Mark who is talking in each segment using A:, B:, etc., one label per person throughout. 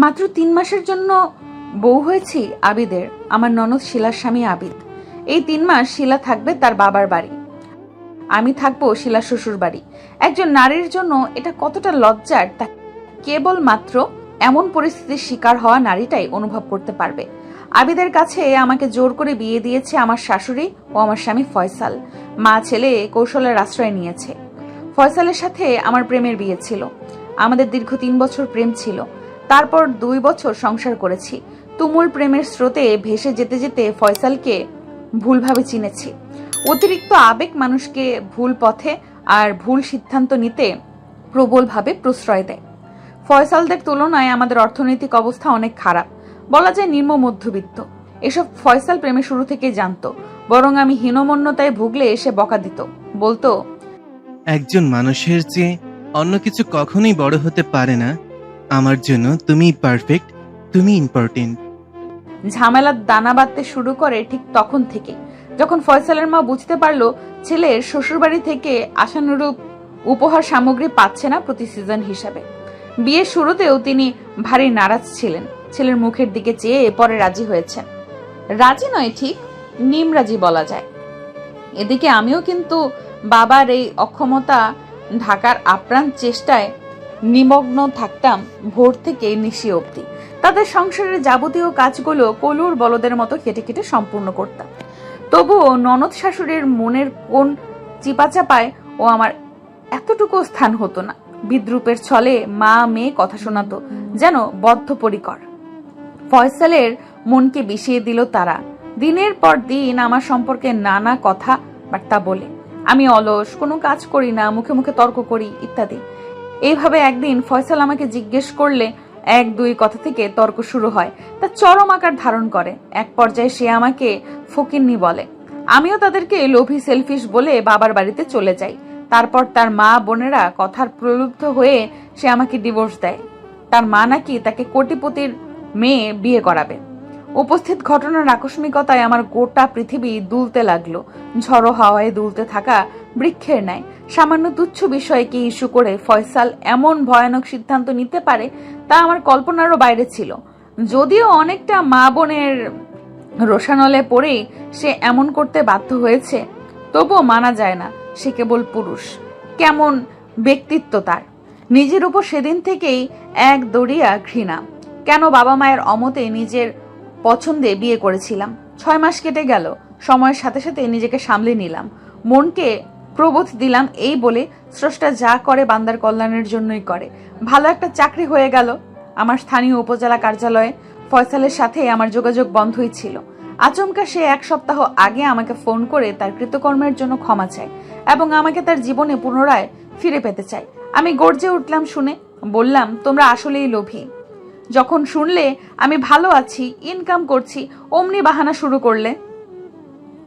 A: মাত্র 3 মাসের জন্য বউ হয়েছি আবিদের, আমার ননদ শিলার স্বামী আবিদ। এই 3 মাস শিলা থাকবে তার বাবার বাড়ি, আমি থাকবো শিলার শ্বশুর বাড়ি। একজন নারীর জন্য এটা কতটা লজ্জার তা কেবলমাত্র এমন পরিস্থিতির শিকার হওয়া নারীটাই অনুভব করতে পারবে। আবিদের কাছে আমাকে জোর করে বিয়ে দিয়েছে আমার শাশুড়ি ও আমার স্বামী ফয়সাল। মা ছেলে কৌশলের আশ্রয় নিয়েছে। ফয়সালের সাথে আমার প্রেমের বিয়ে ছিল। আমাদের দীর্ঘ 3 বছর প্রেম ছিল। তারপর 2 বছর সংসার করেছি। তুমুল প্রেমের স্রোতে ভেসে যেতে যেতে ফয়সালকে ভুলভাবে চিনেছি। অতিরিক্ত আবেগ মানুষকে ভুল পথে আর ভুল সিদ্ধান্ত নিতে প্রবলভাবে প্রশ্রয় দেয়। ফয়সালদের তুলনায় আমাদের অর্থনৈতিক অবস্থা অনেক খারাপ, বলা যায় নিম্ন মধ্যবিত্ত। এসব ফয়সাল প্রেমে শুরু থেকে জানতো, বরং আমি হীনমন্যতায় ভুগলে এসে বকা দিত, বলতো,
B: একজন মানুষের চেয়ে অন্য কিছু কখনোই বড় হতে পারে না। আমার জন্য তুমি পারফেক্ট, তুমি ইম্পর্টেন্ট।
A: ঝামেলার দানা বাঁধতে শুরু করে ঠিক তখন থেকে, যখন ফয়সালের মা বুঝতে পারলো ছেলের শ্বশুরবাড়ি থেকে আশানুরূপ উপহার সামগ্রী পাচ্ছে না প্রতি সিজন হিসাবে। বিয়ের শুরুতেও তিনি ভারী নারাজ ছিলেন। ছেলের মুখের দিকে চেয়ে পরে রাজি হয়েছেন। রাজি নয় ঠিক, নিমরাজি বলা যায়। এদিকে আমিও কিন্তু বাবার এই অক্ষমতা ঢাকার আপ্রাণ চেষ্টায় নিমগ্ন থাকতাম ভোর থেকে নিশি অবধি। তাদের সংসারের যাবতীয় কাজগুলো কলুর বলদের মতো কেটে কেটে সম্পূর্ণ করতাম। তবুও ননদ শাশুড়ির মনের কোন চিপাচাপায় ও আমার এতটুকু স্থান হতো না। বিদ্রুপের ছলে মা মেয়ে কথা শোনাতো, যেন বদ্ধপরিকর। ফয়সালের মনকে বিষিয়ে দিল তারা। দিনের পর দিন আমার সম্পর্কে নানা কথা বার্তা বলে। আমি অলস, কোনো কাজ করি না, মুখে মুখে তর্ক করি ইত্যাদি। এইভাবে একদিন ফয়সাল আমাকে জিজ্ঞেস করলে 1-2 কথা থেকে তর্ক শুরু হয়, তা চরম আকার ধারণ করে। এক পর্যায়ে সে আমাকে ফকিন্নি বলে। আমিও তাদেরকে লোভী সেলফিশ বলে বাবার বাড়িতে চলে যাই। তারপর তার মা বোনেরা কথার প্রলুব্ধ হয়ে সে আমাকে ডিভোর্স দেয়। তার মা নাকি তাকে কোটিপতির মেয়ে বিয়ে করাবে। উপস্থিত ঘটনার আকস্মিকতায় আমার গোটা পৃথিবী দুলতে লাগলো, ঝড়ো হাওয়ায় দুলতে থাকা বৃক্ষের ন্যায়। সামান্য তুচ্ছ বিষয়কে ইস্যু করে ফয়সাল এমন ভয়ানক সিদ্ধান্ত নিতে পারে তা আমার কল্পনারও বাইরে ছিল। যদিও অনেকটা মা বোনের রোষানলে পড়েই সে এমন করতে বাধ্য হয়েছে, তবুও মানা যায় না সে কেবল পুরুষ। কেমন ব্যক্তিত্ব তার! নিজের উপর সেদিন থেকেই এক দড়িয়া ঘৃণা। কেন বাবা মায়ের অমতে নিজের পছন্দে বিয়ে করেছিলাম। 6 মাস কেটে গেল। সময়ের সাথে সাথে নিজেকে সামলে নিলাম, মনকে প্রবোধ দিলাম এই বলে স্রষ্টা যা করে বান্দার কল্যাণের জন্যই করে। ভালো একটা চাকরি হয়ে গেল আমার স্থানীয় উপজেলা কার্যালয়ে। ফয়সালের সাথে আমার যোগাযোগ বন্ধই ছিল। আচমকা সে 1 সপ্তাহ আগে আমাকে ফোন করে তার কৃতকর্মের জন্য ক্ষমা চায় এবং আমাকে তার জীবনে পুনরায় ফিরে পেতে চায়। আমি গর্জে উঠলাম শুনে, বললাম, তোমরা আসলেই লোভী। যখন শুনলে আমি ভালো আছি, ইনকাম করছি, অমনি বাহানা শুরু করলে।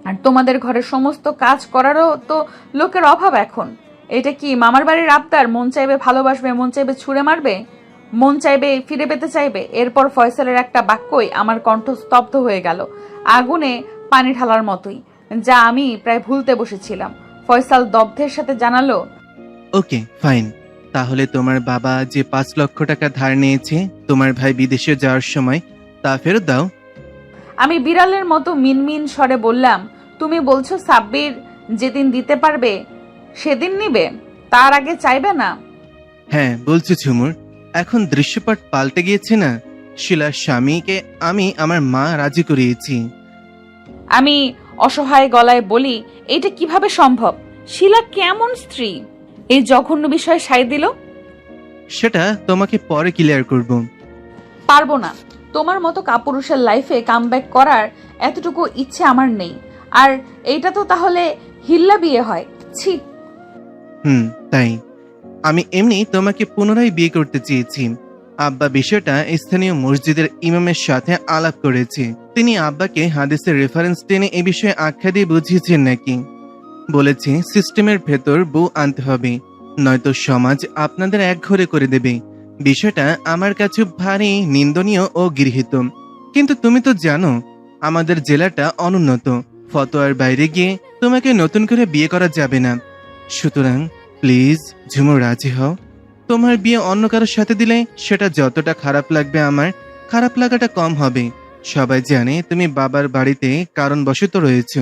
A: আর তোমাদের ঘরের সমস্ত কাজ করারও তো লোকের অভাব এখন। এটা কি মামার বাড়ির আবদার? মন চাইবে ভালোবাসবে, মন চাইবে ছুঁড়ে মারবে, মন চাইবে ফিরে পেতে চাইবে। এরপর ফয়সালের একটা বাক্যই আমার কণ্ঠ স্তব্ধ হয়ে গেল, আগুনে পানি ঢালার মতোই, যা আমি প্রায় ভুলতে বসেছিলাম। ফয়সাল দগ্ধের সাথে জানালো,
B: ওকে ফাইন, তাহলে তোমার বাবা যে 5 লক্ষ টাকা ধার নিয়েছে তোমার ভাই বিদেশে যাওয়ার সময়, তা ফেরত দাও।
A: আমি বিড়ালের মতো মিনমিন স্বরে বললাম, তুমি বলছো সাব্বির যেদিন দিতে পারবে সেদিন নিবে, তার আগে চাইবে না?
B: হ্যাঁ বলছো ঝুমুর, এখন দৃশ্যপট পাল্টে গিয়েছে না। শিলার স্বামীকে আমি আমার মা রাজি করিয়েছি।
A: আমি অসহায় গলায় বলি, এটা কিভাবে সম্ভব? শিলা কেমন স্ত্রী? এই জঘন্য বিষয়ে সায় দিল।
B: সেটা তোমাকে পরে ক্লিয়ার করব।
A: পারবো না। তোমার মতো কাপুরুষের লাইফে কামব্যাক করার এতটুকু ইচ্ছে আমার নেই। আর এইটা তো তাহলে হিল্লা বিয়ে হয়? ছি।
B: তাই আমি এমনি তোমাকে পুনরায় বিয়ে করতে চেয়েছি। আব্বা বিষয়টা স্থানীয় মসজিদের ইমামের সাথে আলাপ করেছে। তিনি আব্বাকে হাদিসের রেফারেন্স টেনে এ বিষয়ে আখ্যা দিয়ে বুঝিয়েছেন নাকি। বলেছে সিস্টেমের ভেতর বউ আনতে হবে, নয়তো সমাজ আপনাদের একঘরে করে দেবে। বিষয়টা আমার কাছে ভারী নিন্দনীয় ও গৃহীত। কিন্তু তুমি তো জানো আমাদের জেলাটা অনুন্নত, ফতোয়ার বাইরে গিয়ে তোমাকে নতুন করে বিয়ে করা যাবে না। সুতরাং প্লিজ ঝুমুর রাজি হও। তোমার বিয়ে অন্য কারোর সাথে দিলে সেটা যতটা খারাপ লাগবে আমার খারাপ লাগাটা কম হবে। সবাই জানে তুমি বাবার বাড়িতে কারণবশত রয়েছো।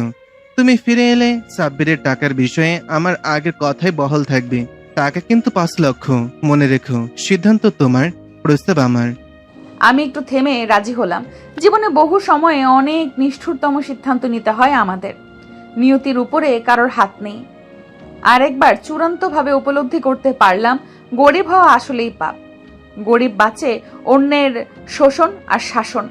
B: তুমি ফিরে এলে সাব্বিরের টাকার বিষয়ে আমার আগের কথাই বহাল থাকবে। টাকা কিন্তু 5 লক্ষ, মনে রেখো। সিদ্ধান্ত তোমার, প্রস্তাব আমার।
A: আমি একটু থেমে রাজি হলাম। জীবনে বহু সময়ে অনেক নিষ্ঠুরতম সিদ্ধান্ত নিতে হয় আমাদের। নিয়তির উপরে কারোর হাত নেই। আরেকবার চূড়ান্তভাবে উপলব্ধি করতে পারলাম গরিব হওয়া আসলেই পাপ। গরিব বাঁচে অন্যের শোষণ আর শাসন।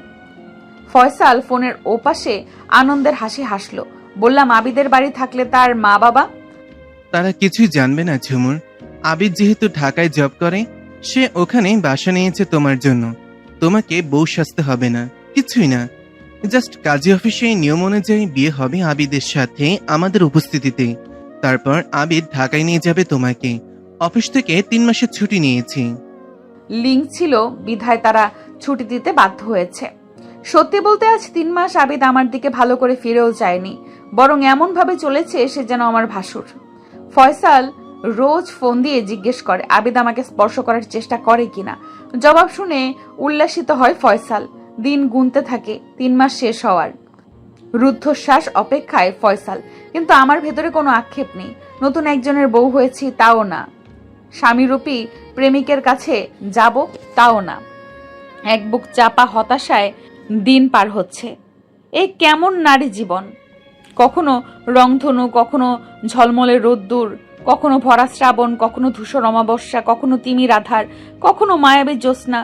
A: ফয়সাল ফোনের ওপাশে আনন্দের হাসি হাসলো। বললাম, আবিদের বাড়ি থাকলে তার মা বাবা?
B: তারা কিছুই জানবে না ঝুমুর। আবিদ যেহেতু ঢাকায় জব করে, সে ওখানে বাসা নিয়েছে তোমার জন্য। তোমাকে বউ সাজতে হবে না, কিছুই না। জাস্ট কাজী অফিসে নিয়ম অনুযায়ী বিয়ে হবে আবিদের সাথে আমাদের উপস্থিতিতে। তারপর আবিদ ঢাকায় নিয়ে যাবে তোমাকে। অফিস থেকে 3 মাসের ছুটি নিয়েছি।
A: লিঙ্ক ছিল বিধায় তারা ছুটি দিতে বাধ্য হয়েছে। সত্যি বলতে আজ 3 মাস আবিদ আমার দিকে ভালো করে ফিরেও যায়নি, বরং এমন ভাবে চলেছে সে যেন আমার ভাসুর। ফয়সাল রোজ ফোন দিয়ে জিজ্ঞেস করে আবিদ আমাকে স্পর্শ করার চেষ্টা করে কিনা। জবাব শুনে উল্লাসিত হয় ফয়সাল। দিন গুনতে থাকে 3 মাস শেষ হওয়ার। রুদ্ধশ্বাস অপেক্ষায় ফয়সাল, কিন্তু আমার ভেতরে কোনো আক্ষেপ নেই। নতুন একজনের বউ হয়েছি তাও না, স্বামীরূপী প্রেমিকের কাছে যাব তাও না। এক বুক চাপা হতাশায় দিন পার হচ্ছে। এই কেমন নারী জীবন! কখনো রংধনু, কখনো ঝলমলে রোদ্দুর, কখনো ভরা শ্রাবণ, কখনো ধূসর অমাবস্যা, কখনো তিমির আধার, কখনো মায়াবী জ্যোৎস্না।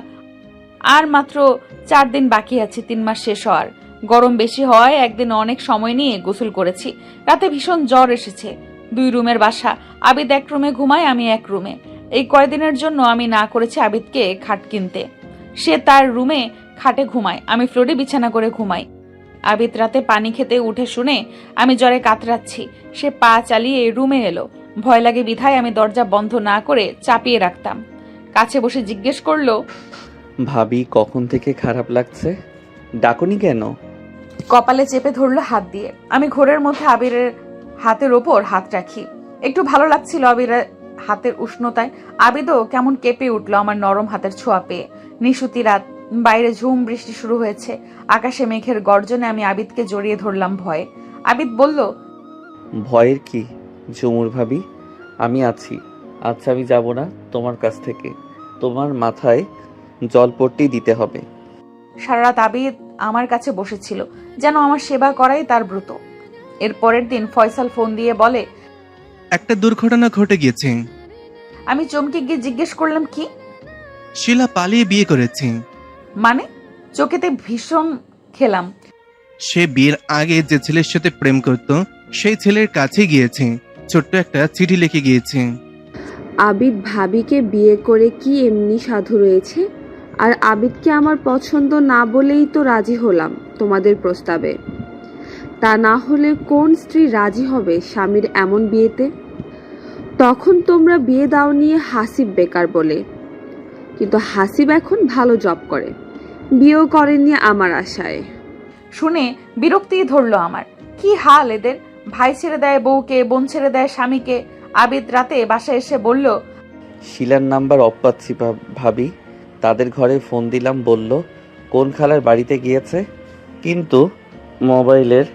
A: আর মাত্র 4 দিন বাকি আছে 3 মাস শেষ হওয়ার। গরম বেশি হওয়ায় একদিন অনেক সময় নিয়ে গোসল করেছি। রাতে ভীষণ জ্বর এসেছে। 2 রুমের বাসা। আবিদ এক রুমে ঘুমায়, আমি এক রুমে। এই কয়দিনের জন্য আমি না করেছি আবিদকে খাট কিনতে। সে তার রুমে খাটে ঘুমায়, আমি ফ্লোরে বিছানা করে ঘুমাই। আবিদ রাতে পানি খেতে উঠে শুনে আমি জ্বরে কাতরাচ্ছি। সে পা চালিয়ে রুমে এলো। ভয় লাগে বিধায় আমি দরজা বন্ধ না করে চাপিয়ে রাখতাম। কাছে বসে জিজ্ঞেস করলো,
C: ভাবি কখন থেকে খারাপ লাগছে? ডাকুনি কেন?
A: কপালে চেপে ধরলো হাত দিয়ে। আমি ঘোরের মধ্যে আবিরের হাতের ওপর হাত রাখি। একটু ভালো লাগছিল আবিরের হাতের উষ্ণতায়। আবিদও কেমন কেঁপে উঠলো আমার নরম হাতের ছোঁয়া পেয়ে। নিশুতি রাত, বাইরে ঝুম বৃষ্টি শুরু হয়েছে। আকাশে মেঘের গর্জনে আমি আবিদকে জড়িয়ে ধরলাম ভয়ে। আবিদ বলল,
C: ভয়ের কি ঝুমুর ভাবি, আমি আছি। আচ্ছা, আমি যাব না তোমার কাছ থেকে। তোমার মাথায় জলপট্টি দিতে হবে।
A: সারা রাত আবিদ আমার কাছে বসেছিল, যেন আমার সেবা করাই তার ব্রত। এর পরের দিন ফয়সাল ফোন দিয়ে বলে,
B: একটা দুর্ঘটনা ঘটে গিয়েছে।
A: আমি চমকে গিয়ে জিজ্ঞেস করলাম, কি?
B: শিলা পালিয়ে বিয়ে করেছে।
A: মানে? চোখেতে ভীষণ খেলাম।
B: সে বিয়ের আগে যে ছেলের সাথে প্রেম করত সেই ছেলের কাছে গিয়েছে, ছোট্ট একটা চিঠি লিখে গিয়েছে।
D: আবিদ ভাবিকে বিয়ে করে কি এমনি সাধু রয়েছে? আর আবিদকে আমার পছন্দ না বলেই তো রাজি হলাম তোমাদের প্রস্তাবে। তা না হলে কোন স্ত্রী রাজি হবে স্বামীর এমন বিয়েতে? তখন তোমরা বিয়ে দাও নিয়ে হাসিব বেকার বলে, কিন্তু হাসিব এখন ভালো জব করে, বিয়েও করেননি আমার আশায়।
A: শুনে বিরক্তি ধরলো আমার। কি হাল এদের! ভাই ছেড়ে দেয় বউকে, বোন ছেড়ে দেয় স্বামীকে। আবিদ রাতে বাসায় এসে বলল,
C: শিলার নাম্বার অফ পাচ্ছি ভাবি। তাদের ঘরে ফোন দিলাম, বলল কোন খালার বাড়িতে গিয়েছে। কিন্তু মোবাইলের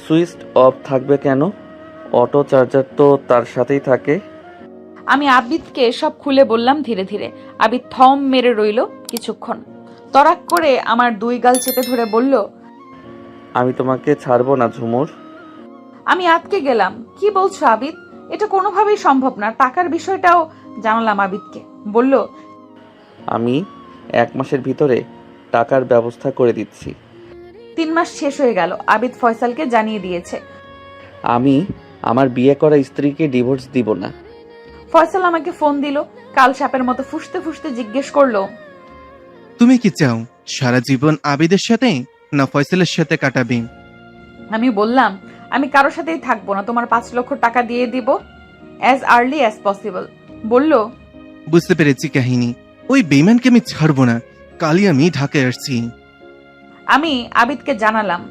C: সুইচ অফ থাকবে কেন? অটো চার্জার তো তার সাথেই থাকে।
A: আমি আবিদকে সব খুলে বললাম ধীরে ধীরে। আবিদ থম মেরে রইল কিছুক্ষণ। তরাক করে আমার 2 গাল চেপে ধরে বলল,
C: আমি তোমাকে ছাড়বো না ঝুমুর।
A: আমি আটকে গেলাম। কি বলছো আবিদ? এটা কোনোভাবেই সম্ভব না। টাকার বিষয়টাও জানালাম আবিদকে। বলল,
C: আমি 1 মাসের ভিতরে টাকার ব্যবস্থা করে দিচ্ছি।
A: 3 মাস শেষ হয়ে গেল। আবিদ ফয়সালকে জানিয়ে দিয়েছে।
C: আমি আমার বিয়ে করা স্ত্রীকে ডিভোর্স দিব না।
A: ফয়সাল আমাকে ফোন দিল। কাল সাপের মতো ফুঁসতে ফুঁসতে জিজ্ঞেস করলো,
B: তুমি কি চাও সারা জীবন আবিদের সাথে না ফয়সালের সাথে কাটাবে?
A: আমি বললাম, আমি কারোর সাথেই থাকবো না। তোমার 5 লক্ষ টাকা দিয়ে দিব অ্যাজ আর্লি অ্যাজ পসিবল। বলল,
B: বুঝতে পেরেছি কাহিনী। ওই বেইমানকে আমি ছাড়বো না। কালই আমি ঢাকায় আসছি।
A: আমি আবিদকে জানালাম।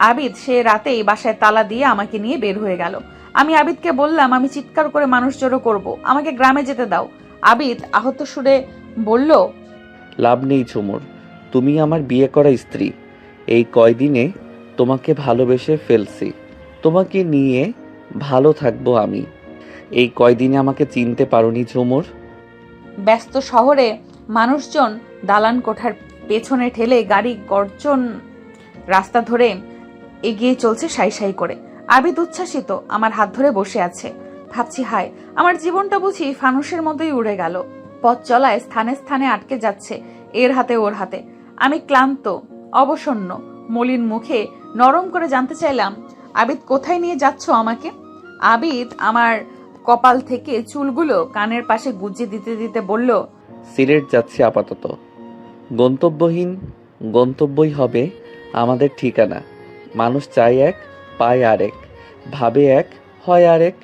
A: আবিদ সে রাতেই বাসায় তালা দিয়ে আমাকে নিয়ে বের হয়ে গেল। আমি আবিদকে বললাম আমি চিৎকার করে মানুষ জড়ো করব, আমাকে গ্রামে যেতে দাও। আবিদ আহত সুরে বলল,
C: লাভ নেই ঝুমুর, তুমি আমার বিয়ে করা স্ত্রী। এই কয়দিনে তোমাকে ভালোবেসে ফেলছি, তোমাকে নিয়ে ভালো থাকবো আমি। এই কয়দিনে আমাকে চিনতে পারোনি ঝুমুর?
A: ব্যস্ত শহরে মানুষজন দালান কোঠার পেছনে ঠেলে গাড়ি গর্জন রাস্তা ধরে এগিয়ে চলছে সাই সাই করে। আবিদ উচ্ছ্বাসিত আমার হাত ধরে বসে আছে। ভাবছি, হায়, আমার জীবনটা বুঝি ফানুসের মতোই উড়ে গেল। পথ চলায় স্থানে স্থানে আটকে যাচ্ছে, এর হাতে ওর হাতে। আমি ক্লান্ত, অবসন্ন, মলিন মুখে নরম করে জানতে চাইলাম, আবিদ কোথায় নিয়ে যাচ্ছ আমাকে? আবিদ আমার কপাল থেকে চুলগুলো কানের পাশে গুজিয়ে দিতে দিতে বলল,
C: সিলেট যাচ্ছি আপাতত। গন্তব্যহীন গন্তব্যই হবে আমাদের ঠিকানা। মানুষ চায় এক, পায় আরেক, ভাবে এক, হয় আরেক।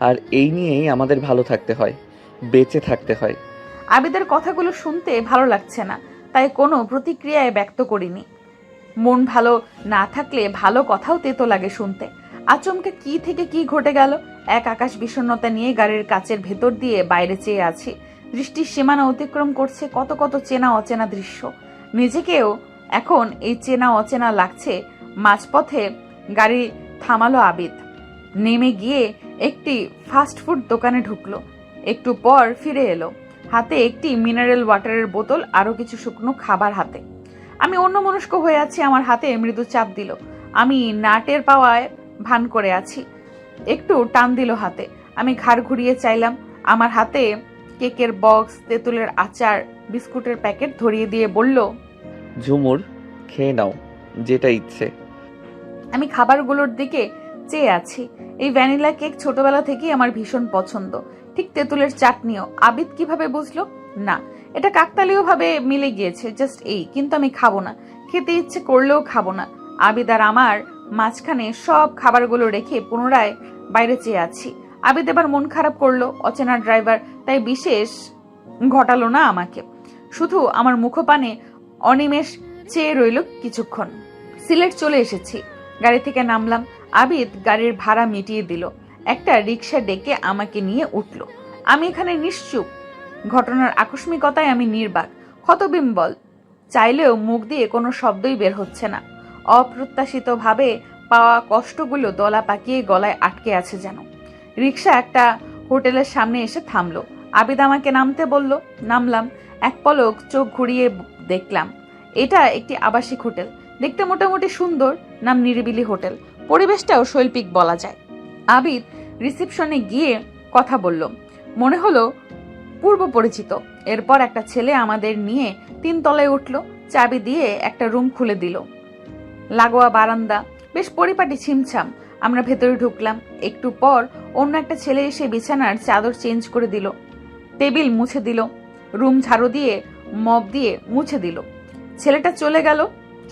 C: আর এই নিয়েই আমাদের ভালো থাকতে হয়, বেঁচে থাকতে হয়।
A: আবিদের কথাগুলো শুনতে ভালো লাগছে না, তাই কোনো প্রতিক্রিয়ায় ব্যক্ত করিনি। মন ভালো না থাকলে ভালো কথাও তেতো লাগে শুনতে। আচমকা কি থেকে কি ঘটে গেল। এক আকাশ বিষণ্ণতা নিয়ে গাড়ির কাচের ভেতর দিয়ে বাইরে চেয়ে আছি। দৃষ্টির সীমানা অতিক্রম করছে কত কত চেনা অচেনা দৃশ্য। নিজেকেও এখন এই চেনা অচেনা লাগছে। মাঝপথে গাড়ি থামালো আবিদ। নেমে গিয়ে একটি ফাস্টফুড দোকানে ঢুকলো। একটু পর ফিরে এলো, হাতে একটি মিনারেল ওয়াটারের বোতল, আরো কিছু শুকনো খাবার হাতে। আমি অন্যমনস্ক হয়ে আছি, আমার হাতে মৃদু চাপ দিল। আমি নাটের পাওয়ায় ভান করে আছি। একটু টান দিল হাতে। আমি ঘাড় ঘুরিয়ে চাইলাম। আমার হাতে কেকের বক্স, তেঁতুলের আচার, বিস্কুটের প্যাকেট ধরিয়ে দিয়ে বলল,
C: ঝুমুর, খেয়ে নাও যেটা ইচ্ছে।
A: আমি খাবারগুলোর দিকে চেয়ে আছি। এই ভ্যানিলা কেক ছোটবেলা থেকেই আমার ভীষণ পছন্দ, ঠিক তেঁতুলের চাটনিও। আবিদ কিভাবে বুঝলো? না, এটা কাকতালীয় ভাবে মিলে গিয়েছে, জাস্ট এই। কিন্তু আমি খাবো না, খেতে ইচ্ছে করলেও খাবো না। আবিদ আর আমার মাঝখানে সব খাবারগুলো রেখে পুনরায় বাইরে চেয়ে আছি। আবিদ এবার মন খারাপ করলো। অচেনা ড্রাইভার তাই বিশেষ ঘটালো না আমাকে, শুধু আমার মুখপানে অনিমেষ চেয়ে রইল কিছুক্ষণ। সিলেট চলে এসেছি। গাড়ি থেকে নামলাম। আবিদ গাড়ির ভাড়া মিটিয়ে দিল। একটা রিক্সা ডেকে আমাকে নিয়ে উঠল। আমি এখানে নিশ্চুপ। ঘটনার আকস্মিকতায় আমি নির্বাক, হতবিম্বল। চাইলেও মুখ দিয়ে কোনো শব্দই বের হচ্ছে না। অপ্রত্যাশিতভাবে পাওয়া কষ্টগুলো দলা পাকিয়ে গলায় আটকে আছে যেন। রিক্সা একটা হোটেলের সামনে এসে থামলো। আবিদ আমাকে নামতে বলল। নামলাম। এক পলক চোখ ঘুরিয়ে দেখলাম এটা একটি আবাসিক হোটেল। দেখতে মোটামুটি সুন্দর, নাম নিরিবিলি হোটেল। পরিবেশটাও শৈল্পিক বলা যায়। আবিদ রিসেপশনে গিয়ে কথা বলল, মনে হলো পূর্ব পরিচিত। এরপর একটা ছেলে আমাদের নিয়ে 3 তলায় উঠলো, চাবি দিয়ে একটা রুম খুলে দিল। লাগোয়া বারান্দা, বেশ পরিপাটি, ছিমছাম। আমরা ভেতরে ঢুকলাম। একটু পর অন্য একটা ছেলে এসে বিছানার চাদর চেঞ্জ করে দিল, টেবিল মুছে দিল, রুম ঝাড়ু দিয়ে মপ দিয়ে মুছে দিল। ছেলেটা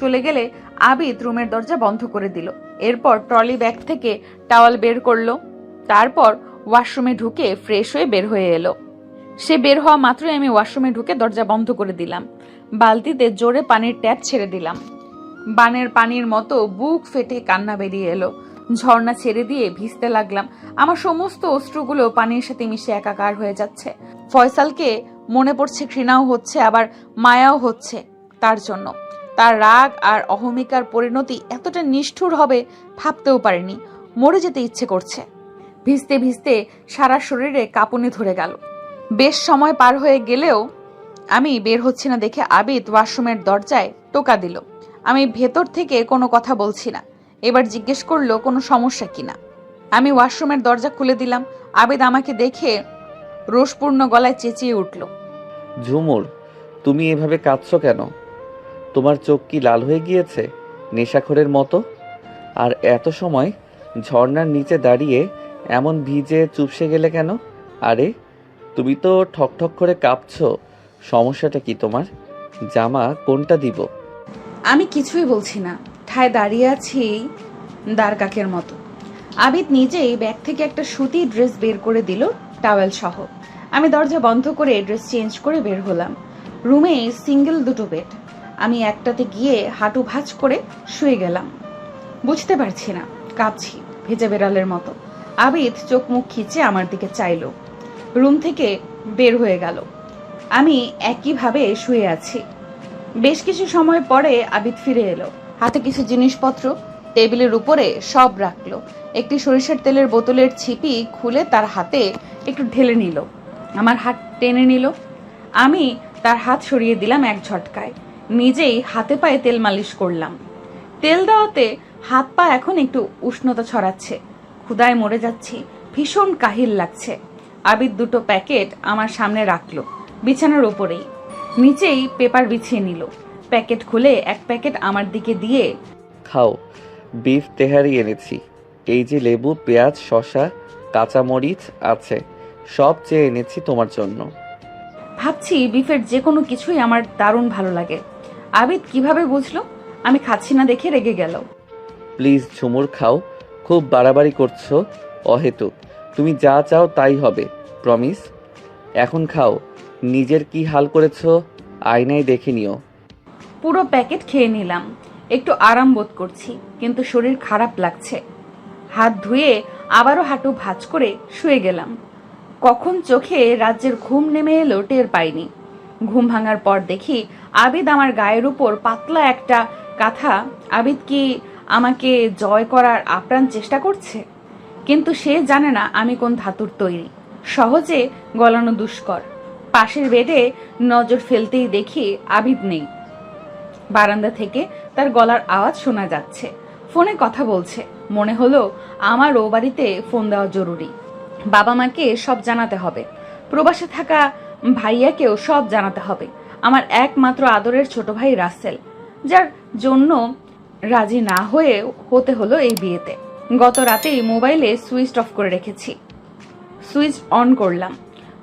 A: চলে গেলে আবিদ রুমের দরজা বন্ধ করে দিল। এরপর ট্রলি ব্যাগ থেকে টাওয়াল বের করলো। তারপর ওয়াশরুমে ঢুকে ফ্রেশ হয়ে বের হয়ে এলো। সে বের হওয়া মাত্রই আমি ওয়াশরুমে ঢুকে দরজা বন্ধ করে দিলাম। বালতিতে জোরে পানির ট্যাপ ছেড়ে দিলাম। বানের পানির মতো বুক ফেটে কান্না বেরিয়ে এলো। ঝর্ণা ছেড়ে দিয়ে ভিজতে লাগলাম। আমার সমস্ত অশ্রুগুলো পানির সাথে মিশে একাকার হয়ে যাচ্ছে। ফয়সালকে মনে পড়ছে, ঘৃণাও হচ্ছে, আবার মায়াও হচ্ছে তার জন্য। তার রাগ আর অহমিকার পরিণতি এতটা নিষ্ঠুর হবে ভাবতেও পারিনি। মরে যেতে ইচ্ছে করছে। ভিজতে ভিজতে সারা শরীরে কাঁপুনি ধরে গেল। বেশ সময় পার হয়ে গেলেও আমি বের হচ্ছি না দেখে আবিদ ওয়াশরুমের দরজায় টোকা দিল। আমি ভেতর থেকে কোনো কথা বলছি না। এবার জিজ্ঞেস করলো কোনো সমস্যা কিনা। আমি ওয়াশরুমের দরজা খুলে দিলাম। আবিদ আমাকে দেখে রোষপূর্ণ গলায় চেঁচিয়ে উঠল,
C: ঝুমুর, তুমি এভাবে কাঁদছো কেন? তোমার চোখ কি লাল হয়ে গিয়েছে নেশাখোরের মতো? আর এত সময় ঝর্ণার নিচে দাঁড়িয়ে এমন ভিজে চুপসে গেলে কেন? আরে তুমি তো ঠকঠক করে কাঁপছো, সমস্যাটা কি তোমার? জামা কোনটা দিব?
A: আমি কিছুই বলছি না, ঠায় দাঁড়িয়ে আছি দ্বারকাকের মতো। আবিদ নিজেই ব্যাগ থেকে একটা সুতি ড্রেস বের করে দিল, টাওয়েল সহ। আমি দরজা বন্ধ করে ড্রেস চেঞ্জ করে বের হলাম। রুমে সিঙ্গেল 2টো বেড। আমি একটাতে গিয়ে হাঁটু ভাঁজ করে শুয়ে গেলাম। বুঝতে পারছি না, কাঁপছি ভেজা বেড়ালের মতো। আবিদ চোখ মুখ খিচে আমার দিকে চাইলো, রুম থেকে বের হয়ে গেল। আমি একইভাবে শুয়ে আছি। বেশ কিছু সময় পরে আবিদ ফিরে এলো, হাতে কিছু জিনিসপত্র টেবিলের উপরে সব রাখলো। একটি সরিষার তেলের বোতলের ছিপি খুলে তার হাতে একটু ঢেলে নিল, আমার হাত টেনে নিল। আমি তার হাত সরিয়ে দিলাম এক ঝটকায়, নিজেই হাতে পায়ে তেল মালিশ করলাম। তেল দেওয়াতে হাত পা এখন একটু উষ্ণতা ছড়াচ্ছে। ক্ষুধায় মরে যাচ্ছি, ভীষণ কাহিল লাগছে। আবিদ দুটো প্যাকেট আমার সামনে রাখলো বিছানার ওপরেই, নিচেই পেপার বিছিয়ে নিল। প্যাকেট খুলে এক প্যাকেট আমার দিকে দিয়ে,
C: খাও, বিফ তেহারি এনেছি। এই যে লেবু, পেঁয়াজ, শসা, কাঁচামরিচ আছে, সব চেয়ে এনেছি তোমার জন্য।
A: ভাবছি বিফের যে কোনো কিছুই আমার দারুণ ভালো লাগে। আবিদ কিভাবে বুঝলো আমি খাচ্ছি না দেখে রেগে গেল।
C: প্লিজ ঝুমুর, খাও, খুব বাড়াবাড়ি করছো অহেতুক। তুমি যা চাও তাই হবে, প্রমিস। এখন খাও, নিজের কি হাল করেছো আয়নায় দেখে নিও।
A: পুরো প্যাকেট খেয়ে নিলাম, একটু আরাম বোধ করছি, কিন্তু শরীর খারাপ লাগছে। হাত ধুয়ে আবারও হাঁটু ভাঁজ করে শুয়ে গেলাম। কখন চোখে রাজ্যের ঘুম নেমে এলো টের পাইনি। ঘুম ভাঙার পর দেখি আবিদ আমার গায়ের উপর পাতলা একটা কাঁথা। আবিদ কি আমাকে জয় করার আপ্রাণ চেষ্টা করছে? কিন্তু সে জানে না আমি কোন ধাতুর তৈরি, সহজে গলানো দুষ্কর। পাশের বেডে নজর ফেলতেই দেখি আবিদ নেই। বারান্দা থেকে তার গলার আওয়াজ শোনা যাচ্ছে, ফোনে কথা বলছে। মনে হলো আমার ও বাড়িতে ফোন দেওয়া জরুরি। বাবা মাকে সব জানাতে হবে, প্রবাসে থাকা ভাইয়াকেও সব জানাতে হবে। আমার একমাত্র আদরের ছোট ভাই রাসেল, যার জন্য রাজি না হতে হলো এই বিয়েতে। গত রাতেই মোবাইলে সুইচ অফ করে রেখেছি, সুইচ অন করলাম।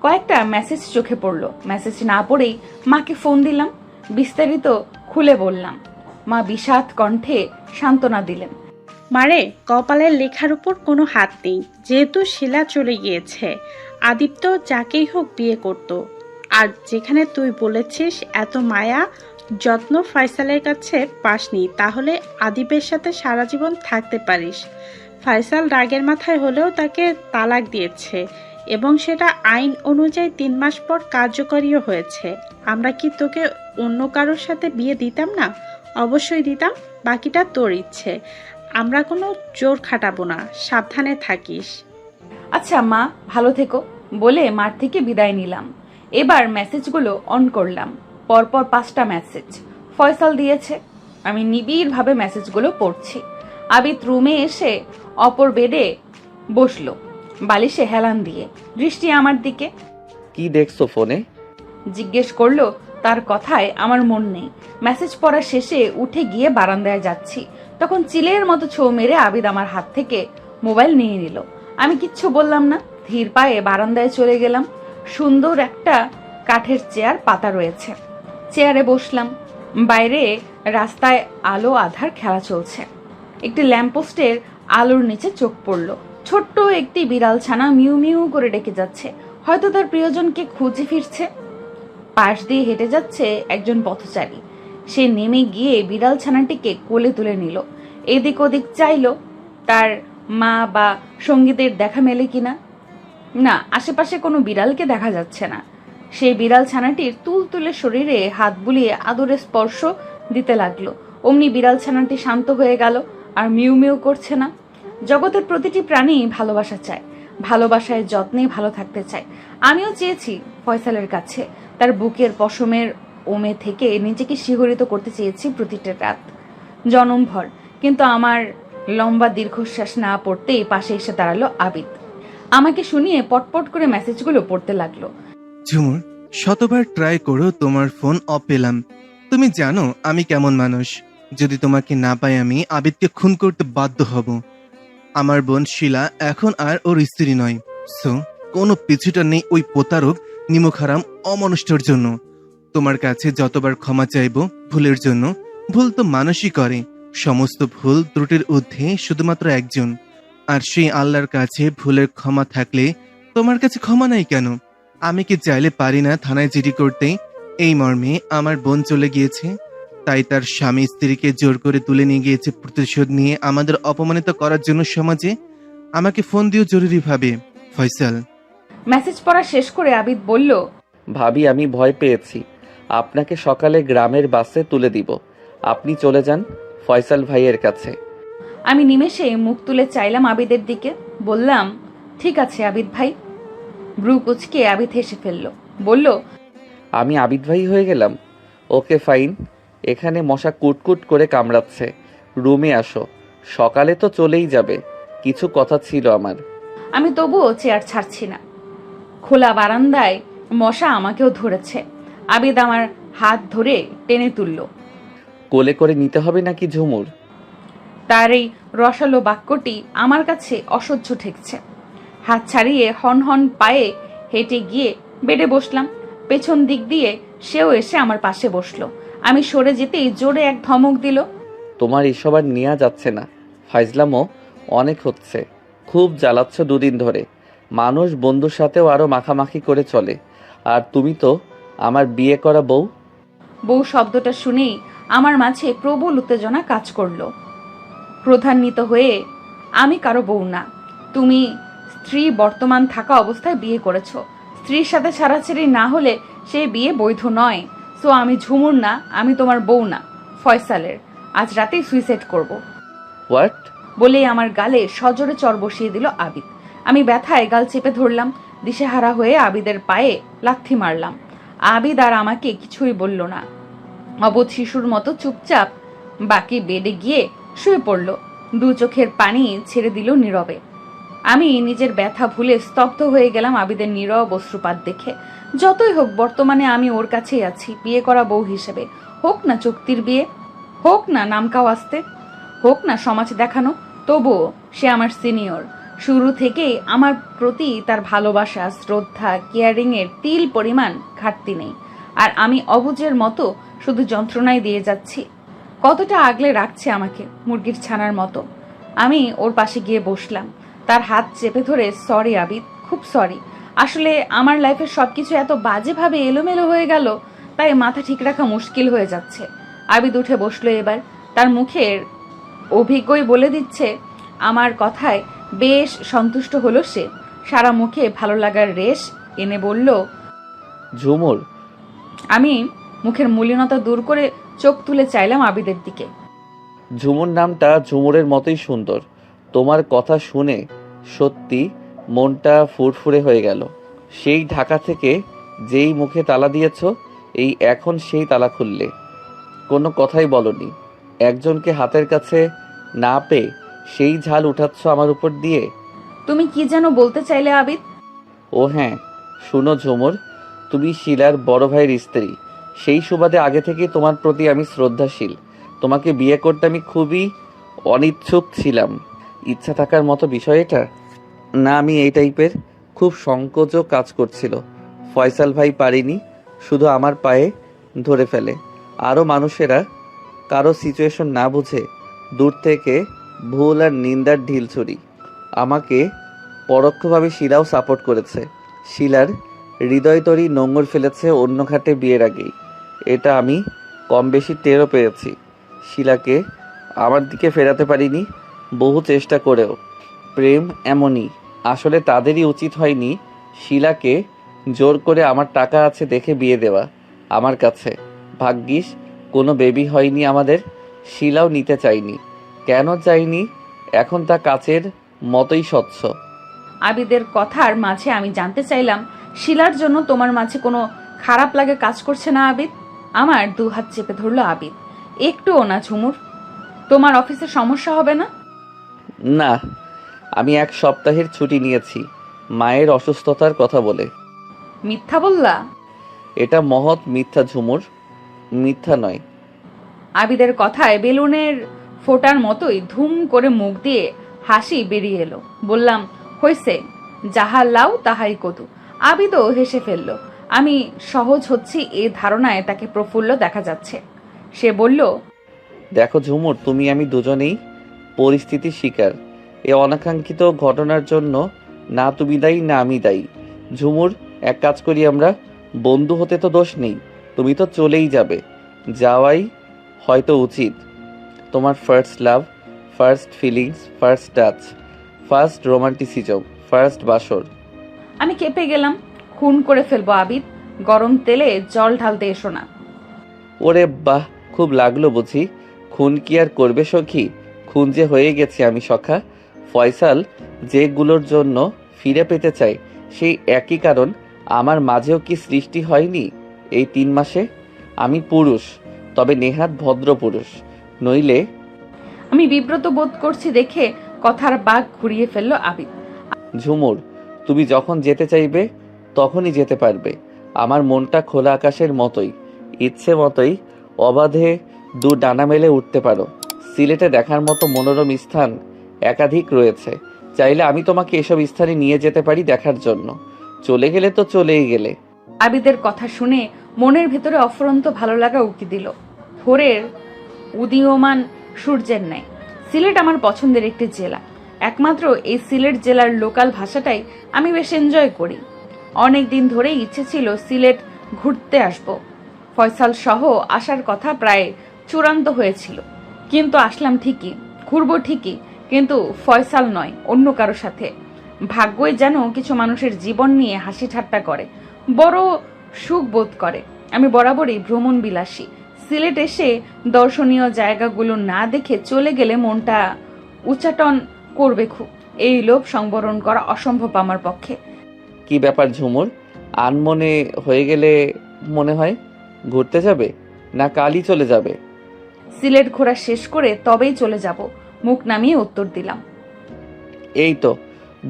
A: কয়েকটা মেসেজ চোখে পড়লো। মেসেজ না পড়েই মাকে ফোন দিলাম, বিস্তারিত খুলে বললাম। মা বিষাদ কণ্ঠে সান্ত্বনা দিলেন।
E: মারে, কপালের লেখার উপর কোনো হাত নেই। যেহেতু শিলা চলে গিয়েছে, আদিত্য যাকেই হোক বিয়ে করত। আর যেখানে তুই বলেছিস এত মায়া যত্ন ফয়সালের কাছে পাসনি, তাহলে আদিবের সাথে সারা জীবন থাকতে পারিস। ফয়সাল রাগের মাথায় হলেও তাকে তালাক দিয়েছে, এবং সেটা আইন অনুযায়ী 3 মাস পর কার্যকরীও হয়েছে। আমরা কি তোকে অন্য কারোর সাথে বিয়ে দিতাম না? অবশ্যই দিতাম, বাকিটা তোর ইচ্ছে। আমরা কোনো জোর খাটাবো না, সাবধানে থাকিস।
A: আচ্ছা মা, ভালো থেকো বলে মার থেকে বিদায় নিলাম। এবার মেসেজগুলো অন করলাম। পরপর 5টা মেসেজ ফয়সাল দিয়েছে। আমি নিবিড়ভাবে মেসেজগুলো পড়ছি। আবিদ রুমে এসে অপর বেডে বসলো, বালিশে হেলান দিয়ে, দৃষ্টি আমার দিকে।
C: কি দেখছো ফোনে?
A: জিজ্ঞেস করলো। তার কথায় আমার মন নেই। মেসেজ পড়া শেষে উঠে গিয়ে বারান্দায় যাচ্ছি, তখন চিলের মতো ছো মেরে আবিদ আমার হাত থেকে মোবাইল নিয়ে নিল। আমি কিচ্ছু বললাম না, ধীর পায়ে বারান্দায় চলে গেলাম। সুন্দর একটা কাঠের চেয়ার পাতা রয়েছে, চেয়ারে বসলাম। বাইরে রাস্তায় আলো আধার খেলা চলছে। একটি ল্যাম্পপোস্টের আলোর নিচে চোখ পড়ল। ছোট্ট একটি বিড়াল ছানা মিউ মিউ করে ডেকে যাচ্ছে, হয়তো তার প্রিয়জনকে খুঁজে ফিরছে। পাশ দিয়ে হেঁটে যাচ্ছে একজন পথচারী। সে নেমে গিয়ে বিড়াল ছানাটিকে কোলে তুলে নিল। এদিক ওদিক চাইলো তার মা বা সঙ্গীদের দেখা মেলে কিনা। না, আশেপাশে কোনো বিড়ালকে দেখা যাচ্ছে না। সেই বিড়াল ছানাটির তুলতুলে শরীরে হাত বুলিয়ে আদরে স্পর্শ দিতে লাগলো। অমনি বিড়াল ছানাটি শান্ত হয়ে গেল, আর মিউ মিউ করছে না। জগতের প্রতিটি প্রাণী ভালোবাসা চায়, ভালোবাসায় যত্নে ভালো থাকতে চায়। আমিও চেয়েছি ফয়সালের কাছে তার বুকের পশমের ওমে থেকে নিজেকে শিহরিত করতে চেয়েছি প্রতিটা রাত, জনমভর। কিন্তু আমার লম্বা দীর্ঘশ্বাস না পড়তেই পাশে এসে দাঁড়ালো আবিদ। আমাকে শুনিয়ে পটপট করে মেসেজগুলো পড়তে লাগলো।
B: ঝুমুর, শতবার ট্রাই করো, তোমার ফোন অফ পেলাম। তুমি জানো আমি কেমন মানুষ। যদি তোমাকে না পাই আমি আবিদকে খুন করতে বাধ্য হব। আমার বোন শিলা এখন আর ওর স্ত্রী নয়। সো কোনো পিছুটা নেই ওই প্রতারক নিমুখারাম অমনুষ্ঠর জন্য। তোমার কাছে যতবার ক্ষমা চাইবো ভুলের জন্য। ভুল তো মানুষই করে, সমস্ত ভুল ত্রুটির ঊর্ধ্বে শুধুমাত্র একজন, আর সেই আল্লাহর কাছে ভুলের ক্ষমা থাকলে তোমার কাছে ক্ষমা নাই কেন? আমি কি চাইলে পারি না থানায় জিডি করতে? এই মর্মে আমার বোন চলে গিয়েছে, তাই তার স্বামী স্ত্রীকে জোর করে তুলে নিয়ে গিয়েছে প্রতিশোধ নিয়ে আমাদের অপমানিত করার জন্য সমাজে। আমাকে ফোন দিও জরুরিভাবে। ফয়সাল।
A: মেসেজ পড়া শেষ করে আবিদ বলল,
C: ভাবি আমি ভয় পেয়েছি। আপনাকে সকালে গ্রামের বাসে তুলে দিব। আপনি চলে যান ফয়সাল ভাইয়ের কাছে।
A: আমি নিমেষে মুখ তুলে চাইলাম আবিদের দিকে। বললাম, ঠিক আছে আবিদ ভাই। ব্রু কুচকে আবিদ হেসে ফেলল। বলল,
C: আমি আবিদ ভাই হয়ে গেলাম? Okay fine. এখানে মশা কুটকুট করে কামড়াচ্ছে, রুমে আসো। সকালে তো চলেই যাবে, কিছু কথা ছিল আমার।
A: আমি তবুও চেয়ার ছাড়ছি না। খোলা বারান্দায় মশা আমাকেও ধরেছে। আবিদ আমার হাত ধরে টেনে তুলল।
C: কোলে করে নিতে হবে নাকি ঝুমুর?
A: তার এই রসালো বাক্যটি আমার কাছে অসহ্য ঠেকছে। হাত ছাড়িয়ে হন হন পায়ে হেঁটে গিয়ে বেডে বসলাম। পেছন দিক দিয়ে সেও এসে আমার পাশে বসলো। আমি সরে যেতেই জোরে এক ধমক দিল।
C: তোমার এসব আর নেওয়া যাচ্ছে না। ফাইজলামও অনেক হচ্ছে, খুব জ্বালাচ্ছ দুদিন ধরে। মানুষ বন্ধুর সাথেও আরো মাখামাখি করে চলে, আর তুমি তো আমার বিয়ে করা বউ।
A: বউ শব্দটা শুনেই আমার মাঝে প্রবল উত্তেজনা কাজ করলো। ক্রোধান্বিত হয়ে, আমি কারো বউ না। তুমি স্ত্রী বর্তমান থাকা অবস্থায় বিয়ে করেছো। স্ত্রীর সাথে ছাড়াছাড়ি না হলে সেই বিয়ে বৈধ নয়। সো আমি ঝুমুর না, আমি তোমার বউ না, ফয়সালের। আজ রাতেই সুইসাইড করব।
C: হোয়াট?
A: বলেই আমার গালে সজোরে চর বসিয়ে দিল আবিদ। আমি ব্যথায় গাল চেপে ধরলাম। দিশেহারা হয়ে আবিদের পায়ে লাথি মারলাম। আবিদ আর আমাকে কিছুই বলল না। অবোধ শিশুর মতো চুপচাপ বাকি বেডে গিয়ে শুয়ে পড়ল। দু চোখের পানি ছেড়ে দিল নীরবে। আমি নিজের ব্যথা ভুলে স্তব্ধ হয়ে গেলাম আবিদের নীরব অশ্রুপাত দেখে। যতই হোক বর্তমানে আমি ওর কাছেই আছি, বিয়ে করা বউ হিসেবে। হোক না চুক্তির বিয়ে, হোক না নামকাওয়াস্তে, হোক না সমাজ দেখানো, তবুও সে আমার সিনিয়র। শুরু থেকেই আমার প্রতি তার ভালোবাসা, শ্রদ্ধা, কেয়ারিং এর তিল পরিমাণ ঘাটতি নেই। আর আমি অবুঝের মতো শুধু যন্ত্রণাই দিয়ে যাচ্ছি। কতটা আগলে রাখছে আমাকে মুরগির ছানার মতো। আমি ওর পাশে গিয়ে বসলাম। তার হাত চেপে ধরে, সরি আবিদ, খুব সরি। আসলে আমার লাইফের সবকিছু এত বাজেভাবে এলোমেলো হয়ে গেল, তাই মাথা ঠিক রাখা মুশকিল হয়ে যাচ্ছে। আবিদ উঠে বসলো এবার। তার মুখের অভিজ্ঞই বলে দিচ্ছে আমার কথায় বেশ সন্তুষ্ট হলো সে। সারা মুখে ভালো লাগার রেশ এনে বলল,
C: ঝুমুর।
A: আমি মুখের মলিনতা দূর করে চোখ তুলে চাইলাম আবিদের দিকে।
C: ঝুমুর নামটা ঝুমুরের মতোই সুন্দর। তোমার কথা শুনে সত্যি মনটা ফুরফুরে হয়ে গেল। সেই ঢাকা থেকে যেই মুখে তালা দিয়েছ, এই এখন সেই তালা খুললে। কোনো কথাই বলনি। একজনকে হাতের কাছে না পেয়ে সেই ঝাল উঠাচ্ছ আমার উপর দিয়ে।
A: তুমি কি যেন বলতে চাইলে আবিদ?
C: ও হ্যাঁ, শুনো ঝুমুর, তুমি শিলার বড় ভাইয়ের স্ত্রী। সেই সুবাদে আগে থেকেই তোমার প্রতি আমি শ্রদ্ধাশীল। তোমাকে বিয়ে করতে আমি খুবই অনিচ্ছুক ছিলাম। ইচ্ছা থাকার মতো বিষয় এটা না। আমি এই টাইপের খুব সংকোচও কাজ করছিল। ফয়সাল ভাই পারিনি, শুধু আমার পায়ে ধরে ফেলে। আরও মানুষেরা কারো সিচুয়েশন না বুঝে দূর থেকে ভুল আর নিন্দার ঢিল ছুরি। আমাকে পরোক্ষভাবে শিলাও সাপোর্ট করেছে। শিলার হৃদয় তরি নোঙর ফেলেছে অন্য ঘাটে বিয়ের আগেই। এটা আমি কম বেশি টেরও পেয়েছি। শিলাকে আমার দিকে ফেরাতে পারিনি বহু চেষ্টা করেও। প্রেম এমনই, আসলে তাদেরই উচিত হয়নি শিলাকে জোর করে আমার টাকা আছে দেখে বিয়ে দেওয়া আমার কাছে। ভাগ্যিস কোনো বেবি হয়নি আমাদের। শিলাও নিতে চাইনি। কেন চাইনি এখন তা কাচের মতোই স্বচ্ছ।
A: আবিদের কথার মাঝে আমি জানতে চাইলাম, শিলার জন্য তোমার মাঝে কোনো খারাপ লাগে কাজ করছে না আবিদ? আমার দু হাত চেপে ধরলো আবিদ। একটুও না ঝুমুর, তোমার অফিসে সমস্যা হবে না?
C: না, আমি 1 সপ্তাহের ছুটি নিয়েছি মায়ের অসুস্থতার কথা বলে।
A: মিথ্যা বললা?
C: এটা মহৎ মিথ্যা ঝুমুর, মিথ্যা নয়।
A: আবিদের কথায় বেলুনের ফোটার মতোই ধুম করে মুখ দিয়ে হাসি বেরিয়ে এলো। বললাম, হইছে, যাহা লাউ তাহাই কদু। আবিদও হেসে ফেলল। আমি সহজ হচ্ছি এই ধারণায় তাকে প্রফুল্ল দেখা যাচ্ছে। সে বলল,
C: দেখো ঝুমুর, তুমি আমি দুজনেই পরিস্থিতির শিকার। এ অনাকাঙ্ক্ষিত ঘটনার জন্য না তুমি দায়ী না আমি দায়ী। ঝুমুর, এক কাজ করি আমরা, বন্ধু হতে তো দোষ নেই। তুমি তো চলেই যাবে, যাওয়াই হয়তো উচিত। তোমার first love, first feelings, first touch, first romanticism, first বাসর।
A: আমি কেঁপে গেলাম। খুন করে ফেলবো আবিদ, গরম তেলে জল ঢালতে এসো না।
C: ওরে বাহ, খুব লাগলো বুঝি। খুন কি আর করবে সখী? খুন যে হয়ে গেছি আমি সখা। ফয়সাল যেগুলোর জন্য ফিরে পেতে চাই, সেই একই কারণ আমার মাঝেও কি সৃষ্টি হয়নি এই 3 মাসে? আমি পুরুষ, তবে নেহাত ভদ্র পুরুষ, নইলে।
A: আমি বিব্রত বোধ করছি দেখে কথার বাঘ ঘুরিয়ে ফেললো আবিদ।
C: ঝুমুর, তুমি যখন যেতে চাইবে তখনই যেতে পারবে। আমার মনটা খোলা আকাশের মতোই, ইচ্ছে মতোই অবাধে দু ডানা মেলে উঠতে পারো। সিলেটে দেখার মতো মনোরম স্থান একাধিক রয়েছে, চাইলে আমি তোমাকে এসব স্থানে নিয়ে যেতে পারি দেখার জন্য। চলে গেলে তো চলেই গেলে।
A: আবিদের কথা শুনে মনের ভেতরে অফুরন্ত ভালো লাগা উকি দিল, ভোরের উদীয়মান সূর্যের ন্যায়। সিলেট আমার পছন্দের একটি জেলা। একমাত্র এই সিলেট জেলার লোকাল ভাষাটাই আমি বেশ এনজয় করি। অনেক দিন ধরেই ইচ্ছে ছিল সিলেট ঘুরতে আসব। ফয়সাল সহ আসার কথা প্রায় চূড়ান্ত হয়েছিল, কিন্তু আসলাম ঠিকই, ঘুরবো ঠিকই, কিন্তু ফয়সাল নয়, অন্য কারো সাথে। ভাগ্যই যেন কিছু মানুষের জীবন নিয়ে হাসি ঠাট্টা করে, বড় সুখ বোধ করে। আমি বরাবরই ভ্রমণ বিলাসী। সিলেট এসে দর্শনীয় জায়গাগুলো না দেখে চলে গেলে মনটা উচ্চাটন করবে খুব। এই লোভ সংবরণ করা অসম্ভব আমার পক্ষে।
C: কি ব্যাপার ঝুমুর, আনমনে হয়ে গেলে মনে হয়? ঘুরতে যাবে না কালই চলে যাবে?
A: সিলেট ঘোরা শেষ করে তবেই চলে যাব, মুখ নামিয়ে উত্তর দিলাম।
C: এই তো,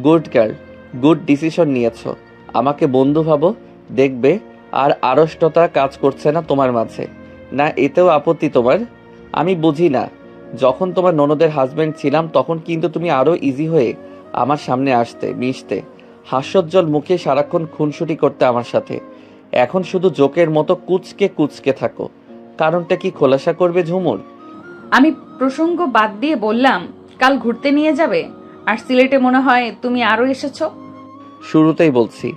C: গুড গার্ল, গুড ডিসিশন নিয়েছো। আমাকে বন্ধু ভাবো, দেখবে আর আড়ষ্টতা কাজ করছে না তোমার মাঝে। না এতেও আপত্তি তোমার? আমি বুঝি না, যখন তোমার ননদের হাজবেন্ড ছিলাম তখন কিন্তু তুমি আরো ইজি হয়ে আমার সামনে আসতে, মিশতে, হাস্যোজ্জ্বল মুখে সারাক্ষণ খুনসুটি করতে আমার সাথে। এখন শুধু জোকের মতো কুচকে কুচকে থাকো। কারণটা কি খোলাসা করবে ঝুমুর?
A: আমি প্রসঙ্গ বাদ দিয়ে বললাম, কাল ঘুরতে নিয়ে যাবে? আর সিলেটে মনে হয় তুমি আরো এসেছো।
C: শুরুতেই বলছি,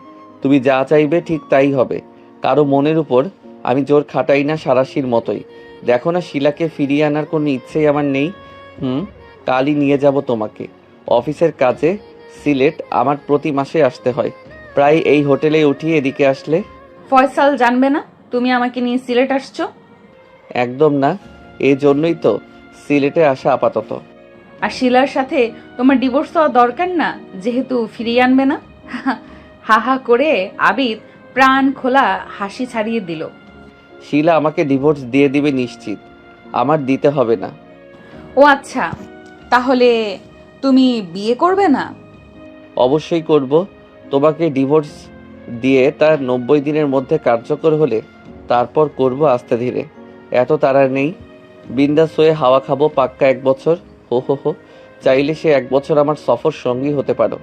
C: তুমি যা চাইবে ঠিক তাই হবে। কারো মনের উপর আমি জোর খাটাই না, সারাশির মতোই। দেখো না, শিলাকে ফিরিয়ে আনার কোনো ইচ্ছেই আমার নেই। কালই নিয়ে যাব তোমাকে। অফিসের কাজে সিলেট আমার প্রতি মাসে আসতে হয়, প্রায় এই হোটেলে উঠিয়ে এদিকে আসলে।
A: ফয়সাল জানবে না তুমি আমাকে নিয়ে সিলেট আসছো?
C: একদম না, এই জন্যই তো সিলেটে আসা আপাতত।
A: আর শিলার সাথে তোমার ডিভোর্স হওয়া দরকার না, যেহেতু ফিরিয়ে আনবে না। হা হা করে আবিদ প্রাণ খোলা হাসি ছাড়িয়ে দিল।
C: শিলা আমাকে ডিভোর্স দিয়ে দিবে নিশ্চিত, আমার দিতে হবে না।
A: ও আচ্ছা, তাহলে তুমি বিয়ে করবে না?
C: অবশ্যই করব। তোমাকে ডিভোর্স দিয়ে তার 90 দিনের মধ্যে কার্যকর হলে তারপর করব আস্তে ধীরে। এত তাড়া নেই। বিন্দাস হয়ে হাওয়া খাবো পাক্কা 1 বছর। হো হো হো, চাইলে সে 1 বছর আমার সফর সঙ্গী হতে পারো।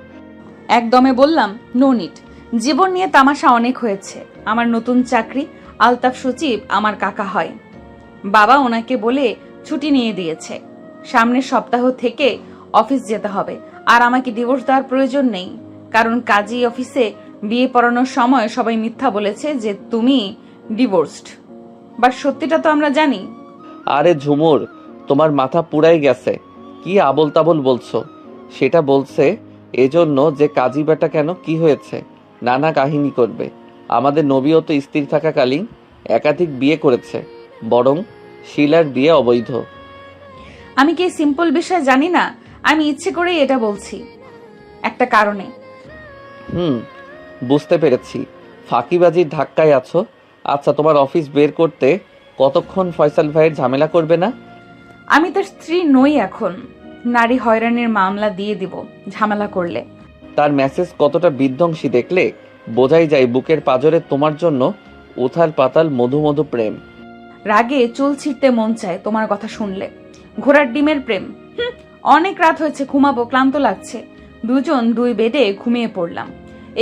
A: একদমে বললাম, নো নিট। জীবন নিয়ে তামাশা অনেক হয়েছে। আমার নতুন চাকরি, আলতাফ সচিব আমার কাকা হয়। বাবা ওনাকে বলে ছুটি নিয়ে দিয়েছে। সামনের সপ্তাহ থেকে অফিস যেতে হবে। আর আমাকে ডিভোর্স দেওয়ার প্রয়োজন নেই, কারণ কাজী অফিসে বিয়ে পড়ানোর সময় সবাই মিথ্যা বলেছে যে তুমি ডিভোর্সড। বাট সত্যিটা তো আমরা জানি।
C: আরে ঝুমুর, তোমার মাথা পুরাই গেছে। কি আবল তাবল বলছো? সেটা বলছে এজন্য যে কাজী বেটা কেন, কি হয়েছে? নানা কাহিনী করবে। আমাদের নবীও তো স্ত্রী থাকাকালীন একাধিক বিয়ে করেছে, বরং শিলার বিয়ে অবৈধ।
A: আমি কি সিম্পল বিষয় জানি না? আমি ইচ্ছে করেই এটা বলছি, একটা কারণে।
C: বুঝতে পেরেছি, ফাঁকিবাজির ধাক্কায় আছো। আচ্ছা, তোমার অফিস বের করতে কতক্ষণ ফয়সাল ভাইয়ের ঝামেলা করবে না?
A: আমি তার স্ত্রী নই এখন। নারী হয়রানির মামলা দিয়ে দিব ঝামেলা করলে।
C: তার মেসেজ কতটা বিধ্বংসী দেখলে বোঝাই যায় বুকের পাজরে তোমার জন্য উথাল পাতাল মধু মধু প্রেম।
A: রাগে চুল ছিঁড়তে মন চায় তোমার কথা শুনলে। ঘোড়ার ডিমের প্রেম। অনেক রাত হয়েছে, ঘুমাবো, ক্লান্ত লাগছে। দুজন দুই বেডে ঘুমিয়ে পড়লাম।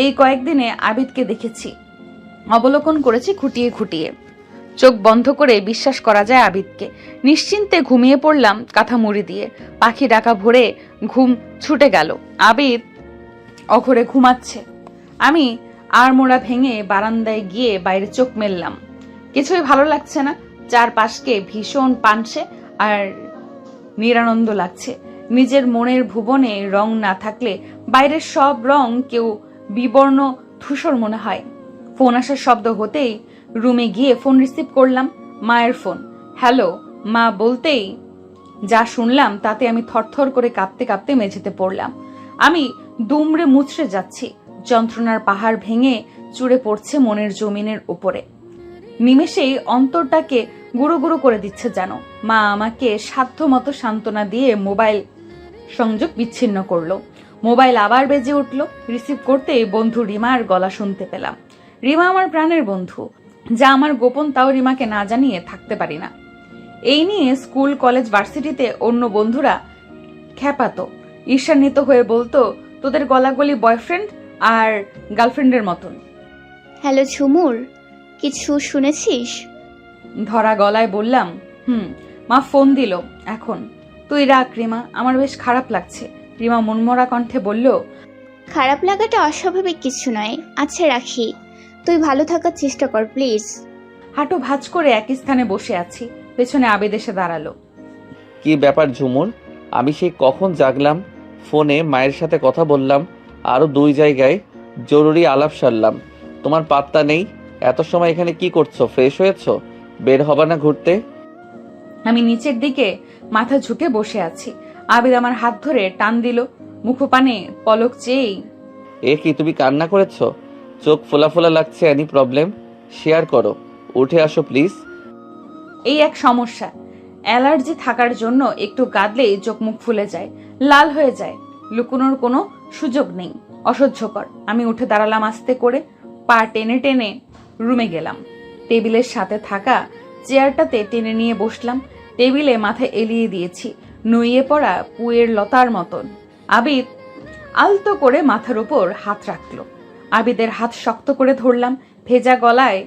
A: এই কয়েকদিনে আবিদকে দেখেছি, অবলোকন করেছি খুঁটিয়ে খুঁটিয়ে। চোখ বন্ধ করে বিশ্বাস করা যায় আবিদকে। নিশ্চিন্তে ঘুমিয়ে পড়লাম কাঁথা মুড়ি দিয়ে। পাখি ডাকা ভোরে ঘুম ছুটে গেল। আবিদ অঘরে ঘুমাচ্ছে। আমি আড়মোড়া ভেঙে বারান্দায় গিয়ে বাইরে চোখ মেললাম। কিছুই ভালো লাগছে না। চারপাশকে ভীষণ পানসে আর নিরানন্দ লাগছে। নিজের মনের ভুবনে রং না থাকলে বাইরের সব রং কেউ বিবর্ণ ধূসর মনে হয়। ফোন আসার শব্দ হতেই রুমে গিয়ে ফোন রিসিভ করলাম। মায়ের ফোন। হ্যালো মা বলতেই যা শুনলাম তাতে আমি থরথর করে কাঁপতে কাঁপতে মেঝেতে পড়লাম। আমি দুমড়ে মুচড়ে যাচ্ছি। যন্ত্রণার পাহাড় ভেঙে চুড়ে পড়ছে মনের জমিনের উপরে। নিমেষেই অন্তরটাকে গুঁড়ো গুঁড়ো করে দিচ্ছে যেন। মা আমাকে সাধ্যমতো সান্ত্বনা দিয়ে মোবাইল সংযোগ বিচ্ছিন্ন করলো। মোবাইল আবার বেজে উঠল। রিসিভ করতেই বন্ধু রিমার গলা শুনতে পেলাম। রিমা আমার প্রাণের বন্ধু, যা আমার গোপন তাও রিমাকে না জানিয়ে থাকতে পারি না। এই নিয়ে স্কুল কলেজ ভার্সিটিতে অন্য বন্ধুরা খ্যাপাতো, ঈর্ষান্বিত হয়ে বলতো তোদের গলাগলি বয়ফ্রেন্ড আর গার্লফ্রেন্ডের মতন।
F: হ্যালো ঝুমুর, কিছু শুনেছিস?
A: ধরা গলায় বললাম মা ফোন দিল এখন। তুই রাখ রিমা, আমার বেশ খারাপ লাগছে। রিমা মনমরা কণ্ঠে বলল,
F: খারাপ লাগাটা অস্বাভাবিক কিছু নয়। আচ্ছা রাখি, তুই ভালো থাকার চেষ্টা কর প্লিজ।
A: হাঁটু ভাঁজ করে একই স্থানে বসে আছি। পেছনে আবেদ এসে দাঁড়ালো।
C: কি ব্যাপার ঝুমুর? আমি সেই কখন জাগলাম, ফোনে মায়ের সাথে কথা বললাম, আরো 2 জায়গায় জরুরি আলাপ সারলাম, তোমার পাত্তা নেই। এত সময় এখানে কি করছো? ফ্রেশ হয়েছো? বের হবা না ঘুরতে?
A: আমি নিচের দিকে মাথা ঝুঁকে বসে আছি। আবিদ আমার হাত ধরে টান দিল। মুখপানে পলক চেয়েই,
C: এ কি তুমি কান্না করেছো? চোখ ফোলা ফোলা লাগছে। Any problem? শেয়ার করো। উঠে আসো প্লিজ।
A: এই এক সমস্যা। অ্যালার্জি থাকার জন্য একটু কাঁদলেই চোখ মুখ ফুলে যায়, লাল হয়ে যায়। লুকোনোর কোনো সুযোগ নেই। অসহ্যকর। আমি উঠে দাঁড়ালাম আস্তে করে। পা টেনে টেনে রুমে গেলাম। টেবিলের সাথে থাকা চেয়ারটাতে টেনে নিয়ে বসলাম। টেবিলে মাথা এলিয়ে দিয়েছি, নুইয়ে পড়া পুয়ের লতার মতন। আবিদ আলতো করে মাথার উপর হাত রাখলো। আবিদের হাত শক্ত করে ধরলাম। ভেজা গলায়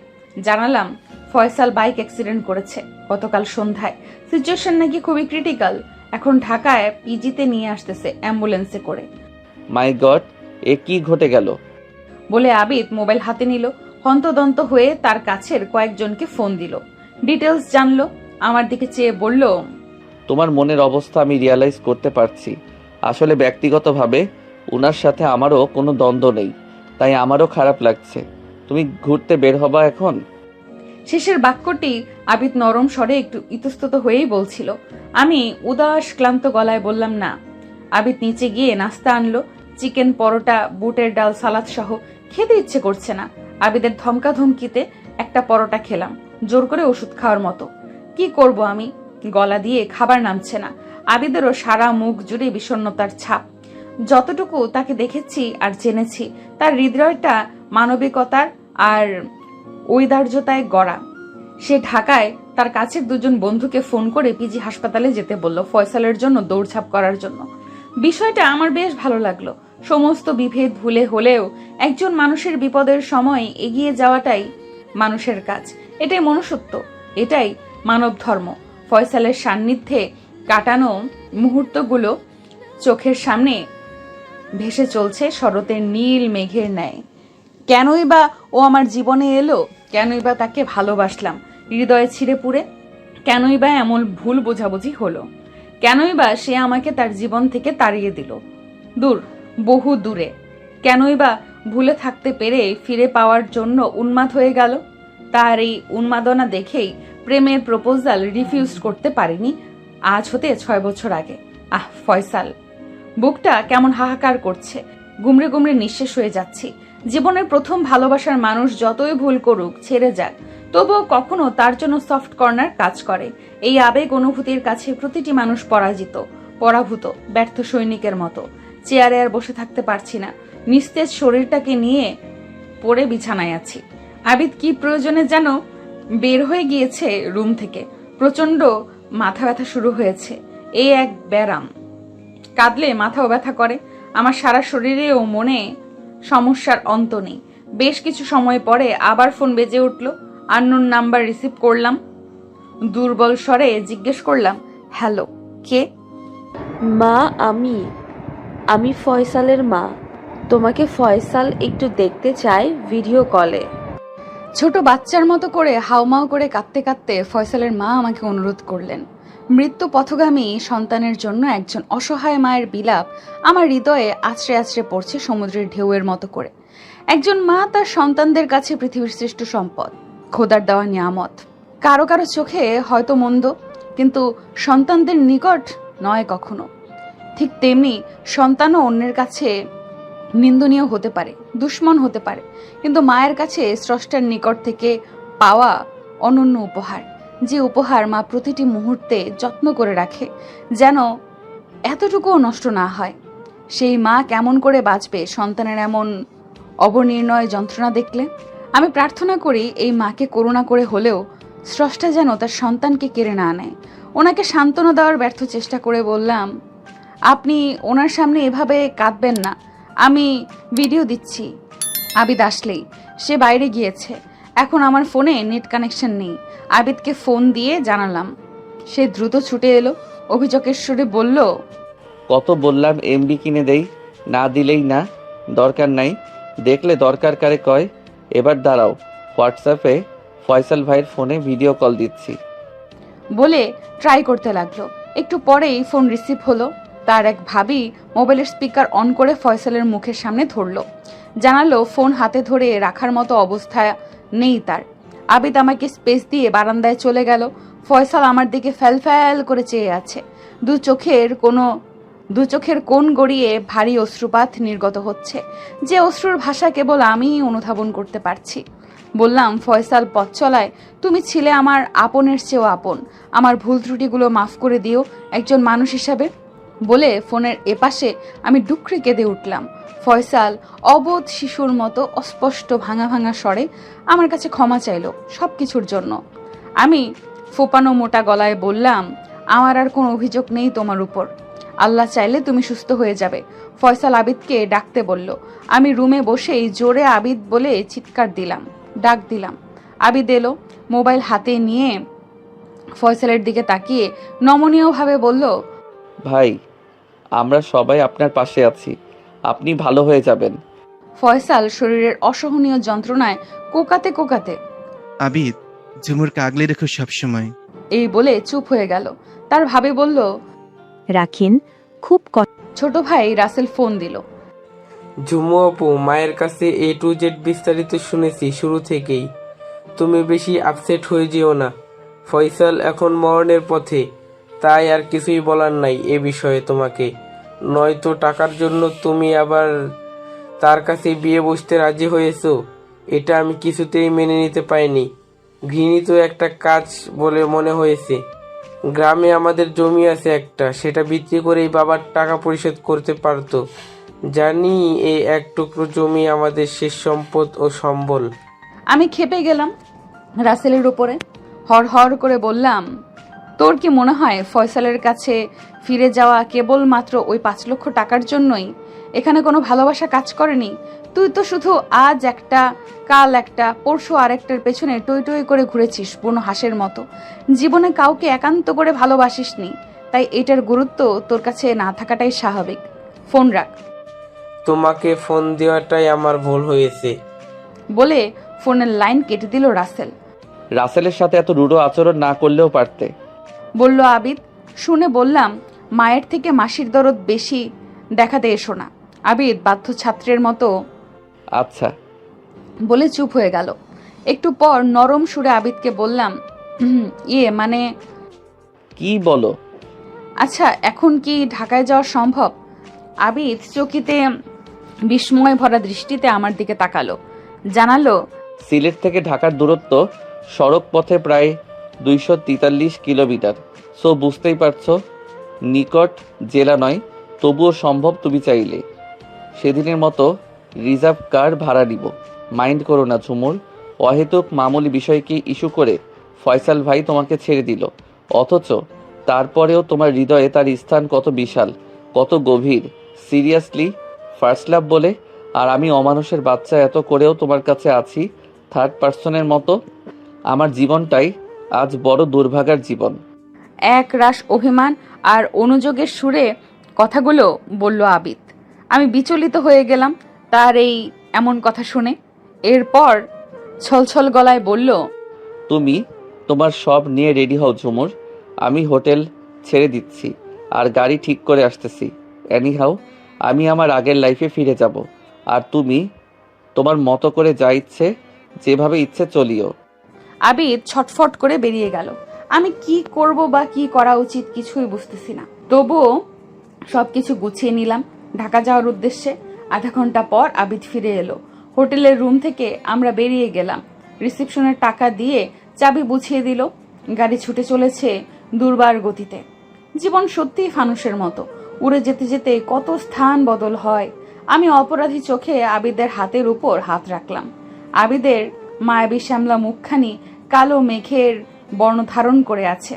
A: জানালাম, ফয়সাল বাইক অ্যাক্সিডেন্ট করেছে গতকাল সন্ধ্যায়। সিচুয়েশন নাকি খুবই ক্রিটিক্যাল। এখন ঢাকায় পিজিতে নিয়ে আসতেছে অ্যাম্বুলেন্সে করে।
C: মাই গড, এ কি ঘটে গেল?
A: বলে আবিদ মোবাইল হাতে নিল। হন্তদন্ত হয়ে তার কাছের কয়েকজনকে ফোন দিল। ডিটেলস জানলো। আমার দিকে চেয়ে বলল,
C: তোমার মনের অবস্থা আমি রিয়ালাইজ করতে পারছি। আসলে ব্যক্তিগতভাবে উনার সাথে আমারও কোনো দ্বন্দ্ব নেই, তাই আমারও খারাপ লাগছে। তুমি ঘুরতে বের হবা এখন?
A: শেষের বাক্যটি আবিদ নরম স্বরে একটু ইতস্তত হয়েই বলছিল। আমি উদাস ক্লান্ত গলায় বললাম না। আবিদ নিচে গিয়ে নাস্তা আনলো। চিকেন পরোটা, বুটের ডাল, সালাদ সহ। খেতে ইচ্ছে করছে না। আবিদের ধমকা ধমকিতে একটা পরোটা খেলাম, জোর করে ওষুধ খাওয়ার মতো। কি করব আমি? গলা দিয়ে খাবার নামছে না। আবিদেরও সারা মুখ জুড়ে বিষণ্ণতার ছাপ। যতটুকু তাকে দেখেছি আর জেনেছি, তার হৃদয়টা মানবিকতার আর ঔদার্যতায় গড়া। সে ঢাকায় তার কাছের 2 জন বন্ধুকে ফোন করে পিজি হাসপাতালে যেতে বলল ফয়সালের জন্য দৌড়ঝাঁপ করার জন্য। বিষয়টা আমার বেশ ভালো লাগলো। সমস্ত বিভেদ ভুলে হলেও একজন মানুষের বিপদের সময় এগিয়ে যাওয়াটাই মানুষের কাজ। এটাই মনুষ্যত্ব, এটাই মানব ধর্ম। ফয়সালের সান্নিধ্যে কাটানো মুহূর্তগুলো চোখের সামনে ভেসে চলছে শরতের নীল মেঘের ন্যায়। কেনই বা ও আমার জীবনে এলো? কেনই বা তাকে ভালোবাসলাম হৃদয়ে ছিঁড়ে পুড়ে? কেনই বা এমন ভুল বোঝাবুঝি হলো? কেনই বা সে আমাকে তার জীবন থেকে তাড়িয়ে দিল দূর, বহু দূরে? কেনই বা ভুলে থাকতে পেরে ফিরে পাওয়ার জন্য উন্মাদ হয়ে গেল? তার এই উন্মাদনা দেখেই প্রেমের প্রপোজাল রিফিউজ করতে পারিনি আজ হতে 6 বছর আগে। ফয়সাল। বুকটা কেমন হাহাকার করছে। গুমড়ে গুমড়ে নিঃশেষ হয়ে যাচ্ছি। জীবনের প্রথম ভালোবাসার মানুষ যতই ভুল করুক, ছেড়ে যাক, তবুও কখনো তার জন্য সফট কর্নার কাজ করে। এই আবেগ অনুভূতির কাছে প্রতিটি মানুষ পরাজিত, পরাভূত, ব্যর্থ সৈনিকের মতো। চেয়ারে আর বসে থাকতে পারছি না। নিস্তেজ শরীরটাকে নিয়ে পড়ে বিছানায় আছি। আবিদ কি প্রয়োজনে যেন বের হয়ে গিয়েছে রুম থেকে। প্রচন্ড মাথা ব্যথা শুরু হয়েছে। এই এক ব্যারাম। কাঁদলে মাথাও ব্যথা করে। আমার সারা শরীরে ও মনে সমস্যার অন্ত নেই। বেশ কিছু সময় পরে আবার ফোন বেজে উঠল। আননোন নাম্বার রিসিভ করলাম। দুর্বল স্বরে জিজ্ঞেস করলাম, হ্যালো, কে?
D: মা, আমি ফয়সালের মা। তোমাকে ফয়সাল একটু দেখতে চাই ভিডিও কলে।
A: ছোট বাচ্চার মতো করে হাউমাউ করে কাঁদতে কাঁদতে ফয়সালের মা আমাকে অনুরোধ করলেন। মৃত্যু পথগামী সন্তানের জন্য একজন অসহায় মায়ের বিলাপ আমার হৃদয়ে আছড়ে আছড়ে পড়ছে সমুদ্রের ঢেউয়ের মতো করে। একজন মা তার সন্তানদের কাছে পৃথিবীর শ্রেষ্ঠ সম্পদ, খোদার দেওয়া নিয়ামত। কারো কারো চোখে হয়তো মন্দ, কিন্তু সন্তানদের নিকট নয় কখনো। ঠিক তেমনি সন্তানও অন্যের কাছে নিন্দনীয় হতে পারে, দুশ্মন হতে পারে, কিন্তু মায়ের কাছে স্রষ্টার নিকট থেকে পাওয়া অনন্য উপহার, যে উপহার মা প্রতিটি মুহূর্তে যত্ন করে রাখে যেন এতটুকুও নষ্ট না হয়। সেই মা কেমন করে বাঁচবে সন্তানের এমন অবনির্ণয় যন্ত্রণা দেখলে? আমি প্রার্থনা করি এই মাকে করুণা করে হলেও স্রষ্টা যেন তার সন্তানকে কেড়ে না নেয়। ওনাকে সান্ত্বনা দেওয়ার ব্যর্থ চেষ্টা করে বললাম, আপনি ওনার সামনে এভাবে কাঁদবেন না, আমি ভিডিও দিচ্ছি। আবিদ আসলেই, সে বাইরে গিয়েছে, এখন আমার ফোনে নেট কানেকশন নেই। আবিদকে ফোন দিয়ে জানালাম, সে দ্রুত ছুটে এলো, অভিযোগের সুরে বলল,
C: কত বললাম এমবি কিনে দেই, না দিলেই না, দরকার নাই, দেখলে দরকার কারে কয়। এবার দাঁড়াও, হোয়াটসঅ্যাপে ফয়সাল ভাইয়ের ফোনে ভিডিও কল দিচ্ছি।
A: বলে ট্রাই করতে লাগলো। একটু পরেই ফোন রিসিভ হলো। তার এক ভাবি মোবাইলের স্পিকার অন করে ফয়সালের মুখের সামনে ধরলো, জানালো ফোন হাতে ধরে রাখার মতো অবস্থা নেই তার। আবিদ আমাকে স্পেস দিয়ে বারান্দায় চলে গেল। ফয়সাল আমার দিকে ফ্যাল করে চেয়ে আছে, দু চোখের কোণ গড়িয়ে ভারী অশ্রুপাত নির্গত হচ্ছে, যে অশ্রুর ভাষা কেবল আমিই অনুধাবন করতে পারছি। বললাম, ফয়সাল, পথ চলায় তুমি ছিলে আমার আপনের চেয়েও আপন, আমার ভুল ত্রুটিগুলো মাফ করে দিও একজন মানুষ হিসাবে। বলে ফোনের এপাশে আমি ডুকরে কেঁদে উঠলাম। ফয়সাল অবোধ শিশুর মতো অস্পষ্ট ভাঙা ভাঙা স্বরে আমার কাছে ক্ষমা চাইলো সব কিছুর জন্য। আমি ফোপানো মোটা গলায় বললাম, আমার আর কোনো অভিযোগ নেই তোমার উপর, আল্লাহ চাইলে তুমি সুস্থ হয়ে যাবে। ফয়সাল আবিদকে ডাকতে বলল। আমি রুমে বসেই জোরে আবিদ বলে চিৎকার দিলাম, ডাক দিলাম। আবিদ এলো, মোবাইল হাতে নিয়ে ফয়সালের দিকে তাকিয়ে নমনীয়ভাবে বলল,
C: ভাই, আমরা সবাই আপনার পাশে আছি, আপনি ভালো হয়ে যাবেন।
A: ফয়সাল শরীরের অসহনীয় যন্ত্রণায় কোকাতে কোকাতে,
B: আবিদ, ঝুমুরকে আগলে রেখো সবসময়।
A: এই বলে চুপ হয়ে গেল। তার ভাবে বলল,
G: রাখিন, খুব
A: ছোট ভাই রাসেল ফোন দিল।
H: ঝুমু আপু, মায়ের কাছে A to Z বিস্তারিত শুনেছি শুরু থেকেই। তুমি বেশি আপসেট হয়ে যেও না। ফয়সাল এখন মরণের পথে, তাই আর কিছুই বলার নাই এ বিষয়ে তোমাকে। নয়তো টাকার জন্য তুমি আবার তার কাছে বিয়ে বসতে রাজি হয়েছো, এটা আমি কিছুতেই মেনে নিতে পারিনি। ঘৃণিত একটা কাজ বলে মনে হয়েছে। গ্রামে আমাদের জমি আছে একটা, সেটা বিক্রি করেই বাবার টাকা পরিশোধ করতে পারতো। জানি এই এক টুকরো জমি আমাদের শেষ সম্পদ ও সম্বল।
A: আমি খেপে গেলাম রাসেলের উপরে। হর করে বললাম, তোর কি মনে হয় ফয়সালের কাছে ফিরে যাওয়া কেবলমাত্র ওই 5 লক্ষ টাকার জন্যই? এখানে কোনো ভালোবাসা কাজ করেনি। তুই তো শুধু আজ একটা, কাল একটা, পরশু আরেকটার পেছনে টই টই করে ঘুরেছিস বুনো হাঁসের মতো। জীবনে কাউকে একান্ত করে ভালোবাসিসনি, তাই এটার গুরুত্ব তোর কাছে না থাকাটাই স্বাভাবিক। ফোন রাখ।
H: তোমাকে ফোন দেওয়াটাই আমার ভুল হয়েছে।
A: বলে ফোনের লাইন কেটে দিল রাসেল।
C: রাসেলের সাথে এত রূঢ় আচরণ না করলেও পারতে,
A: বলল আবিদ। শুনে বললাম, মায়ের থেকে মাসির দরদ বেশি দেখাতে এসো না। আবিদ বাধ্য ছাত্রের মতো
C: আচ্ছা
A: বলে চুপ হয়ে গেল। একটু পর নরম সুরে আবিদকে বললাম, মানে
C: কি বলো?
A: আচ্ছা, এখন কি ঢাকায় যাওয়া সম্ভব? আবিদ চকিতে বিস্ময় ভরা দৃষ্টিতে আমার দিকে তাকালো, জানালো,
C: সিলেট থেকে ঢাকার দূরত্ব সড়ক পথে প্রায় 243 কিলোমিটার। সো বুঝতেই পারছো, নিকট জেলা নয়, তবুও সম্ভব তুমি চাইলে। সেদিনের মতো রিজার্ভ কার ভাড়া নিব। মাইন্ড করো না ঝুমুর, অহেতুক মামুলি বিষয়কে ইস্যু করে ফয়সাল ভাই তোমাকে ছেড়ে দিল, অথচ তারপরেও তোমার হৃদয়ে তার স্থান কত বিশাল, কত গভীর। সিরিয়াসলি, ফার্স্ট লাভ বলে? আর আমি অমানুষের বাচ্চা এত করেও তোমার কাছে আছি থার্ড পার্সনের মতো। আমার জীবনটাই আজ বড় দুর্ভাগার জীবন।
A: এক রাশ অভিমান আর অনুযোগের সুরে কথাগুলো বলল আবিদ। আমি বিচলিত হয়ে গেলাম তার এই এমন কথা শুনে। এরপর ছলছল গলায় বলল,
C: তুমি তোমার সব নিয়ে রেডি হও ঝুমুর, আমি হোটেল ছেড়ে দিচ্ছি আর গাড়ি ঠিক করে আসতেছি। এনিহাউ আমি আমার আগের লাইফে ফিরে যাব, আর তুমি তোমার মতো করে যা ইচ্ছে যেভাবে ইচ্ছে চলিও।
A: আবিদ ছটফট করে বেরিয়ে গেল। আমি কি করব বা কি করা উচিত কিছুই বুঝতেছি না। তবুও সবকিছু গুছিয়ে নিলাম ঢাকা যাওয়ার উদ্দেশ্যে। আধা ঘন্টা পর আবিদ ফিরে এলো। হোটেলের রুম থেকে আমরা বেরিয়ে গেলাম। রিসেপশনের টাকা দিয়ে চাবি বুঝিয়ে দিল। গাড়ি ছুটে চলেছে দুর্বার গতিতে। জীবন সত্যিই ফানুষের মতো, উড়ে যেতে যেতে কত স্থান বদল হয়। আমি অপরাধী চোখে আবিদের হাতের উপর হাত রাখলাম। আবিদের মায়াবী শ্যামলা মুখখানি কালো মেঘের বর্ণ ধারণ করে আছে।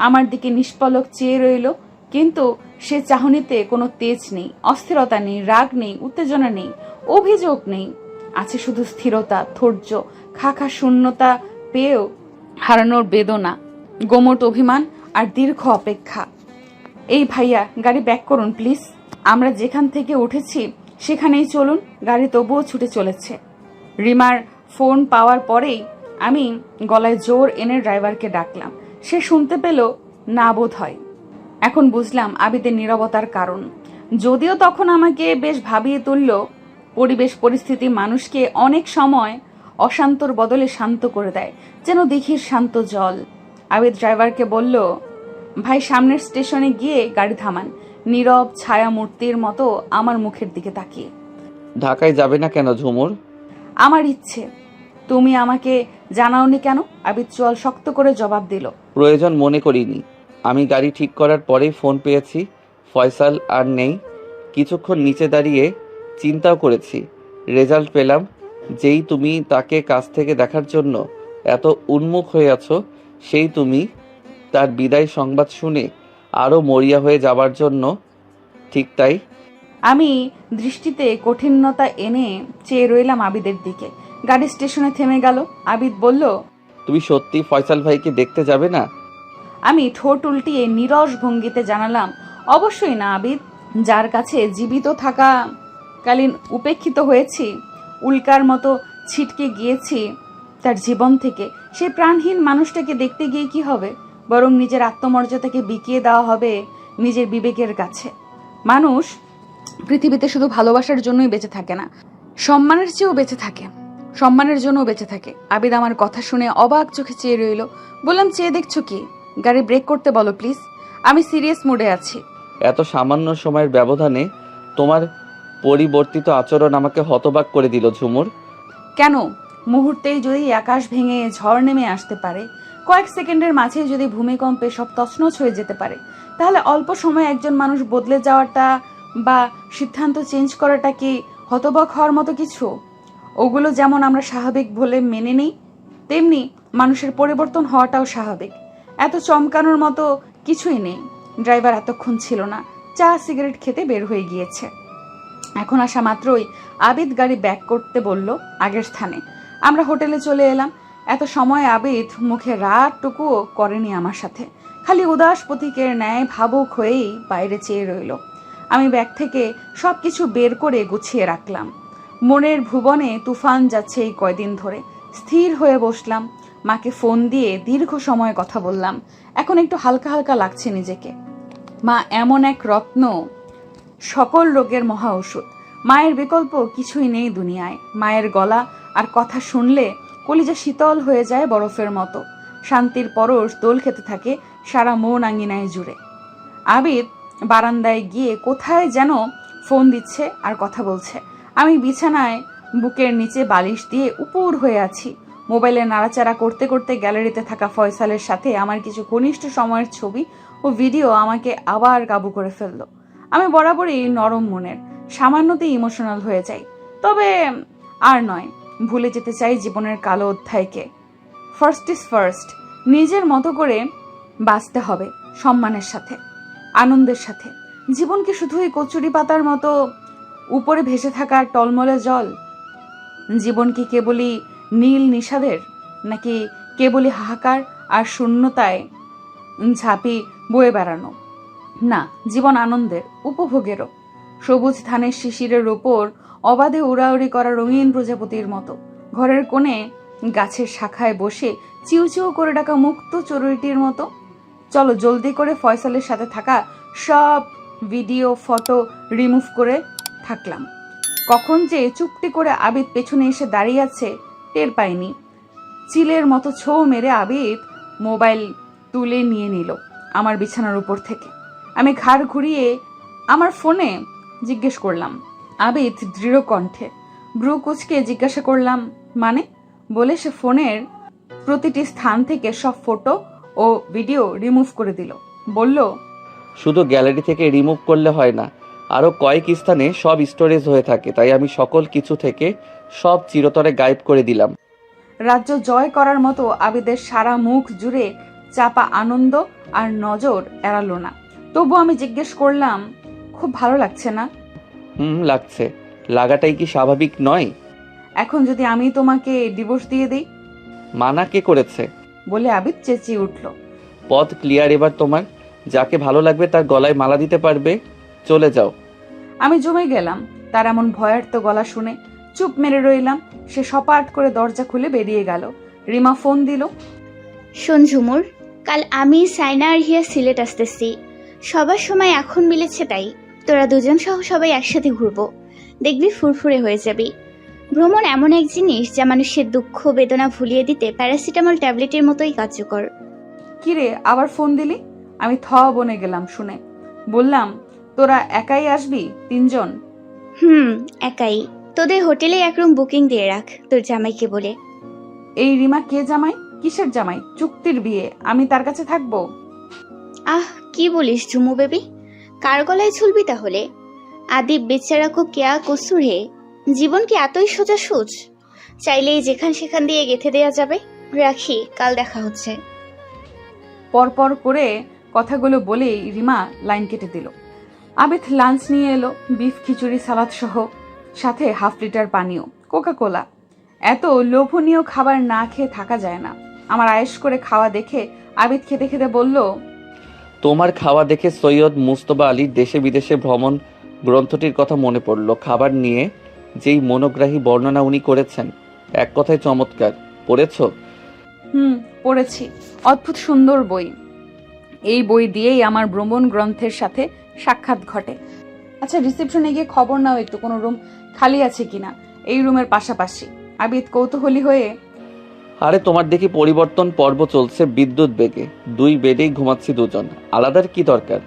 A: আমার দিকে নিষ্পলক চেয়ে রইল, কিন্তু সে চাহনিতে কোনো তেজ নেই, অস্থিরতা নেই, রাগ নেই, উত্তেজনা নেই, অভিযোগ নেই। আছে শুধু স্থিরতা, ধৈর্য, খাখা শূন্যতা পেয়েও হারানোর বেদনা, গোমট অভিমান আর দীর্ঘ অপেক্ষা। এই ভাইয়া, গাড়ি ব্যাক করুন প্লিজ। আমরা যেখান থেকে উঠেছি সেখানেই চলুন। গাড়ি তবুও ছুটে চলেছে। রিমার ফোন পাওয়ার পরেই আমি গলায় জোর এনে ড্রাইভারকে ডাকলাম। সে শুনতে পেল না বোধ হয়। এখন বুঝলাম আবিদের নীরবতার কারণ। যদিও তখন আমাকে বেশ ভাবিয়ে তুলল। পরিবেশ পরিস্থিতি মানুষকে অনেক সময় অশান্তর বদলে শান্ত করে দেয়, যেন দিঘির শান্ত জল। আবিদ ড্রাইভারকে বলল, ভাই সামনের স্টেশনে গিয়ে গাড়ি থামান। নীরব ছায়া মূর্তির মতো আমার মুখের দিকে তাকিয়ে।
C: ঢাকায় যাবে না কেন ঝুমুর?
A: আমার ইচ্ছে। তুমি আমাকে জানাওনি কেন? আবিদ চোয়াল শক্ত করে জবাব দিল।
C: প্রয়োজন মনে করিনি। আমি গাড়ি ঠিক করার পরেই ফোন পেয়েছি। ফয়সাল আর নেই। কিছুক্ষণ নিচে দাঁড়িয়ে চিন্তাও করেছি। রেজাল্ট পেলাম। যেই তুমি তাকে কাছ থেকে দেখার জন্য এত উন্মুখ হয়ে আছো, সেই তুমি তার বিদায় সংবাদ শুনে আরও মরিয়া হয়ে যাবার জন্য। ঠিক তাই।
A: আমি দৃষ্টিতে কঠিনতা এনে চেয়ে রইলাম আবিদের দিকে। গাড়ি স্টেশনে থেমে গেল। আবিদ বলল,
C: তুমি সত্যি ফয়সাল ভাইকে দেখতে যাবে না?
A: আমি ঠোঁট উল্টিয়ে নীরস ভঙ্গিতে জানালাম, অবশ্যই না আবিদ। যার কাছে জীবিত থাকাকালীন উপেক্ষিত হয়েছি, উল্কার মতো ছিটকে গিয়েছি তার জীবন থেকে, সেই প্রাণহীন মানুষটাকে দেখতে গিয়ে কি হবে? বরং নিজের আত্মমর্যাদাকে বিকিয়ে দেওয়া হবে নিজের বিবেকের কাছে। মানুষ পৃথিবীতে শুধু ভালোবাসার জন্যই বেঁচে থাকে না, সম্মানের চেয়েও বেঁচে থাকে, সম্মানের জন্যও বেঁচে থাকে। আবিদ আমার কথা শুনে অবাক চোখে চেয়ে রইল। বললাম, চেয়ে দেখছো কি? গাড়ি ব্রেক করতে বলো প্লিজ। আমি সিরিয়াস মুডে আছি।
C: এত সামান্য সময়ের ব্যবধানে তোমার পরিবর্তিত আচরণ আমাকে হতবাক করে দিল ঝুমুর।
A: কেন? মুহূর্তেই যদি আকাশ ভেঙে ঝড় নেমে আসতে পারে, কয়েক সেকেন্ডের মাঝে যদি ভূমিকম্পে সব তছনছ হয়ে যেতে পারে, তাহলে অল্প সময়ে একজন মানুষ বদলে যাওয়াটা বা সিদ্ধান্ত চেঞ্জ করাটা কি হতবাক হওয়ার মতো কিছু? ওগুলো যেমন আমরা স্বাভাবিক বলে মেনে নিই, তেমনি মানুষের পরিবর্তন হওয়াটাও স্বাভাবিক। এত চমকানোর মতো কিছুই নেই। ড্রাইভার এতক্ষণ ছিল না, চা সিগারেট খেতে বের হয়ে গিয়েছে। এখন আসা মাত্রই আবিদ গাড়ি ব্যাক করতে বলল আগের স্থানে। আমরা হোটেলে চলে এলাম। এত সময় আবিদ মুখে রাতটুকুও করেনি আমার সাথে, খালি উদাস প্রতীকের ন্যায় ভাবুক হয়েই বাইরে চেয়ে রইল। আমি ব্যাগ থেকে সবকিছু বের করে গুছিয়ে রাখলাম। মনের ভুবনে তুফান যাচ্ছে এই কয়দিন ধরে। স্থির হয়ে বসলাম। মাকে ফোন দিয়ে দীর্ঘ সময় কথা বললাম। এখন একটু হালকা হালকা লাগছে নিজেকে। মা এমন এক রত্ন, সকল রোগের মহা ওষুধ। মায়ের বিকল্প কিছুই নেই দুনিয়ায়। মায়ের গলা আর কথা শুনলে কলিজা শীতল হয়ে যায় বরফের মতো। শান্তির পরশ দোল খেতে থাকে সারা মন আঙ্গিনায় জুড়ে। আবিদ বারান্দায় গিয়ে কোথায় যেন ফোন দিচ্ছে আর কথা বলছে। আমি বিছানায় বুকের নিচে বালিশ দিয়ে উপুর হয়ে আছি। মোবাইলে নাড়াচাড়া করতে করতে গ্যালারিতে থাকা ফয়সালের সাথে আমার কিছু ঘনিষ্ঠ সময়ের ছবি ও ভিডিও আমাকে আবার কাবু করে ফেললো। আমি বরাবরই নরম মনের, সামান্যতেই ইমোশনাল হয়ে যাই। তবে আর নয়, ভুলে যেতে চাই জীবনের কালো অধ্যায়কে। First is first. নিজের মতো করে বাঁচতে হবে, সম্মানের সাথে, আনন্দের সাথে। জীবন কি শুধুই কচুরি পাতার মতো উপরে ভেসে থাকা টলমলে জল? জীবন কি কেবলই নীল নিষাদের, নাকি কেবলই হাহাকার আর শূন্যতায় ঝাঁপি বয়ে বেড়ানো? না, জীবন আনন্দের, উপভোগেরও। সবুজ ধানের শিশিরের ওপর অবাধে উড়াউড়ি করা রঙিন প্রজাপতির মতো। ঘরের কোণে গাছের শাখায় বসে চিউ চিউ করে ডাকা মুক্ত চড়ুইটির মতো। চলো জলদি করে ফয়সালের সাথে থাকা সব ভিডিও ফটো রিমুভ করে থাকলাম। কখন যে চুপটি করে আবিদ পেছনে এসে দাঁড়িয়ে আছে টের পাইনি। চিলের মতো ছো মেরে আবিদ মোবাইল তুলে নিয়ে নিল আমার বিছানার উপর থেকে। আমি ঘাড় ঘুরিয়ে আমার ফোনে জিজ্ঞেস করলাম। আবিদ দৃঢ় কণ্ঠে ভ্রু কুচকে জিজ্ঞাসা করলাম মানে, বলে সে ফোনের প্রতিটি স্থান থেকে সব ফটো ও ভিডিও রিমুভ করে দিল। বলল,
C: শুধু গ্যালারি থেকে রিমুভ করলে হয় না, আরও কয়েক স্থানে সব স্টোরেজ হয়ে থাকে, তাই আমি সকল কিছু থেকে সব চিরতরে গায়েব করে দিলাম।
A: রাজ্য জয় করার মতো আবিদের সারা মুখ জুড়ে চাপা আনন্দ আর নজর এড়ালো না। তবু আমি জিজ্ঞেস করলাম, খুব ভালো লাগছে না?
C: লাগছে। লাগাটাই কি স্বাভাবিক নয়?
A: এখন যদি আমি তোমাকে ডিভোর্স দিয়ে দিই?
C: মানা কে করেছে?
A: বলে আবিদ চেঁচিয়ে উঠল।
C: পথ ক্লিয়ার এবার তোমার। যাকে ভালো লাগবে তার গলায় মালা দিতে পারবে। চলে যাও।
A: আমি জমে গেলাম তার এমন ভয়ার্ত গলা শুনে। চুপ মেরে রইলাম। সে সপাট করে দরজা খুলে বেরিয়ে গেল। রিমা ফোন দিল।
F: শোন ঝুমুর, কাল আমি সাইনা আর হিয়া সিলেট আসতেছি। সবার সময় এখন মিলেছে, তাই তোরা দুজন সহ সবাই একসাথে ঘুরবো। দেখবি ফুরফুরে হয়ে যাবি। ভ্রমণ এমন এক জিনিস যা মানুষের দুঃখ বেদনা ভুলিয়ে দিতে প্যারাসিটামল ট্যাবলেটের মতোই কার্যকর।
A: কিরে আবার ফোন দিলি? আমি বনে গেলাম শুনে। বললাম, তোরা একাই আসবি? 3 জন?
F: একাই। তোদের হোটেলে এক রুম বুকিং দিয়ে রাখ তোর জামাইকে বলে।
A: এই রিমা কে জামাই? কিসের জামাই? চুক্তির বিয়ে, আমি তার কাছে থাকবো?
F: আহ, কি বলিস ঝুমু বেবি? কার গলায় ঝুলবি তাহলে? আদিব বেচারা কো কেয়া কসুর হে? জীবন কি এতই সোজা সুজ? চাইলেই যেখান সেখান দিয়ে গেঁথে দেয়া যাবে। রাখি, কাল দেখা হচ্ছে।
A: পরপর করে কথাগুলো বলেই রিমা লাইন কেটে দিল। আবিদ লাঞ্চ নিয়ে এলো, বিফ খিচুড়ি সালাদ সহ, সাথে 1/2 লিটার পানীয়, কোকা কোলা। এত লোভনীয় খাবার না খেয়ে থাকা যায় না। আমার আয়েশ করে খাওয়া দেখে আবিদ খেতে খেতে বলল,
C: তোমার খাওয়া দেখে সৈয়দ মুস্তফা আলীর দেশে বিদেশে ভ্রমণ গ্রন্থটির কথা মনে পড়ল। খাবার নিয়ে যেই মনোগ্রাহী বর্ণনা উনি করেছেন, এক কথায় চমৎকার। পড়েছো?
A: পড়েছি। অদ্ভুত সুন্দর বই। এই বই দিয়েই আমার ভ্রমণ গ্রন্থের সাথে সাক্ষাৎ ঘটে। আচ্ছা, রিসেপশনে গিয়ে খবর নাও একটু কোনো রুম খালি আছে কিনা এই রুমের পাশাপাশি। আবিদ কৌতূহলী হয়ে,
C: আরে তোমার দেখি পরিবর্তন পর্ব চলছে বিদ্যুৎ বেগে। 2 বেডেই ঘুমাচ্ছি দুজন, আলাদার কি দরকার?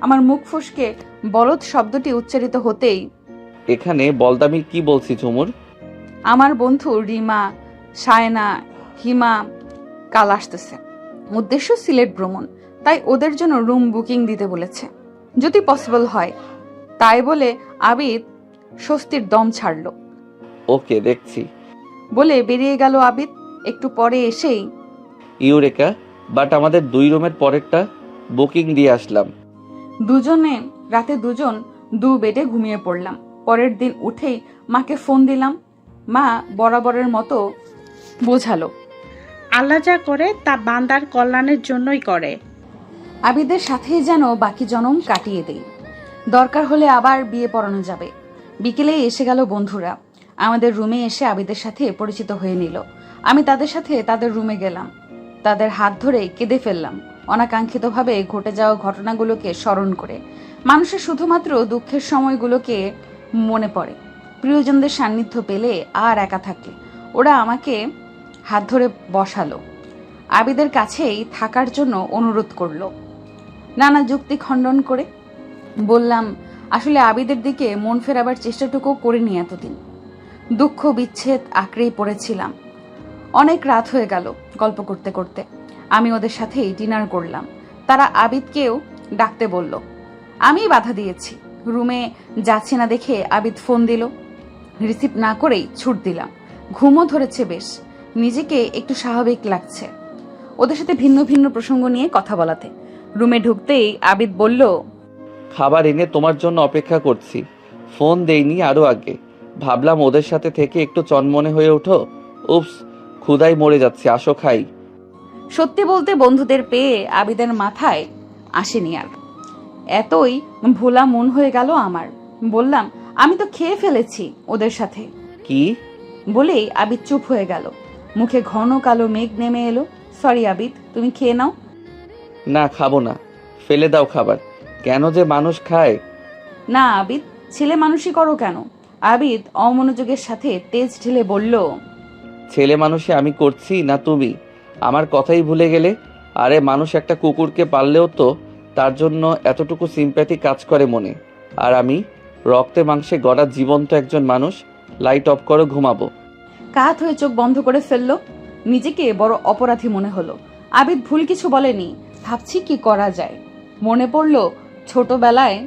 A: আমার মুখ ফসকে বলদ শব্দটি উচ্চারিত হতেই,
C: এখানে বলদামি কি বলছি ঝুমুর?
A: আমার বন্ধু রিমা, সায়না, হিমা কাল আসতেছে। উদ্দেশ্য সিলেট ভ্রমণ, তাই ওদের জন্য রুম বুকিং দিতে বলেছে, যদি পসিবল হয়। তাই বলে আবিদ স্বস্তির দম ছাড়ল।
C: ওকে, দেখছি
A: বলে বেরিয়ে গেল আবিদ। একটু পরে এসেই,
C: ইউরেকা, বাট আমাদের 2 রুমের পরেরটা বুকিং দিয়ে আসলাম।
A: দুজনে রাতে 2 বেডে ঘুমিয়ে পড়লাম। পরের দিন উঠেই মাকে ফোন দিলাম। মা বরাবরের মতো বোঝালো,
E: আল্লাহ যা করে তা বান্দার কল্যাণের জন্যই করে।
A: আবিদের সাথেই যেন বাকি জনম কাটিয়ে দেই। দরকার হলে আবার বিয়ে পড়ানো যাবে। বিকেলে এসে গেল বন্ধুরা। আমাদের রুমে এসে আবিদের সাথে পরিচিত হয়ে নিল। আমি তাদের সাথে তাদের রুমে গেলাম। তাদের হাত ধরে কেঁদে ফেললাম, অনাকাঙ্ক্ষিতভাবে ঘটে যাওয়া ঘটনাগুলোকে স্মরণ করে। মানুষের শুধুমাত্র দুঃখের সময়গুলোকে মনে পড়ে। প্রিয়জনদের সান্নিধ্য পেলে আর একা থাকে। ওরা আমাকে হাত ধরে বসালো, আবিদের কাছেই থাকার জন্য অনুরোধ করলো, নানা যুক্তি খণ্ডন করে। বললাম, আসলে আবিদের দিকে মন ফেরাবার চেষ্টাটুকু করিনি এতদিন। দুঃখ বিচ্ছেদ আঁকড়েই পড়েছিলাম। অনেক রাত হয়ে গেল গল্প করতে করতে। আমি ওদের সাথেই ডিনার করলাম। তারা আবিদকেও ডাকতে বলল, আমি বাধা দিয়েছি। রুমে যাচ্ছে না দেখে আবিদ ফোন দিল। রিসিভ না করেই ছুট দিলাম। ঘুমও ধরেছে বেশ, নিজেকে একটু স্বাভাবিক লাগছে ওদের সাথে ভিন্ন ভিন্ন প্রসঙ্গ নিয়ে কথা বলাতে। রুমে ঢুকতেই আবিদ বলল,
C: খাবার এনে তোমার জন্য অপেক্ষা করছি। ফোন দেইনি আরো আগে, ভাবলাম ওদের সাথে থেকে একটু চনমনে হয়ে ওঠো। উপস, ক্ষুধায় মরে যাচ্ছি, আসো খাই।
A: সত্যি বলতে বন্ধুদের পেয়ে আবিদের মাথায় আসেনি আর। এতই ভোলা মন হয়ে গেল আমার। বললাম, আমি তো খেয়ে ফেলেছি ওদের সাথে।
C: কি
A: বলেই আবিদ চুপ হয়ে গেল। মুখে ঘন কালো মেঘ নেমে এলো। সরি আবিদ, তুমি খেয়ে নাও।
C: না, খাবো না, ফেলে দাও খাবার। কেন যে মানুষ খায়?
A: না আবিদ, ছেলে মানুষই করো কেন? আবিদ অমনোযোগের সাথে তেজ ঢেলে বলল,
C: ছেলে মানুষে আমি করছি না তুমি? আমার কথাই ভুলে গেলে? আরে মানুষ একটা কুকুরকে পাললেও তো তার জন্য এতটুকু সিম্প্যাথি কাজ করে মনে। আর আমি রক্তে মাংসে গড়া জীবন্ত একজন মানুষ। লাইট অফ করো, ঘুমাবো।
A: কাত হয়ে চোখ বন্ধ করে ফেললো। নিজেকে বড় অপরাধী মনে হলো। আবিদ ভুল কিছু বলেনি। ভাবছি কি করা যায়। মনে পড়লো ছোটবেলায়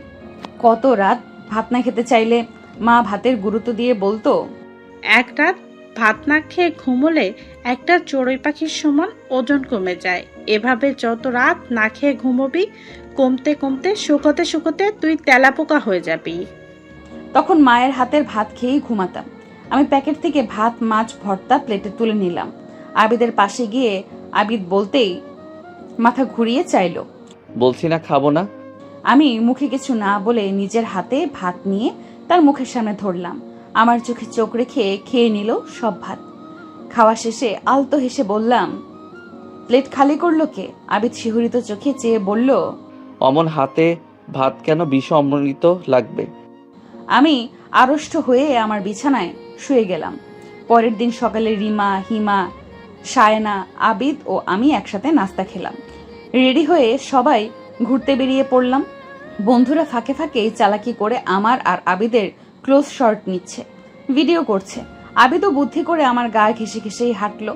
A: কত রাত ভাত না খেতে চাইলে মা ভাতের গুরুত্ব দিয়ে বলতো,
E: এক রাত ভাত না খেয়ে ঘুমোলে একটা চড়ুই পাখির সমান ওজন কমে যায়। এভাবে যত রাত না খেয়ে ঘুমোবি, কমতে কমতে শুকোতে শুকোতে তুই তেলাপোকা হয়ে যাবি।
A: তখন মায়ের হাতের ভাত খেয়েই ঘুমাতাম। আমি প্যাকেট থেকে ভাত মাছ ভর্তা প্লেটে তুলে নিলাম। আবিদের পাশে গিয়ে আবিদ বলতেই মাথা ঘুরিয়ে চাইলো।
C: বলছি না খাবো না।
A: আমি মুখে কিছু না বলে নিজের হাতে ভাত নিয়ে তার মুখের সামনে ধরলাম। আমার চোখে চোখ রেখে খেয়ে নিল সব ভাত। খাওয়া শেষে আলতো হেসে বললাম, প্লেট খালি করলো কে? আবিদ শিহরিত চোখে চেয়ে বলল,
C: অমন হাতে ভাত কেন? বিষ অমৃত লাগবে।
A: আমি আড়ষ্ট হয়ে আমার বিছানায় শুয়ে গেলাম। পরের দিন সকালে রিমা, হিমা, সায়না, আবিদ ও আমি একসাথে নাস্তা খেলাম। রেডি হয়ে সবাই ঘুরতে বেরিয়ে পড়লাম। বন্ধুরা ফাঁকে ফাঁকে চালাকি করে আমার আর আবিদের ক্লোজ শট নিচ্ছে, ভিডিও করছে। আবিদও বুদ্ধি করে আমার গায়ে ঘেসে ঘেসেই হাঁটলো।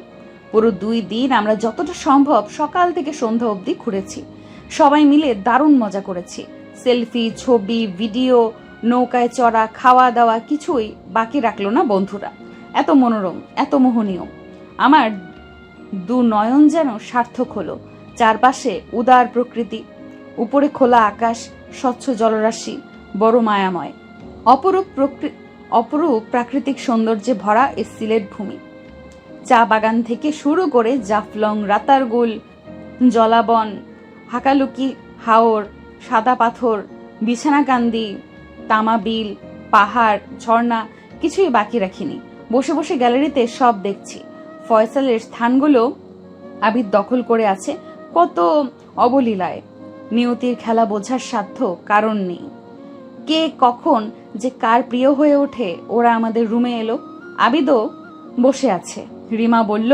A: পুরো 2 দিন আমরা যতটা সম্ভব সকাল থেকে সন্ধ্যা অবধি ঘুরেছি। সবাই মিলে দারুণ মজা করেছি। সেলফি, ছবি, ভিডিও, নৌকায় চড়া, খাওয়া দাওয়া কিছুই বাকি রাখলো না বন্ধুরা। এত মনোরম, এত মোহনীয়। আমার 2 নয়ন যেন সার্থক হলো। চারপাশে উদার প্রকৃতি, উপরে খোলা আকাশ, স্বচ্ছ জলরাশি, বড় মায়াময়। অপরূপ প্রাকৃতিক সৌন্দর্যে ভরা এই সিলেট ভূমি। চা বাগান থেকে শুরু করে জাফলং, রাতারগুল, জলাবন, হাকালুকি হাওর, সাদা পাথর, বিছানাকান্দি, তামা বিল, পাহাড়, ঝর্ণা কিছুই বাকি রাখিনি। বসে বসে গ্যালারিতে সব দেখছি। ফয়সালের স্থানগুলো আবিদ দখল করে আছে কত অবলীলায়। নিয়তির খেলা বোঝার সাধ্য কারণ নেই। কে কখন যে কার প্রিয় হয়ে ওঠে। ওরা আমাদের রুমে এলো। আবিদও বসে আছে। রিমা বলল,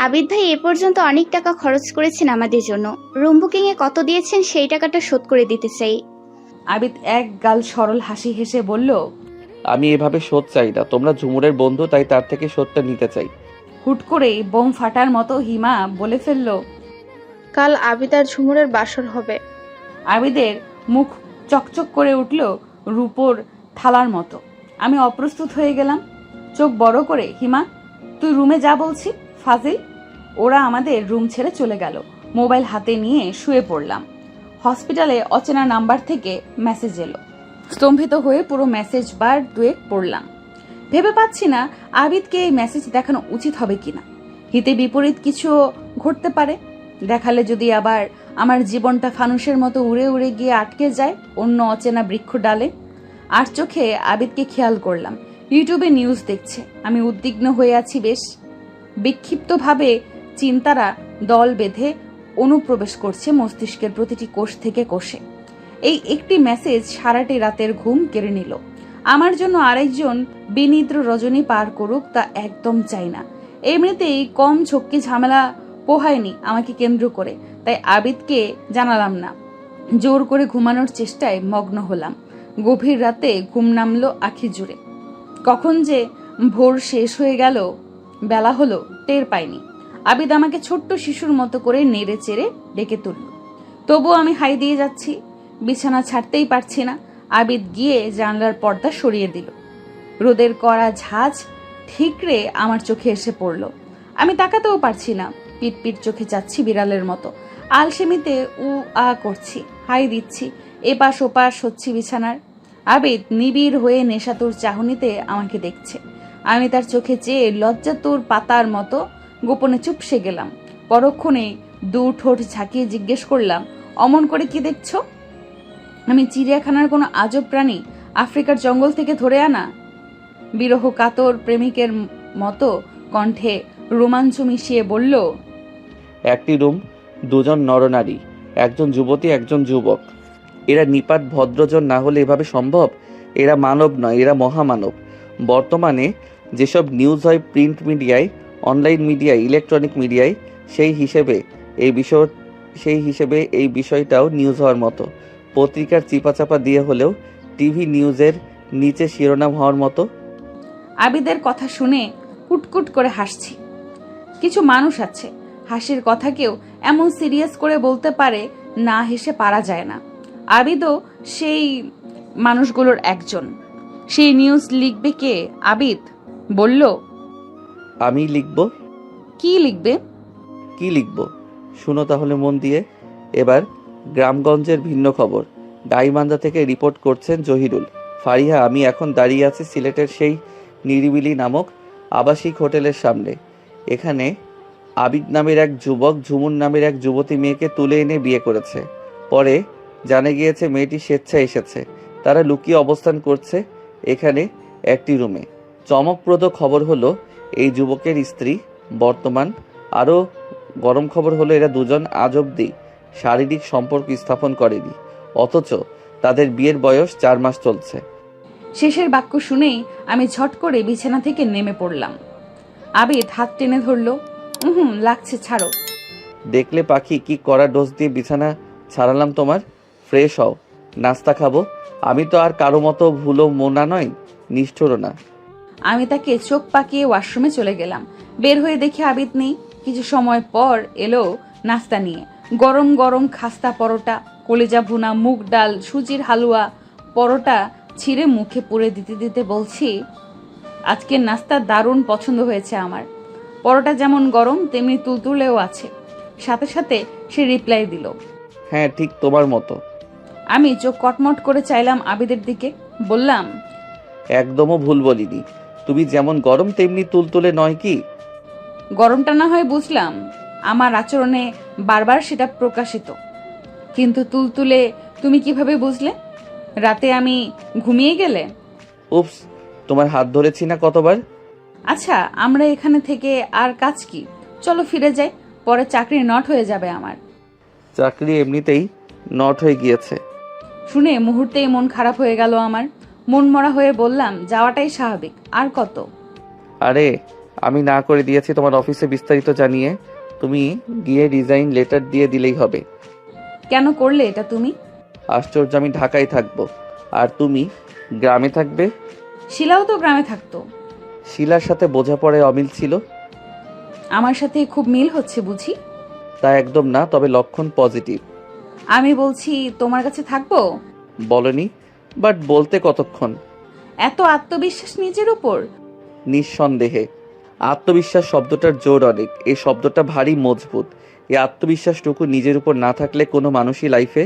F: আবিদ ভাই এ পর্যন্ত অনেক টাকা খরচ করেছেন আমাদের জন্য। রুম বুকিং এ কত দিয়েছেন সেই টাকাটা শোধ করে দিতে চাই।
A: আবিদ এক গাল সরল হাসি হেসে বলল,
C: আমি এভাবে শোধ চাই না। তোমরা ঝুমুরের বন্ধু, তাই তার থেকে শোধটা নিতে চাই।
A: হুট করে বোম ফাটার মতো হিমা বলে ফেলল,
I: কাল আবিদ আর ঝুমুরের বাসর হবে।
A: আবিদের মুখ চকচক করে উঠল রূপোর থালার মতো। আমি অপ্রস্তুত হয়ে গেলাম। চোখ বড় করে, হিমা তুই রুমে যা বলছি। ফাজিল। ওরা আমাদের রুম ছেড়ে চলে গেল। মোবাইল হাতে নিয়ে শুয়ে পড়লাম। হসপিটালে অচেনা নাম্বার থেকে মেসেজ এলো। স্তম্ভিত হয়ে পুরো মেসেজ বার 2 পড়লাম। ভেবে পাচ্ছি না আবিদকে এই মেসেজ দেখানো উচিত হবে কিনা। হিতে বিপরীত কিছু ঘটতে পারে। দেখালে যদি আবার আমার জীবনটা ফানুসের মতো উড়ে উড়ে গিয়ে আটকে যায় অন্য অচেনা বৃক্ষ ডালে। আর চোখে আবিদকে খেয়াল করলাম ইউটিউবে নিউজ দেখছে। আমি উদ্বিগ্ন হয়ে আছি বেশ। বিক্ষিপ্তভাবে চিন্তারা দল বেঁধে অনুপ্রবেশ করছে মস্তিষ্কের প্রতিটি কোষ থেকে কোষে। এই একটি মেসেজ সারাটি রাতের ঘুম কেড়ে নিল। আমার জন্য আরেকজন বিনিদ্র রজনী পার করুক তা একদম চাই না। এমনিতেই কম ঝক্কি ঝামেলা পোহায়নি আমাকে কেন্দ্র করে, তাই আবিদকে জানালাম না। জোর করে ঘুমানোর চেষ্টায় মগ্ন হলাম। গভীর রাতে ঘুম নামলো আখি জুড়ে। কখন যে ভোর শেষ হয়ে গেল, বেলা হলো টের পাইনি। আবিদ আমাকে ছোট্ট শিশুর মতো করে নেড়ে চেড়ে ডেকে তুলল। তবুও আমি হাই দিয়ে যাচ্ছি। বিছানা ছাড়তেই পারছি না। আবিদ গিয়ে জানলার পর্দা সরিয়ে দিল। রোদের কড়া ঝাঁজ ঠিকরে আমার চোখে এসে পড়ল। আমি তাকাতেও পারছি না। পিট পিট চোখে যাচ্ছি বিড়ালের মতো। আলসেমিতে উ আ করছি, হাই দিচ্ছি, এপাশ ওপাশ হচ্ছি বিছানার। আবিদ নিবিড় হয়ে নেশাতুর চাহনিতে আমাকে দেখছে। আমি তার চোখে চেয়ে লজ্জাতুর পাতার মতো গোপনে চুপসে গেলাম। পরক্ষণে 2 ঠোঁট ঝাঁকিয়ে জিজ্ঞেস করলাম, অমন করে কি দেখছ? আমি চিড়িয়াখানার কোনো আজব প্রাণী আফ্রিকার জঙ্গল থেকে ধরে আনা? বিরহ কাতর প্রেমিকের মতো কণ্ঠে রোমাঞ্চ মিশিয়ে বলল,
C: একটি রুম, 2 জন নরনারী। একজন যুবতী, একজন যুবক। এরা নিপাট ভদ্রজন না হলে এভাবে সম্ভব? এরা মানব নয়, এরা মহামানব। বর্তমানে যেসব নিউজ হয় প্রিন্ট মিডিয়ায়, অনলাইন মিডিয়ায়, ইলেকট্রনিক মিডিয়ায়, সেই হিসেবে এই বিষয়টাও নিউজ হওয়ার মতো। পত্রিকার চিপাচাপা দিয়ে হলেও টিভি নিউজের নিচে শিরোনাম হওয়ার মতো।
A: আবিদের কথা শুনে কুটকুট করে হাসছি। কিছু মানুষ আছে হাসির কথাকেও এমন সিরিয়াস করে বলতে পারে, না হেসে পারা যায় না। আবিদও সেই মানুষগুলোর একজন। সেই নিউজ লিখবে কে? আবিদ বলল,
C: আমি লিখব।
A: কি লিখবে?
C: কি লিখব শুনো তাহলে মন দিয়ে। এবার গ্রামগঞ্জের ভিন্ন খবর। গাইবান্ধা থেকে রিপোর্ট করছেন জহিরুল। ফারিহা, আমি এখন দাঁড়িয়ে আছি সিলেটের সেই নিরিবিলি নামক আবাসিক হোটেলের সামনে। এখানে আবিদ নামের এক যুবক ঝুমুর নামের এক যুবতী মেয়েকে তুলে এনে বিয়ে করেছে। পরে জানা গিয়েছে মেয়েটি স্বেচ্ছায় এসেছে। তারা লুকিয়ে অবস্থান করছে এখানে একটি রুমে। চমকপ্রদ খবর হলো এই যুবকের স্ত্রী বর্তমান। আরও গরম খবর হলো এরা দুজন আজ অবধি শারীরিক সম্পর্ক স্থাপন করেনি, অথচ তাদের বিয়ের বয়স 4 মাস চলছে।
A: শেষের বাক্য শুনেই আমি ঝট করে বিছানা থেকে নেমে পড়লাম। আবিদ হাত টেনে ধরল। লাগছে, ছাড়ো।
C: দেখলে পাখি, কি কড়া ডোজ দিয়ে বিছানা ছাড়ালাম তোমার। ফ্রেশ হও, নাস্তা খাবো। আমি তো আর কারো মতো ভুলো মোনা নয়, নিষ্ঠুরও না।
A: আমি তাকে চোখ পাকিয়ে ওয়াশরুমে চলে গেলাম। বের হয়ে দেখি আবিদ নেই। কিছু সময় পর এলো নাস্তা নিয়ে। গরম গরম খাস্তা পরোটা, কলিজা ভুনা, মুগ ডাল, সুজির হালুয়া। পরোটা ছিঁড়ে মুখে পুরে দিতে দিতে বলছি, আজকের নাস্তা দারুণ পছন্দ হয়েছে আমার। পরোটা যেমন গরম তেমনি তুলতুলেও আছে। সাথে সাথে সে রিপ্লাই দিল,
C: হ্যাঁ, ঠিক তোমার মতো।
A: আমি চোখ কটমট করে চাইলাম আবিদের দিকে। বললাম,
C: একদমও ভুল বলিনি। তুমি যেমন গরম তেমনি তুলতুলে নয় কি?
A: গরমটা না হয় বুঝলাম, আমার আচরণে বারবার সেটা প্রকাশিত, কিন্তু তুলতুলে তুমি কিভাবে বুঝলে? রাতে আমি ঘুমিয়ে গেলে?
C: উপস, তোমার হাত ধরেছি না কতবার।
A: আচ্ছা, আমরা এখানে থেকে আর কাজ কি? চলো ফিরে যাই, পরে চাকরি নট হয়ে যাবে আমার।
C: চাকরি এমনিতেই নট হয়ে গিয়েছে।
A: শুনে মুহূর্তেই মন খারাপ হয়ে গেল আমার। মন মরা হয়ে বললাম, যাওয়াটাই স্বাভাবিক, আর কত।
C: আরে, আমি না করে দিয়েছি তোমার অফিসে বিস্তারিত জানিয়ে। তুমি গিয়ে রিজাইন লেটার দিয়ে দিলেই হবে।
A: কেন করলে এটা তুমি?
C: আশ্চর্য, আমি ঢাকায় থাকবো আর তুমি গ্রামে থাকবে।
A: শিলাও তো গ্রামে থাকতো।
C: শিলার সাথে বোঝাপড়ায় অমিল ছিল।
A: আমার সাথে খুব মিল হচ্ছে বুঝি?
C: তা একদম না, তবে লক্ষণ পজিটিভ।
A: আমি বলছি, তোমার কাছে থাকবো।
C: বলনি, বাট বলতে কতক্ষণ।
A: এত আত্মবিশ্বাস নিজের উপর?
C: নিঃসন্দেহে। আত্মবিশ্বাস শব্দটার জোর অনেক। এই শব্দটা ভারী মজবুত। এই আত্মবিশ্বাসটুকু নিজের উপর না থাকলে কোনো মানুষই লাইফে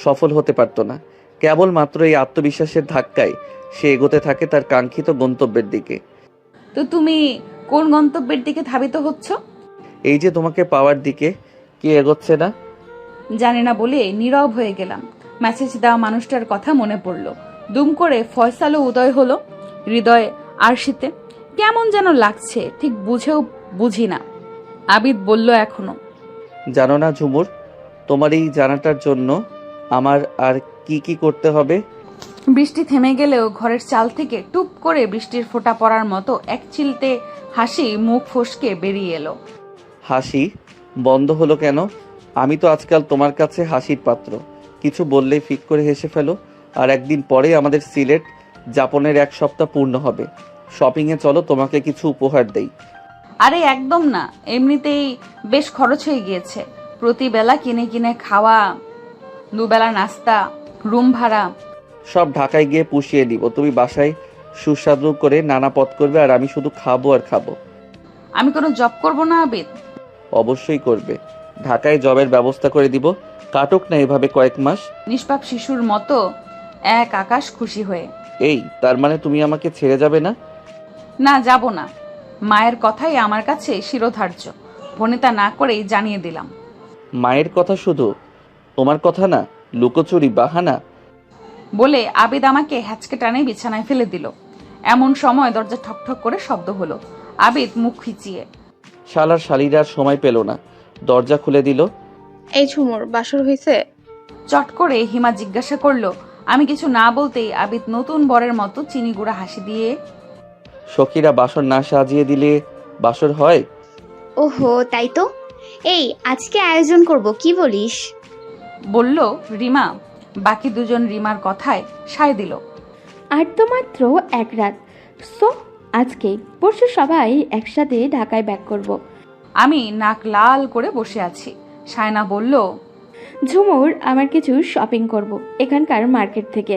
C: সফল হতে পারতো না। কেবলমাত্র এই আত্মবিশ্বাসের ধাক্কায় সে এগোতে থাকে তার কাঙ্ক্ষিত গন্তব্যের দিকে।
A: তো তুমি কোন গন্তব্যের দিকে ধাবিত হচ্ছ?
C: এই যে তোমাকে পাওয়ার দিকে। কি এগোচ্ছে না?
A: জানি না বলে নীরব হয়ে গেলাম। মেসেজ দেওয়া মানুষটার কথা মনে পড়ল। দুম করে ফয়সালও উদয় হলো হৃদয়ে। আরশিতে কেমন যেন লাগছে, ঠিক বুঝেও বুঝি না। আবিদ বলল, এখনো
C: জানো না ঝুমুর, তোমার এই জানাটার জন্য আমার আর কি কি করতে হবে।
A: বৃষ্টি থেমে গেলেও ঘরের চাল থেকে টুপ করে বৃষ্টির ফোঁটা পড়ার মতো এক চিলতে হাসি মুখ ফসকে বেরিয়ে এলো।
C: হাসি বন্ধ হলো কেন? আমি তো আজকাল তোমার কাছে হাসির পাত্র। কিছু বললেই ফিক করে হেসে ফেলো। আর একদিন পরে আমাদের সিলেট যাপনের 1 সপ্তাহ পূর্ণ হবে। শপিংয়ে চলো, তোমাকে কিছু উপহার দেই।
A: আরে একদম না, এমনিতেই বেশ খরচ হয়ে গিয়েছে। প্রতিবেলা কিনে কিনে খাওয়া, দুবেলা নাস্তা, রুম ভাড়া।
C: সব ঢাকায় গিয়ে পুষিয়ে দিব। তুমি বাসায় সুস্বাদু করে নানা পদ করবে আর আমি শুধু খাবো আর খাবো।
A: আমি কোনো জব করব না আবিদ?
C: অবশ্যই করবে। ঢাকায় জবের ব্যবস্থা করে দিব। কাটুক না এভাবে কয়েক মাস।
A: নিষ্পাপ শিশুর মতো এক আকাশ খুশি হয়ে।
C: এই, তার মানে তুমি আমাকে ছেড়ে যাবে না?
A: না, যাব না। মায়ের কথাই আমার কাছে শিরোধার্য। ভনিতা না করেই জানিয়ে দিলাম।
C: মায়ের কথা শুধু? তোমার কথা না? লুকোচুরি, বাহানা?
A: বলে আবিদ আমাকে হ্যাচকে টানে বিছানায় ফেলে দিল। এমন সময় দরজা ঠকঠক করে শব্দ হলো। আবিদ মুখ খিচিয়ে।
C: শালার শালিরা আর সময় পেল না, দরজা খুলে দিল।
I: এই ঝুমুর বাসর হয়েছে?
A: চট করে হিমা জিজ্ঞাসা করলো। আমি কিছু না বলতেই আবিদ নতুন বরের মতো চিনি গুঁড়া হাসি দিয়ে
C: সখীরা বাসর না সাজিয়ে দিলে বাসর হয়?
F: ওহো, তাই তো। এই আজকে আয়োজন করব, কি বলিস?
A: বলল রিমা। বাকি দুজন রিমার কথায় সায় দিল।
J: আর তো মাত্র এক রাত, সো আজকে পরশু সবাই একসাথে ঢাকায় ব্যাক করব।
A: আমি নাক লাল করে বসে আছি। সায়না বলল,
J: ঝুমুর, আমার কিছু শপিং করব এখানকার মার্কেট থেকে,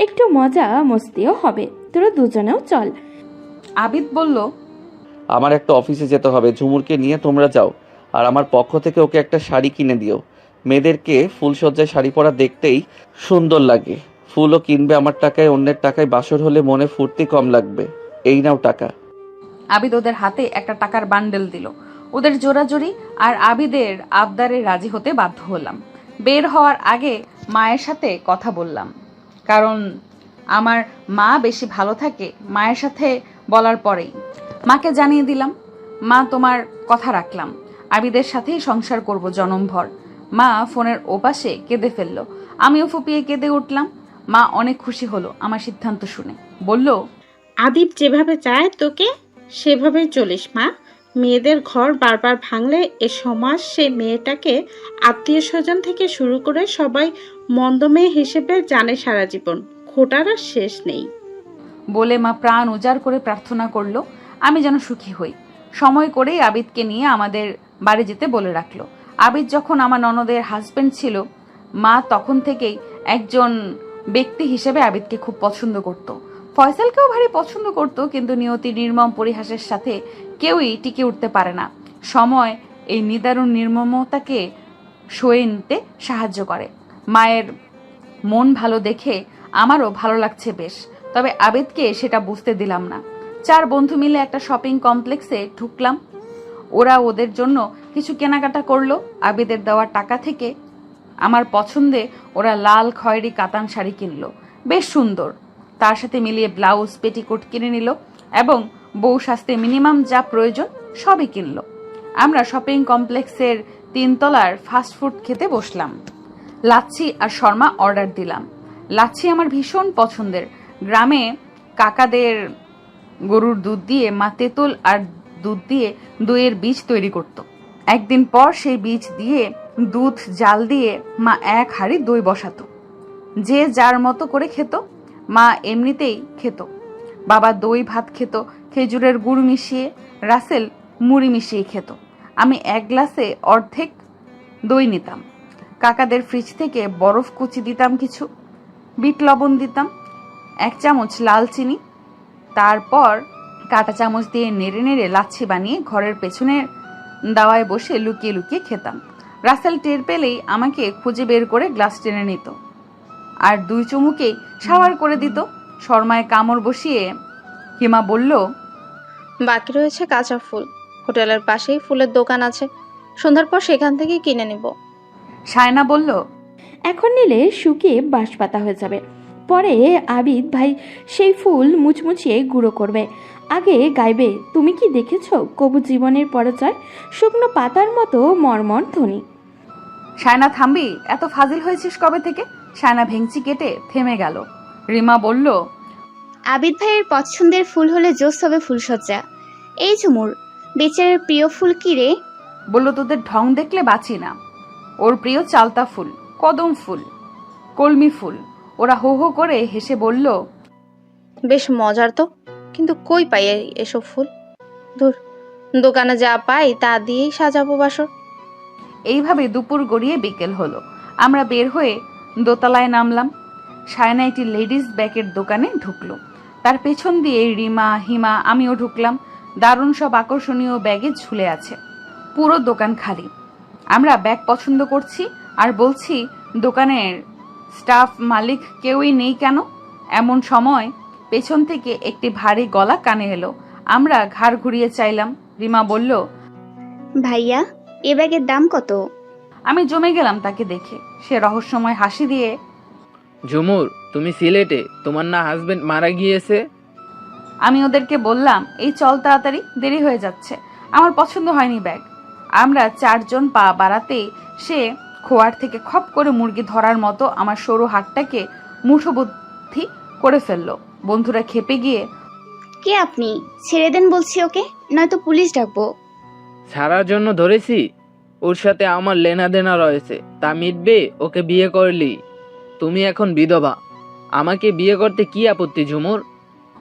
J: একটু মজা মস্তিও হবে, তোরা দুজনেও চল।
A: আবিদ বলল,
C: আমার একটা অফিসে যেতে হবে, ঝুমুরকে নিয়ে তোমরা যাও। আর আমার পক্ষ থেকে ওকে একটা শাড়ি কিনে দিও। মেয়েদেরকে ফুলসজ্জায় শাড়ি পরা দেখতেই সুন্দর লাগে। ফুলও কিনবে আমার টাকায়, অন্যের টাকায় বাসর হলে মনে ফুর্তি কম লাগবে। এই নাও টাকা।
A: আবিদ ওদের হাতে একটা টাকার বান্ডেল দিল। ওদের জোরাজোরি আর আবিদের আবদারে রাজি হতে বাধ্য হলাম। বের হওয়ার আগে মায়ের সাথে কথা বললাম, কারণ আমার মা বেশি ভালো থাকে মায়ের সাথে বলার পরেই। মাকে জানিয়ে দিলাম, মা তোমার কথা রাখলাম, আবিদের সাথেই সংসার করব জনমভর। মা ফোনের ওপাশে কেঁদে ফেললো। আমিও ফুপিয়ে কেঁদে উঠলাম। মা অনেক খুশি হলো আমার সিদ্ধান্ত শুনে। বলল,
E: আদিব যেভাবে চায় তোকে সেভাবেই চলিস মা। মেয়েদের ঘর বারবার ভাঙলে এ সমাজ সেই মেয়েটাকে আত্মীয় স্বজন থেকে শুরু করে সবাই মন্দ মেয়ে হিসেবে জানে সারা জীবন। খোটার আর শেষ নেই।
A: বলে মা প্রাণ উজাড় করে প্রার্থনা করলো আমি যেন সুখী হই। সময় করেই আবিদকে নিয়ে আমাদের বাড়ি যেতে বলে রাখলো। আবিদ যখন আমার ননদের হাজবেন্ড ছিল, মা তখন থেকেই একজন ব্যক্তি হিসেবে আবিদকে খুব পছন্দ করত। ফয়সালকেও ভারী পছন্দ করত, কিন্তু নিয়তি নির্মম পরিহাসের সাথে কেউই টিকে উঠতে পারে না। সময় এই নিদারুণ নির্মমতাকে সয়ে নিতে সাহায্য করে। মায়ের মন ভালো দেখে আমারও ভালো লাগছে বেশ, তবে আবিদকে সেটা বুঝতে দিলাম না। 4 বন্ধু মিলে একটা শপিং কমপ্লেক্সে ঢুকলাম। ওরা ওদের জন্য কিছু কেনাকাটা করলো। আবিদের দেওয়া টাকা থেকে আমার পছন্দে ওরা লাল খয়েরি কাতান শাড়ি কিনলো, বেশ সুন্দর। তার সাথে মিলিয়ে ব্লাউজ, পেটিকোট কিনে নিল এবং বউ সাজতে মিনিমাম যা প্রয়োজন সবই কিনলো। আমরা শপিং কমপ্লেক্সের 3 তলার ফাস্টফুড খেতে বসলাম। লাচ্ছি আর শর্মা অর্ডার দিলাম। লাচ্ছি আমার ভীষণ পছন্দের। গ্রামে কাকাদের গরুর দুধ দিয়ে মা তেঁতুল আর দুধ দিয়ে দইয়ের বীজ তৈরি করত। একদিন পর সেই বীজ দিয়ে দুধ জাল দিয়ে মা এক হাঁড়ি দই বসাতো। যে যার মতো করে খেত। মা এমনিতেই খেত, বাবা দই ভাত খেত খেজুরের গুড় মিশিয়ে, রাসেল মুড়ি মিশিয়ে খেত। আমি 1 গ্লাসে অর্ধেক দই নিতাম। কাকাদের ফ্রিজ থেকে বরফ কুচি দিতাম, কিছু বিট লবণ দিতাম, 1 চামচ লাল চিনি। তারপর কাঁটা চামচ দিয়ে নেড়ে নেড়ে লাচ্ছি বানিয়ে ঘরের পেছনের দাওয়ায় বসে লুকিয়ে লুকিয়ে খেতাম। রাসেল টের পেলেই আমাকে খুঁজে বের করে গ্লাস টেনে নিত আর 2 চুমুকেই শাওয়ার করে দিত। শর্মায় কামড় বসিয়ে হিমা বলল,
I: বাকি রয়েছে কাঁচা ফুল, হোটেলের পাশেই ফুলের দোকান আছে, সন্ধ্যার পর সেখান থেকে কিনে নিব।
A: সায়না বলল,
J: এখন নিলে শুকিয়ে বাঁশপাতা হয়ে যাবে, পরে আবিদ ভাই সেই ফুল মুচমুচিয়ে গুঁড়ো করবে, আগে গাইবে, তুমি কি দেখেছ কবু জীবনের পরাজয়, শুকনো পাতার মতো মর্মর ধ্বনি।
A: সায়না থামবি, এত ফাজিল হয়েছিস কবে থেকে? সায়না ভেঙচি কেটে থেমে গেল। রিমা বলল,
F: আবিদ ভাইয়ের পছন্দের ফুল হলে জোস হবে ফুলসজ্জা। এই ঝুমুর, বেচারের প্রিয় ফুল কি রে?
A: বলল, তোদের ঢং দেখলে বাঁচি না। ওর প্রিয় চালতা ফুল, কদম ফুল, কলমি ফুল। ওরা হো হো করে হেসে বলল,
I: বেশ মজার তো, কিন্তু কই পাই এসব ফুল? ধুর, দোকানে যা পাই তা দিয়েই সাজাবো বাসর।
A: এইভাবে দুপুর গড়িয়ে বিকেল হলো। আমরা বের হয়ে দোতলায় নামলাম। সায়না একটি লেডিস ব্যাগের দোকানে ঢুকলো। তার পেছন দিয়ে রিমা, হিমা, আমিও ঢুকলাম। দারুণ সব আকর্ষণীয় ব্যাগে ঝুলে আছে। পুরো দোকান খালি। আমরা ব্যাগ পছন্দ করছি আর বলছি, দোকানের স্টাফ, মালিক কেউই নেই কেন? এমন সময় পেছন থেকে একটি ভারী গলা কানে এলো। আমরা ঘাড় ঘুরিয়ে চাইলাম। রিমা বলল,
F: ভাইয়া, এ ব্যাগের দাম কত?
A: আমি জমে গেলাম তাকে দেখে। সে রহস্যময় হাসি দিয়ে,
K: ঝুমুর, তুমি সিলেটে, তোমার না হাজবেন্ড মারা গিয়েছে?
A: আমি ওদেরকে বললাম, এই চল তাড়াতাড়ি, দেরি হয়ে যাচ্ছে। আমার পছন্দ হয়নি ব্যাগ। আমরা 4 জন পা বাড়াতেই সে খোয়ার থেকে খপ করে মুরগি ধরার মতো আমার সরু হাতটাকে মুঠোবদ্ধি করে ফেললো। বন্ধুরা খেপে গিয়ে,
F: কে আপনি? ছেড়ে দেন বলছি ওকে, নয়তো পুলিশ ডাকবো।
K: ছাড়ার জন্য ধরেছি? ওর সাথে আমার লেনাদেনা রয়েছে, তা মিটবে ওকে বিয়ে করলি। তুমি এখন বিধবা, আমাকে বিয়ে করতে কি আপত্তি ঝুমুর?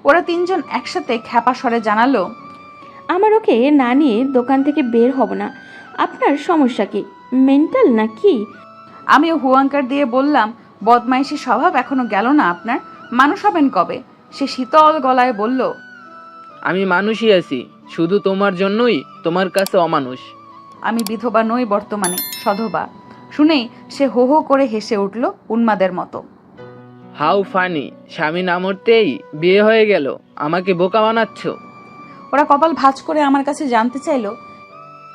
A: ওরা তিনজন একসাথে খ্যাপা স্বরে জানালো,
J: আমার ওকে না নিয়ে দোকান থেকে বের হব না। আপনার সমস্যা কি? মেন্টাল নাকি?
A: আমিও হুয়াঙ্কার দিয়ে বললাম, বদমাইশি স্বভাব এখনো গেল না আপনার? মানুষ হবেন কবে? সে শীতল গলায় বলল,
K: আমি মানুষই আছি, শুধু তোমার জন্যই তোমার কাছে অমানুষ।
A: আমি বিধবা নই বর্তমানে, সধবা। শুনেই সে হো হো করে হেসে উঠল উন্মাদের মতো।
K: হাউ ফানি, স্বামী না মরতেই বিয়ে হয়ে গেল, আমাকে বোকা বানাচ্ছ?
A: ওরা কপাল ভাঁজ করে আমার কাছে জানতে চাইলো,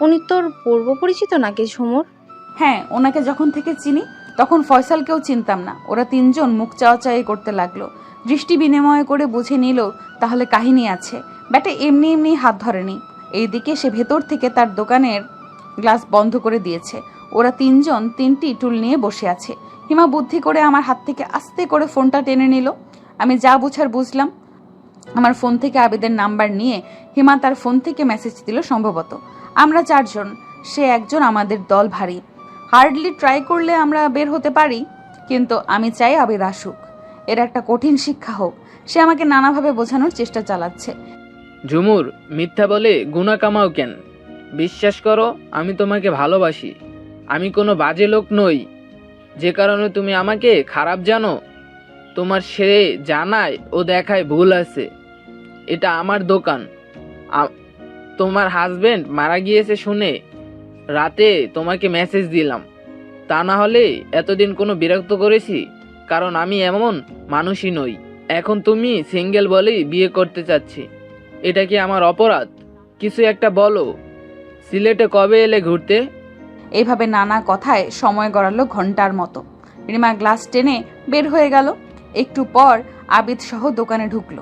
I: উনি তোর পূর্ব পরিচিত নাকি ঝুমুর?
A: হ্যাঁ, ওনাকে যখন থেকে চিনি তখন ফয়সালকেও চিনতাম না। ওরা তিনজন মুখ চাওয়াচাই করতে লাগলো। দৃষ্টি বিনিময় করে বুঝে নিল তাহলে কাহিনী আছে। ব্যাটা এমনি এমনি হাত ধরেনি। এইদিকে সে ভেতর থেকে তার দোকানের গ্লাস বন্ধ করে দিয়েছে। ওরা তিনজন তিনটি টুল নিয়ে বসে আছে। হিমা বুদ্ধি করে আমার হাত থেকে আস্তে করে ফোনটা টেনে নিল। আমি যা বুঝার বুঝলাম। আমার ফোন থেকে আবিদের নাম্বার নিয়ে হিমা তার ফোন থেকে মেসেজ দিল সম্ভবত। আমরা চারজন, সে একজন, আমাদের দল ভারী। হার্ডলি ট্রাই করলে আমরা বের হতে পারি, কিন্তু আমি চাই আবিদ আসুক, এর একটা কঠিন শিক্ষা হোক। সে আমাকে নানাভাবে বোঝানোর চেষ্টা চালাচ্ছে।
K: ঝুমুর, মিথ্যা বলে গুণা কামাও কেন? বিশ্বাস করো, আমি তোমাকে ভালোবাসি। আমি কোনো বাজে লোক নই, যে কারণে তুমি আমাকে খারাপ জানো। তোমার সে জানায় ও দেখায় ভুল আছে। এটা আমার দোকান। তোমার হাজবেন্ড মারা গিয়েছে শুনে রাতে তোমাকে মেসেজ দিলাম। তা না হলে এতদিন কোনো বিরক্ত করেছি? কারণ আমি এমন মানুষই নই। এখন তুমি সিঙ্গেল বলেই বিয়ে করতে চাচ্ছি, এটা কি আমার অপরাধ? কিছু একটা বলো। সিলেটে কবে এলে ঘুরতে?
A: এইভাবে নানা কথায় সময় গড়ালো ঘন্টার মতো। রিমা গ্লাস টেনে বের হয়ে গেল। একটু পর আবিদ সহ দোকানে ঢুকলো।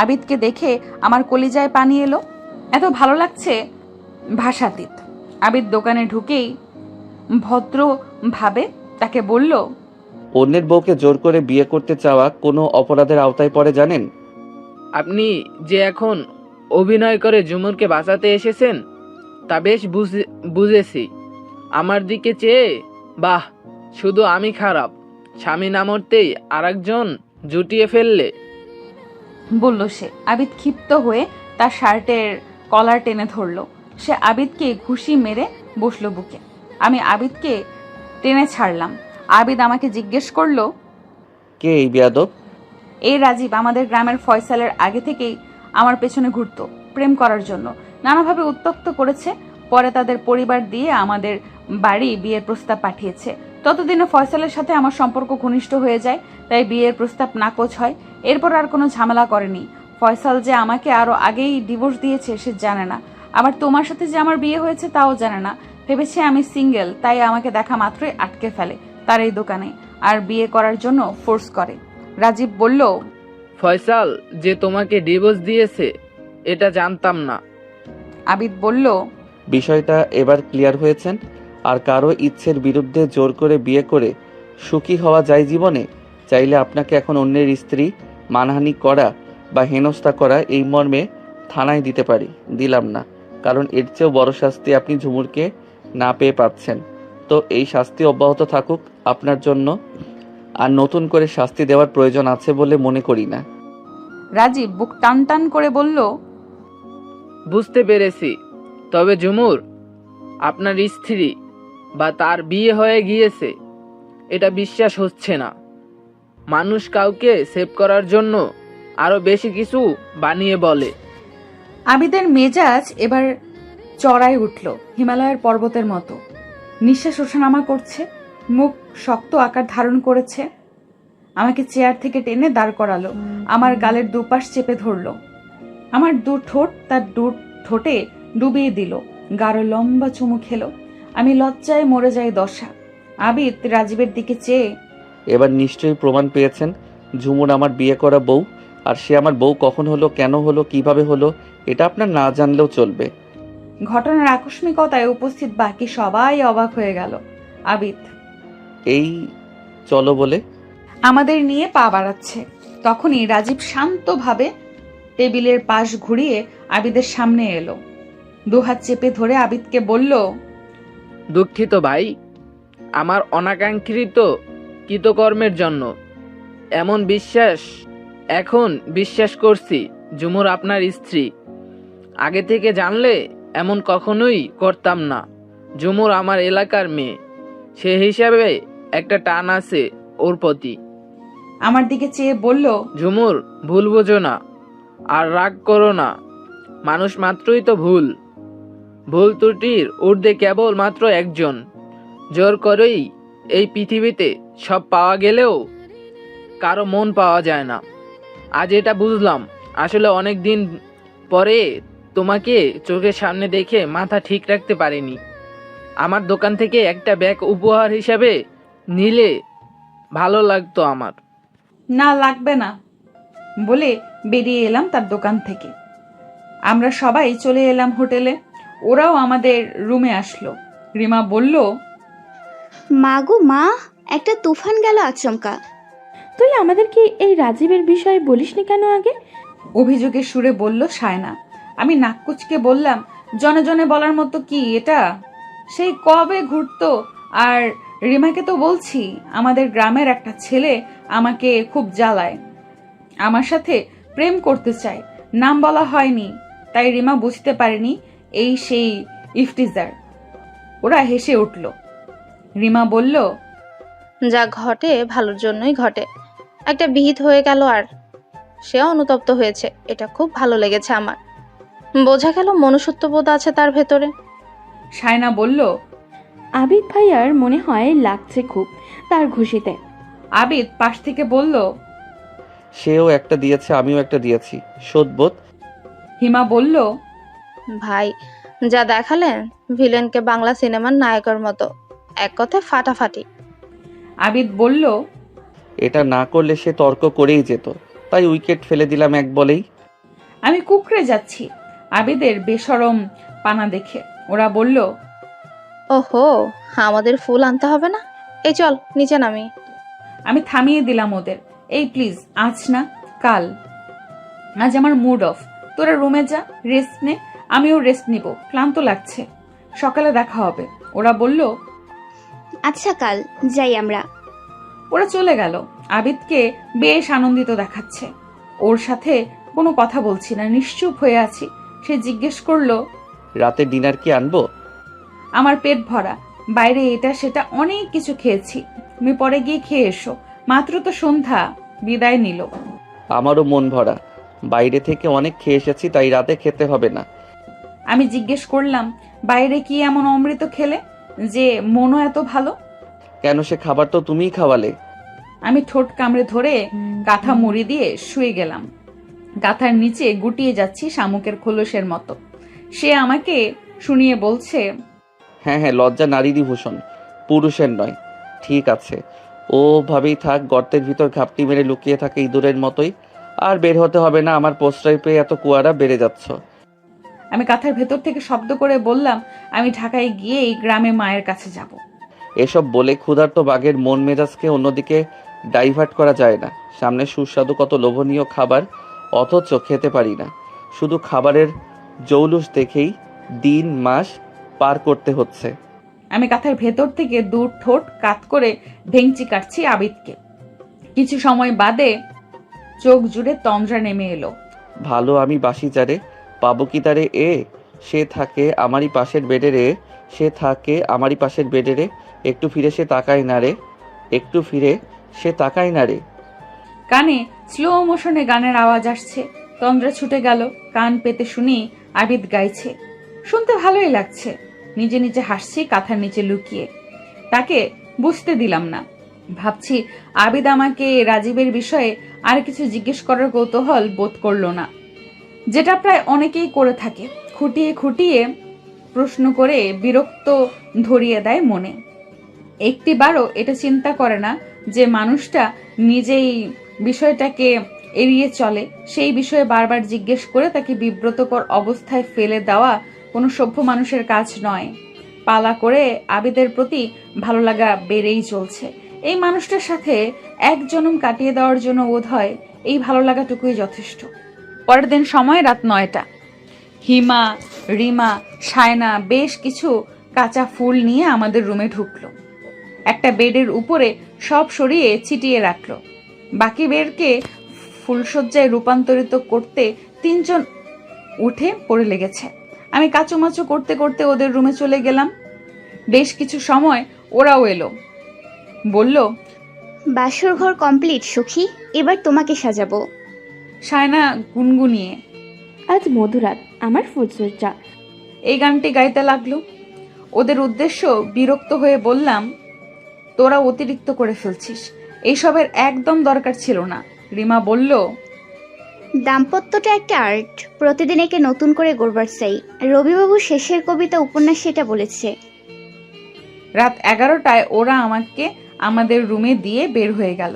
A: আবিদকে দেখে আমার কলিজায় পানি এলো। এত ভালো লাগছে ভাষাতীত। আবিদ দোকানে ঢুকেই ভদ্রভাবে তাকে বলল,
C: অন্যের বউকে জোর করে বিয়ে করতে চাওয়া কোনো অপরাধের আওতায় পড়ে জানেন?
K: আপনি যে এখন অভিনয় করে ঝুমুরকে বাঁচাতে এসেছেন তা বেশ বুঝেছি। আমার দিকে চেয়ে, বাহ, শুধু আমি খারাপ, স্বামী না মরতেই আরেকজন জুটিয়ে ফেললে,
A: বলল সে। আবিদ ক্ষিপ্ত হয়ে তার শার্টের কলার টেনে ধরলো। সে আবিদকে ঘুষি মেরে বসলো বুকে। আমি আবিদকে টেনে ছাড়লাম। আবিদ আমাকে জিজ্ঞেস করলো,
C: কে এই বেয়াদব?
A: এই রাজীব, আমাদের গ্রামের ফয়সালের আগে থেকেই আমার পেছনে ঘুরতো প্রেম করার জন্য। নানাভাবে উত্ত্যক্ত করেছে। পরে তাদের পরিবার দিয়ে আমাদের বাড়ি বিয়ের প্রস্তাব পাঠিয়েছে। ততদিনে ফয়সালের সাথে আমার সম্পর্ক ঘনিষ্ঠ হয়ে যায়, তাই বিয়ের প্রস্তাব নাকচ হয়। এরপর আর কোনো ঝামেলা করেনি। ফয়সাল যে আমাকে আরো আগেই ডিভোর্স দিয়েছে সে জানে না। আবার তোমার সাথে যে আমার বিয়ে হয়েছে তাও জানে না। ভেবেছে আমি সিঙ্গেল, তাই আমাকে দেখা মাত্রই আটকে ফেলে তার এই দোকানে, আর বিয়ে করার জন্য ফোর্স করে। রাজীব বলল,
K: ফয়সাল যে তোমাকে ডিভোর্স দিয়েছে এটা জানতাম না।
A: আবিদ বলল,
C: বিষয়টা এবার ক্লিয়ার হয়েছেন? আর কারো ইচ্ছের বিরুদ্ধে জোর করে বিয়ে করে সুখী হওয়া যায় জীবনে? চাইলে আপনাকে এখন অন্যের স্ত্রী মানহানি করা বা হেনস্থা করা এই মর্মে থানায় দিতে পারি। দিলাম না, কারণ এর চেয়েও বড় শাস্তি আপনি ঝুমুরকে না পেয়ে পাচ্ছেন। তো এই শাস্তি অব্যাহত থাকুক আপনার জন্য, আর নতুন করে শাস্তি দেওয়ার প্রয়োজন আছে বলে মনে করি না।
A: রাজীব বুক টান টান করে বলল,
K: বুঝতে পেরেছি। তবে ঝুমুর, আপনার স্ত্রী বা তার বিয়ে হয়ে গিয়েছে এটা বিশ্বাস হচ্ছে না। মানুষ কাউকে সেভ করার জন্য আরো বেশি কিছু বানিয়ে বলে।
A: আবিদের মেজাজ এবার চড়াই উঠল হিমালয়ের পর্বতের মতো। নিঃশ্বাস ওঠানামা করছে, মুখ শক্ত আকার ধারণ করেছে। আমাকে চেয়ার থেকে টেনে দাঁড় করালো। আমার গালের দুপাশ চেপে ধরলো। আমার দু ঠোঁট তার দু ঠোঁটে ডুবিয়ে দিল। গাঢ় লম্বা চুমু খেলো। আমি লজ্জায় মরে যাই দশা। আবিদ রাজীবের দিকে চেয়ে,
C: এবার নিশ্চয়ই প্রমাণ পেয়েছেন ঝুমুর আমার বিয়ে করা বউ, আর সে আমার বউ কখন হলো, কেন হলো, কিভাবে হলো, এটা আপনার না জানলেও চলবে।
A: ঘটনার আকস্মিকতায় উপস্থিত বাকি সবাই অবাক হয়ে গেল। আবিদ
C: এই চলো বলে।
A: আমাদের নিয়ে পা বাড়াচ্ছে। তখনই রাজীব শান্তভাবে টেবিলের পাশ ঘুরিয়ে আবিদের সামনে এলো। দুহাত চেপে ধরে আবিদকে বলল,
K: দুঃখিত ভাই, আমার অনাকাঙ্ক্ষিত কৃতকর্মের জন্য। এমন এখন বিশ্বাস করছি ঝুমুর আপনার স্ত্রী। আগে থেকে জানলে এমন কখনোই করতাম না। ঝুমুর আমার এলাকার মেয়ে, সে হিসাবে একটা টান আছে ওর প্রতি।
A: আমার দিকে চেয়ে বলল,
K: ঝুমুর, ভুল বোঝো না আর রাগ করো না। মানুষ মাত্রই তো ভুল ত্রুটির ঊর্ধ্বে কেবল মাত্র একজন। জোর করেই এই পৃথিবীতে সব পাওয়া গেলেও কারো মন পাওয়া যায় না। আজ এটা বুঝলাম। আসলে অনেক দিন পরে তোমাকে চোখের সামনে দেখে মাথা ঠিক রাখতে পারিনি। আমার দোকান থেকে একটা ব্যাগ উপহার হিসাবে নিলে ভালো লাগতো আমার।
A: না লাগবে না বলে বেরিয়ে এলাম তার দোকান থেকে। আমরা সবাই চলে এলাম হোটেলে। ওরাও আমাদের রুমে আসলো। রিমা বলল,
F: মা গো মা, একটা তুফান গেল আচমকা।
J: তুই আমাদেরকে এই রাজীবের বিষয়ে বলিসনি কেন আগে?
A: অভিযোগের সুরে বলল সায়না। আমি নাক কুচকে বললাম, জনে জনে বলার মতো কি এটা? সেই কবে ঘুরতো। আর রিমাকে তো বলছি, আমাদের গ্রামের একটা ছেলে আমাকে খুব জ্বালায়, আমার সাথে প্রেম করতে চায়। নাম বলা হয়নি, তাই রিমা বুঝতে পারেনি এই সেই ইফতিজার। ওরা হেসে উঠল। রিমা বলল,
I: যা ঘটে ভালোর জন্যই ঘটে। একটা বিহিত হয়ে গেল আর সে অনুতপ্ত হয়েছে, এটা খুব ভালো লেগেছে আমার। বোঝা গেল মনুষ্যত্ববোধ আছে তার ভেতরে।
A: সায়না বলল,
J: আবিদ ভাইয়ার মনে হয় লাগছে খুব তার খুশিতে।
A: আবিদ পাশ থেকে বলল,
C: সেও একটা দিয়েছে, আমিও একটা দিয়েছি, শোধবোধ।
A: হিমা বলল,
I: ভাই যা দেখালেন, ভিলেনকে বাংলা সিনেমার নায়কের মতো, এক কথায় ফাটাফাটি।
A: আবিদ বলল,
C: এটা না করলে সে তর্ক করেই যেত, তাই উইকেট ফেলে দিলাম এক বলেই।
A: আমি কুকড়ে যাচ্ছি আবিদের বেশরম পানা দেখে। ওরা বলল,
I: ওহো, আমাদের ফুল আনতে হবে না, এই চল নিচে নামি।
A: আমি থামিয়ে দিলাম ওদের। এই প্লিজ, আজ না কাল। আজ আমার মুড অফ। তোরা রুমে যা, রেস্ট নে। আমিও রেস্ট নিব, ক্লান্ত লাগছে। সকালে দেখা হবে। ওরা বলল,
F: আচ্ছা কাল যাই আমরা।
A: ওরা চলে গেল। আবিদকে বেশ আনন্দিত দেখাচ্ছে। ওর সাথে কোনো কথা বলছি না, নিশ্চুপ হয়ে আছি। সে জিজ্ঞেস করলো,
C: রাতে ডিনার কি আনবো?
A: আমার পেট ভরা, বাইরে এটা সেটা অনেক কিছু খেয়েছি। তুমি পরে গিয়ে খেয়ে এসো। মাত্র তো সন্ধ্যা। বিদায় নিল।
C: আমারও মন ভরা, বাইরে থেকে অনেক খেয়ে এসেছি, তাই রাতে খেতে হবে না।
A: আমি জিজ্ঞেস করলাম, বাইরে কি এমন অমৃত খেলে যে মনও এত ভালো?
C: কেন, সে খাবার তো তুমিই খাওয়ালে।
A: আমি ঠোঁট কামড়ে ধরে কাঁথা মুড়ি দিয়ে শুয়ে গেলাম। কাঁথার নিচে গুটিয়ে যাচ্ছি শামুকের খোলসের মতো। সে আমাকে শুনিয়ে বলছে,
C: হ্যাঁ হ্যাঁ, লজ্জা নারীরই ভূষণ, পুরুষের নয়। ঠিক আছে, ও ভাবেই থাক, গর্তের ভিতর ঘাপটি মেরে লুকিয়ে থাকে ইঁদুরের মতোই। আর বের হতে হবে না, আমার প্রশ্রয় পেয়ে এত কুয়ারা বেড়ে যাচ্ছ।
A: আমি কাঁথার ভেতর থেকে শব্দ করে বললাম, আমি ঢাকায় গিয়ে এই গ্রামে মায়ের কাছে যাব।
C: এসব বলে ক্ষুধার্ত বাঘের মন মেজাজকে অন্যদিকে ডাইভার্ট করা যায় না। সামনে সুস্বাদু কত লোভনীয় খাবার, অথচ খেতে পারি না। শুধু খাবারের জৌলুস দেখেই দিন মাস পার করতে হচ্ছে।
A: আমি কাঁথার ভেতর থেকে দু ঠোঁট কাত করে ভেঙচি কাটছি আবিদকে। কিছু সময় বাদে চোখ জুড়ে তন্দ্রা নেমে এলো।
C: ভালো আমি বাসি যারে, পাবো কি তারে এ? সে থাকে আমারই পাশের বেডে রে, সে থাকে আমারই পাশের বেডে রে। একটু ফিরে সে তাকায় না রে, একটু ফিরে সে তাকায় না রে।
A: কানে স্লো মোশনে গানের আওয়াজ আসছে। তন্দ্রা ছুটে গেল। কান পেতে শুনি আবিদ গাইছে। শুনতে ভালোই লাগছে। নিজে নিজে হাসছি কাঁথার নিচে লুকিয়ে। তাকে বুঝতে দিলাম না। ভাবছি আবিদ আমাকে রাজীবের বিষয়ে আর কিছু জিজ্ঞেস করার কৌতূহল বোধ করলো না, যেটা প্রায় অনেকেই করে থাকে। খুঁটিয়ে খুঁটিয়ে প্রশ্ন করে বিরক্ত ধরিয়ে দেয় মনে। একটিবারও এটা চিন্তা করে না যে মানুষটা নিজেই বিষয়টাকে এড়িয়ে চলে। সেই বিষয়ে বারবার জিজ্ঞেস করে তাকে বিব্রতকর অবস্থায় ফেলে দেওয়া কোনো সভ্য মানুষের কাজ নয়। পালা করে আবিদের প্রতি ভালো লাগা বেড়েই চলছে। এই মানুষটার সাথে এক জনম কাটিয়ে দেওয়ার জন্য বোধহয় এই ভালো লাগাটুকুই যথেষ্ট। পরের দিন সময় রাত 9টা। হিমা, রিমা, সায়না বেশ কিছু কাঁচা ফুল নিয়ে আমাদের রুমে ঢুকলো। একটা বেডের উপরে সব সরিয়ে ছিটিয়ে রাখলো। বাকি বেডকে ফুলসজ্জায় রূপান্তরিত করতে 3 জন উঠে পড়ে লেগেছে। আমি কাচুমাচু করতে করতে ওদের রুমে চলে গেলাম। বেশ কিছু সময় ওরাও এলো, বলল,
F: বাসর ঘর কমপ্লিট সুখী, এবার তোমাকে সাজাবো।
A: সায়না গুনগুনিয়ে
J: আজ মধুরাত, আমার ফুলসজ্জা।
A: এই গানটি গাইতে লাগলো। ওদের উদ্দেশ্য বিরক্ত হয়ে বললাম, তোরা অতিরিক্ত করে ফেলছিস, এইসবের একদম দরকার ছিল না। রিমা বলল,
F: দাম্পত্যটা একটা আর্ট, প্রতিদিন একে নতুন করে গড়বার চাই। রবিবাবু শেষের কবিতা উপন্যাসে এটা বলেছে।
A: রাত 11টায় ওরা আমাকে আমাদের রুমে দিয়ে বের হয়ে গেল।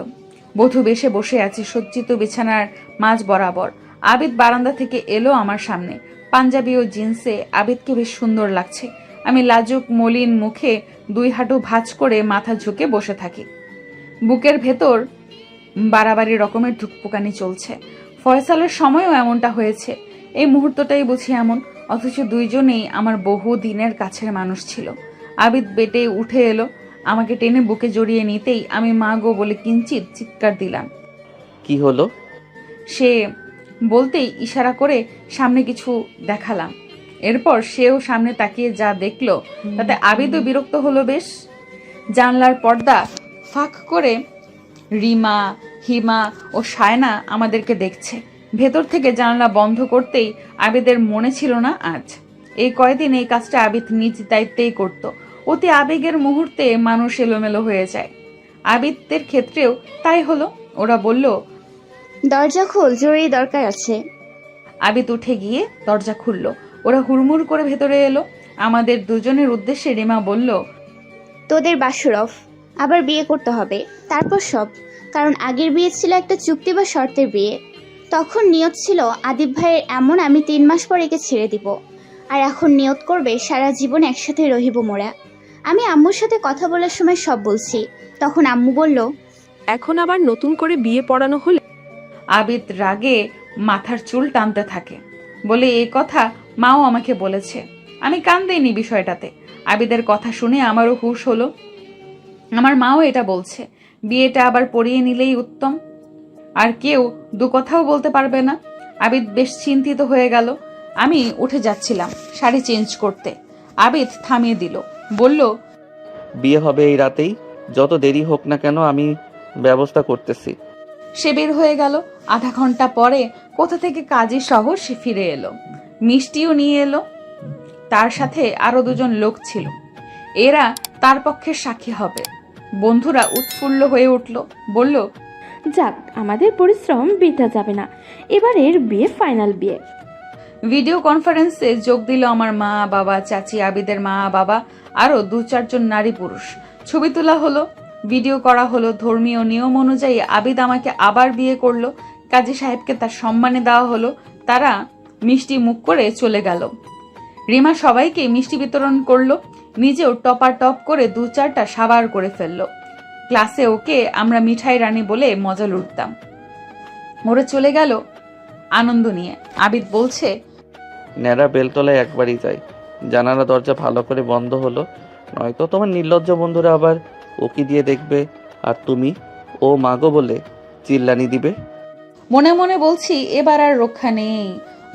A: বধূ বেশে বসে আছে সজ্জিত বিছানার মাঝ বরাবর। আবিদ বারান্দা থেকে এলো আমার সামনে। পাঞ্জাবি ও জিন্সে আবিদকে বেশ সুন্দর লাগছে। আমি লাজুক মলিন মুখে 2 হাঁটু ভাঁজ করে মাথা ঝুঁকে বসে থাকি। বুকের ভেতর বাড়াবাড়ি রকমের ধুকপুকানি চলছে। ফয়সালের সময়ও এমনটা হয়েছে। এই মুহূর্তটাই বুঝি এমন, অথচ দুইজনেই আমার বহু দিনের কাছের মানুষ ছিল। আবিদ বেটে উঠে এলো, আমাকে টেনে বুকে জড়িয়ে নিতেই আমি মা গো বলে কিঞ্চিত চিৎকার দিলাম।
C: কি হলো?
A: সে বলতেই ইশারা করে সামনে কিছু দেখালাম। এরপর সেও সামনে তাকিয়ে যা দেখলো তাতে আবিদও বিরক্ত হলো বেশ। জানলার পর্দা ফাঁক করে রিমা, হিমা ও সায়না আমাদেরকে দেখছে। ভেতর থেকে জানলা বন্ধ করতেই আবিদের মনে ছিল না আজ। এই কয়দিন এই কাজটা আবিদ নিজ দায়িত্বেই করত। অতি আবেগের মুহূর্তে মানুষ এলোমেলো হয়ে যায়। আবিদের ক্ষেত্রেও তাই হলো। ওরা বলল,
F: দরজা খোল, জরুরি দরকার আছে।
A: আবিদ উঠে গিয়ে দরজা খুলল। ওরা হুড়মুড় করে ভেতরে এলো। আমাদের দুজনের উদ্দেশ্যে রিমা বলল,
F: তোদের বাসর অফ, আবার বিয়ে করতে হবে, তারপর সব। কারণ আগের বিয়ে ছিল একটা চুক্তি বা শর্তের বিয়ে। তখন নিয়ত ছিল আদিব ভাইয়ের এমন আমি 3 মাস পর একে ছেড়ে দিব। আর এখন নিয়ত করবে সারা জীবন একসাথে রহিব মোরা। আমি আম্মুর সাথে কথা বলার সময় সব বলছি। তখন আম্মু বলল,
L: এখন আবার নতুন করে বিয়ে পড়ানো হলে?
A: আবিদ রাগে মাথার চুল টানতে থাকে। বলে এই কথা মাও আমাকে বলেছে। আমি কান দেইনি বিষয়টাতে। আবিদের কথা শুনে আমারও হুঁশ হলো। আমার মাও এটা বলছে, বিয়েটা আবার পড়িয়ে নিলেই উত্তম, আর কেউ 2 কথাও বলতে পারবে না। আবিদ বেশ চিন্তিত হয়ে গেল। আমি উঠে যাচ্ছিলাম শাড়ি চেঞ্জ করতে। আবিদ থামিয়ে দিল, বলল,
C: বিয়ে হবে এই রাতেই, যত দেরি হোক না কেন আমি ব্যবস্থা করতেছি।
A: সে বের হয়ে গেল। আধা ঘন্টা পরে কোথা থেকে কাজী সহ সে ফিরে এলো। মিষ্টিও নিয়ে এলো। তার সাথে আরো 2 জন লোক ছিল। এরা তার পক্ষে সাক্ষী হবে। বন্ধুরা উৎফুল্ল হয়ে উঠল, বলল,
J: যাক, আমাদের পরিশ্রম বৃথা যাবে না। এবারের বিয়ে ফাইনাল বিয়ে।
A: ভিডিও কনফারেন্সে যোগ দিল আমার মা, বাবা, চাচি, আবিদের মা, বাবা, আরো 2-4 জন নারী পুরুষ। ছবি তোলা হলো, ভিডিও করা হলো। ধর্মীয় নিয়ম অনুযায়ী আবিদ আমাকে আবার বিয়ে করলো। কাজী সাহেবকে তার সম্মানে দেওয়া হলো। তারা মিষ্টি মুখ করে চলে গেল। রিমা সবাইকে মিষ্টি বিতরণ করলো, নিজেও টপাটপ করে 2-4টা সাবার করে ফেললো। ক্লাসে ওকে আমরা মিঠাই রানী বলে মজা লুটতাম। ওরা চলে গেল আনন্দ নিয়ে। আবিদ বলছে,
C: ন্যাড়া বেলতলায় একবারই যাই, জানালা দরজা ভালো করে বন্ধ হলো, নয়তো তোমার নির্লজ্জ বন্ধুরা আবার ওকি দিয়ে দেখবে, আর তুমি ও মাগো বলে চিল্লানি দিবে।
A: মনে মনে বলছি এবার আর রক্ষা নেই।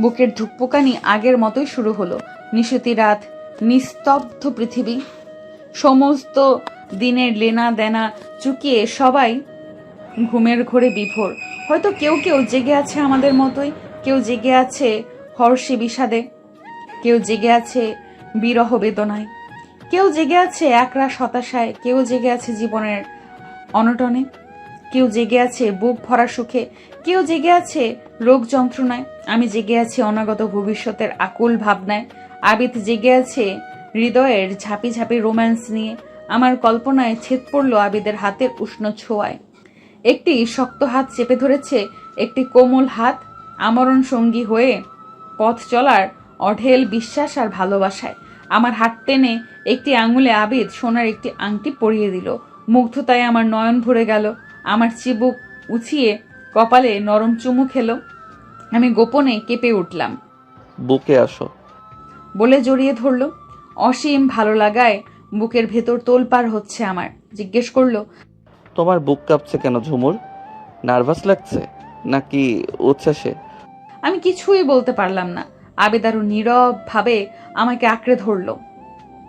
A: বুকের ধুকপুকানি আগের মতোই শুরু হলো। নিশুতি রাত, নিস্তব্ধ পৃথিবী, সমস্ত দিনের লেনা দেনা চুকিয়ে সবাই ঘুমের ঘোরে বিভোর। হয়তো কেউ কেউ জেগে আছে আমাদের মতোই, কেউ জেগে আছে হর্ষে বিষাদে, কেউ জেগে আছে বিরহ বেদনায়, কেউ জেগে আছে একরাশ হতাশায়, কেউ জেগে আছে জীবনের অনটনে, কেউ জেগে আছে বুক ভরা সুখে, কেউ জেগে আছে রোগ যন্ত্রণায়। আমি জেগে আছি অনাগত ভবিষ্যতের আকুল ভাবনায়। আবিদ জেগে আছে হৃদয়ের ঝাঁপি ঝাঁপি রোম্যান্স নিয়ে। আমার কল্পনায় ছেদ পড়ল আবিদের হাতের উষ্ণ ছোঁয়ায়। একটি শক্ত হাত চেপে ধরেছে একটি কোমল হাত, আমরণ সঙ্গী হয়ে পথ চলার অঢেল বিশ্বাস আর ভালোবাসায়। আমার হাত টেনে একটি আঙুলে আবিদ সোনার একটি আংটি পরিয়ে দিল। মুগ্ধতায় আমার নয়ন ভরে গেল। আমার চিবুক উঁচিয়ে কপালে নরম চুমু খেলো। আমি গোপনে কেঁপে উঠলাম।
C: বুকে আসো।
A: বলে জড়িয়ে ধরল। অসীম ভালো লাগায় বুকের ভেতর তোলপাড় হচ্ছে আমার। জিজ্ঞেস করলো,
C: তোমার বুক কাঁপছে কেন ঝুমুর? নার্ভাস লাগছে নাকি উচ্ছ্বাসে?
A: আমি কিছুই বলতে পারলাম না। আবিদ আরো নীরব ভাবে আমাকে আঁকড়ে ধরলো,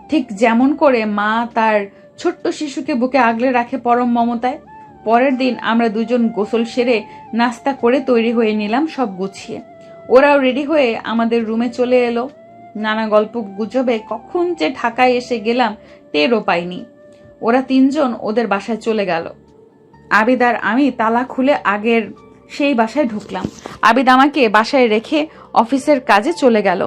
A: ঠিক যেমন করে মা তার ছোট্ট শিশুকে বুকে আগলে রাখে পরম মমতায়। পরের দিন আমরা দুজন গোসল সেরে নাস্তা করে তৈরি হয়ে নিলাম সব গুছিয়ে। ওরাও রেডি হয়ে আমাদের রুমে চলে এলো। নানা গল্প গুজবে কখন যে ঢাকায় এসে গেলাম টেরও পাইনি। ওরা তিনজন ওদের বাসায় চলে গেল। আবিদ আর আমি তালা খুলে আগের সেই বাসায় ঢুকলাম। আবিদ আমাকে বাসায় রেখে অফিসের কাজে চলে গেল।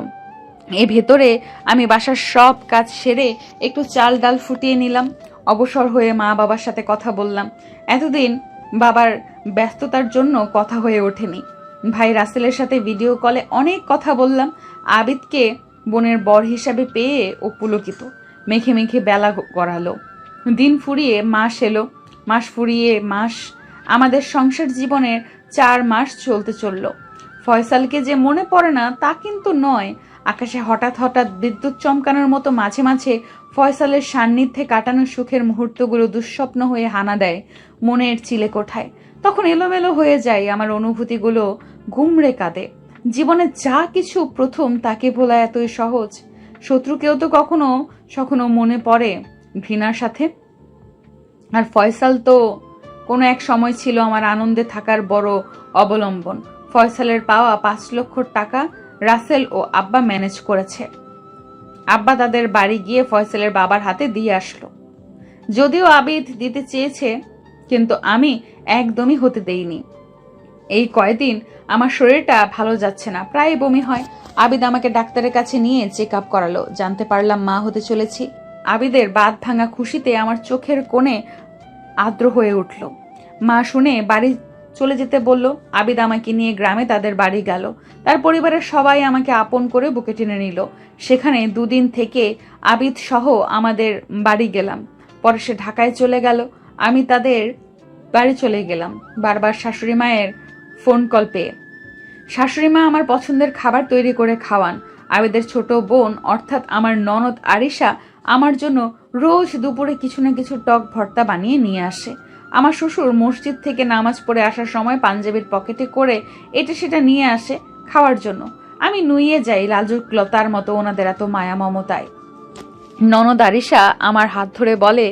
A: এই ভেতরে আমি বাসার সব কাজ সেরে একটু চাল ডাল ফুটিয়ে নিলাম। অবসর হয়ে মা বাবার সাথে কথা বললাম। এতদিন বাবার ব্যস্ততার জন্য কথা হয়ে ওঠেনি। ভাই রাসেলের সাথে ভিডিও কলে অনেক কথা বললাম। আবিদকে বোনের বর হিসাবে পেয়ে ও পুলকিত। মেখে মেখে বেলা গড়ালো। দিন ফুরিয়ে মাস এলো, মাস ফুরিয়ে মাস। আমাদের সংসার জীবনের 4 মাস চলতে চলল। ফয়সালকে যে মনে পড়ে না তা কিন্তু নয়। আকাশে হঠাৎ হঠাৎ বিদ্যুৎ চমকানোর মতো মাঝে মাঝে ফয়সালের সান্নিধ্যে কাটানো সুখের মুহূর্তগুলো দুঃস্বপ্ন হয়ে হানা দেয় মনের চিলে কোঠায়। তখন এলোমেলো হয়ে যায় আমার অনুভূতিগুলো, ঘুমড়ে কাঁদে। জীবনে যা কিছু প্রথম তাকে ভোলা এতই সহজ। শত্রুকেও তো কখনো কখনো মনে পড়ে ঘৃণার সাথে। আর ফয়সাল তো কোনো এক সময় ছিল আমার আনন্দে থাকার বড় অবলম্বন। ফয়সালের পাওয়া 5 লক্ষ টাকা রাসেল ও আব্বা ম্যানেজ করেছে। আব্বা তাদের বাড়ি গিয়ে ফয়সালের বাবার হাতে দিয়ে আসলো। যদিও আবিদ দিতে চেয়েছে, কিন্তু আমি একদমই হতে দেইনি। এই কয়দিন আমার শরীরটা ভালো যাচ্ছে না, প্রায় বমি হয়। আবিদ আমাকে ডাক্তারের কাছে নিয়ে চেক আপ করালো। জানতে পারলাম মা হতে চলেছি। আবিদের বাঁধ ভাঙা খুশিতে আমার চোখের কোণে আর্দ্র হয়ে উঠল। মা শুনে বাড়ি চলে যেতে বলল। আবিদ আমাকে নিয়ে গ্রামে তাদের বাড়ি গেল। তার পরিবারের সবাই আমাকে আপন করে বুকে টেনে নিল। সেখানে 2 দিন থেকে আবিদ সহ আমাদের বাড়ি গেলাম। পরে সে ঢাকায় চলে গেল। আমি তাদের বাড়ি চলে গেলাম বারবার শাশুড়ি মায়ের ফোন কল পেয়ে। শাশুড়ি মা আমার পছন্দের খাবার তৈরি করে খাওয়ান। আবিদের ছোট বোন অর্থাৎ আমার ননদ আরিশা আমার জন্য রোজ দুপুরে কিছু না কিছু টক ভর্তা বানিয়ে নিয়ে আসে। আমার শ্বশুর মসজিদ থেকে নামাজ পড়ে আসার সময় পাঞ্জাবির পকেটে করে এটা সেটা নিয়ে আসে খাওয়ার জন্য। আমি নুইয়ে যাই লাজুক লতার মতো ওনাদের এত মায়া মমতায়। ননদ আরিশা আমার হাত ধরে বলে,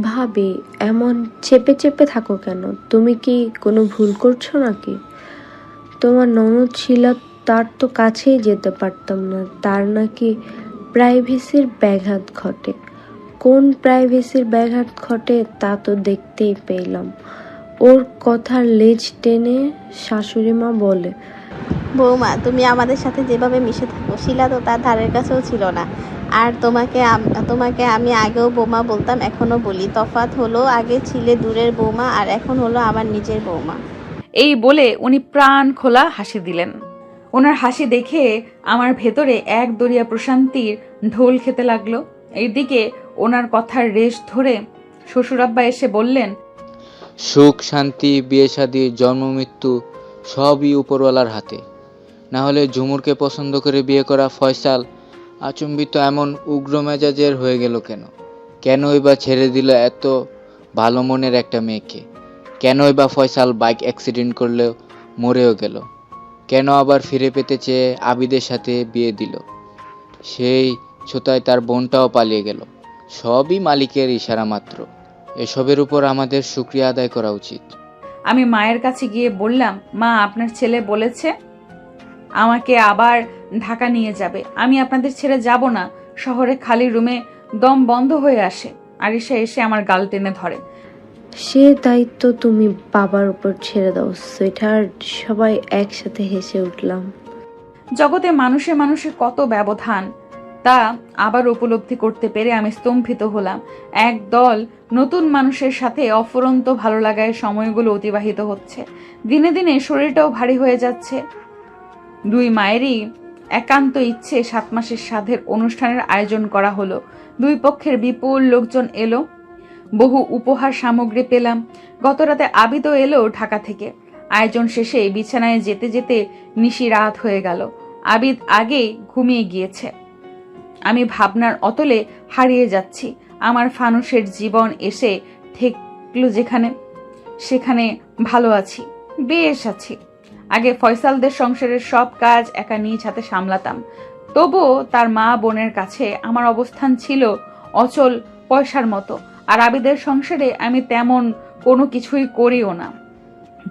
M: ভাবি এমন চেপে চেপে থাকো কেন? তুমি কি কোনো ভুল করছো নাকি? তোমার ননদ ছিল, তার তো কাছেই যেতে পারতাম না। তার নাকি প্রাইভেসির ব্যাঘাত ঘটে। কোন প্রাইভেসির ব্যাঘাত ঘটে তা তো দেখতেই পেলাম। ওর কথার লেজ টেনে শাশুড়ি মা বলে,
F: বৌমা, তুমি আমাদের সাথে যেভাবে মিশে থাকো, শিলা তো তার ধারের কাছেও ছিল না। আর তোমাকে আমি আগেও বৌমা বলতাম, এখনো বলি। তফাৎ হলো আগে ছিলে দূরের বৌমা, আর এখন হলো আমার নিজের বৌমা।
A: এই বলে উনি প্রাণ খোলা হাসি দিলেন। ওনার হাসি দেখে আমার ভেতরে এক দরিয়া প্রশান্তির ঢোল খেতে লাগলো। এইদিকে ওনার কথার রেশ ধরে শ্বশুরাব্বা এসে বললেন,
N: সুখ শান্তি বিয়ে শাদী জন্ম মৃত্যু সবই উপরওয়ালার হাতে। না হলে ঝুমুরকে পছন্দ করে বিয়ে করা ফয়সাল আচম্বিত এমন উগ্র মেজাজের হয়ে গেল কেন? কেনই বা ছেড়ে দিল এত ভালো মনের একটা মেয়েকে? কেনই বা ফয়সাল বাইক অ্যাক্সিডেন্ট করলেও মরেও গেল? কেন আবার ফিরে পেতে চেয়ে আবিদের সাথে বিয়ে দিল? সেই ছোতায় তার বোনটাও পালিয়ে গেল। সবই মালিকের ইশারা মাত্র। এসবের উপর আমাদের শুকরিয়া আদায় করা উচিত।
A: আমি মায়ের কাছে গিয়ে বললাম, মা, আপনার ছেলে বলেছে আমাকে আবার ঢাকা নিয়ে যাবে। আমি আপনাদের ছেড়ে যাব না। শহরে খালি রুমে দম বন্ধ হয়ে আসে। আরিশা এসে আমার গাল টেনে ধরে।
M: সে দায়িত্ব তুমি বাবার উপর ছেড়ে দাও সুইটহার্ট। সবাই একসাথে হেসে উঠলাম।
A: জগতে মানুষে মানুষে কত ব্যবধান, তা আবার উপলব্ধি করতে পেরে আমি স্তম্ভিত হলাম। একদল নতুন মানুষের সাথে অফুরন্ত ভালো লাগায় সময়গুলো অতিবাহিত হচ্ছে। দিনে দিনে শরীরটাও ভারী হয়ে যাচ্ছে। 2 মায়েরই একান্ত ইচ্ছে 7 মাসের সাধের অনুষ্ঠানের আয়োজন করা হলো। দুই পক্ষের বিপুল লোকজন এলো, বহু উপহার সামগ্রী পেলাম। গতরাতে আবিদও এলো ঢাকা থেকে। আয়োজন শেষে বিছানায় যেতে যেতে নিশি রাত হয়ে গেল। আবিদ আগেই ঘুমিয়ে গিয়েছে। আমি ভাবনার অতলে হারিয়ে যাচ্ছি। আমার ফানুষের জীবন এসে ঠেকলো যেখানে, সেখানে ভালো আছি, বেশ আছি। আগে ফয়সালদের সংসারের সব কাজ একা নিজ হাতে সামলাতাম। তবুও তার মা বোনের কাছে আমার অবস্থান ছিল অচল পয়সার মতো। আর আবিদের সংসারে আমি তেমন কোনো কিছুই করিও না।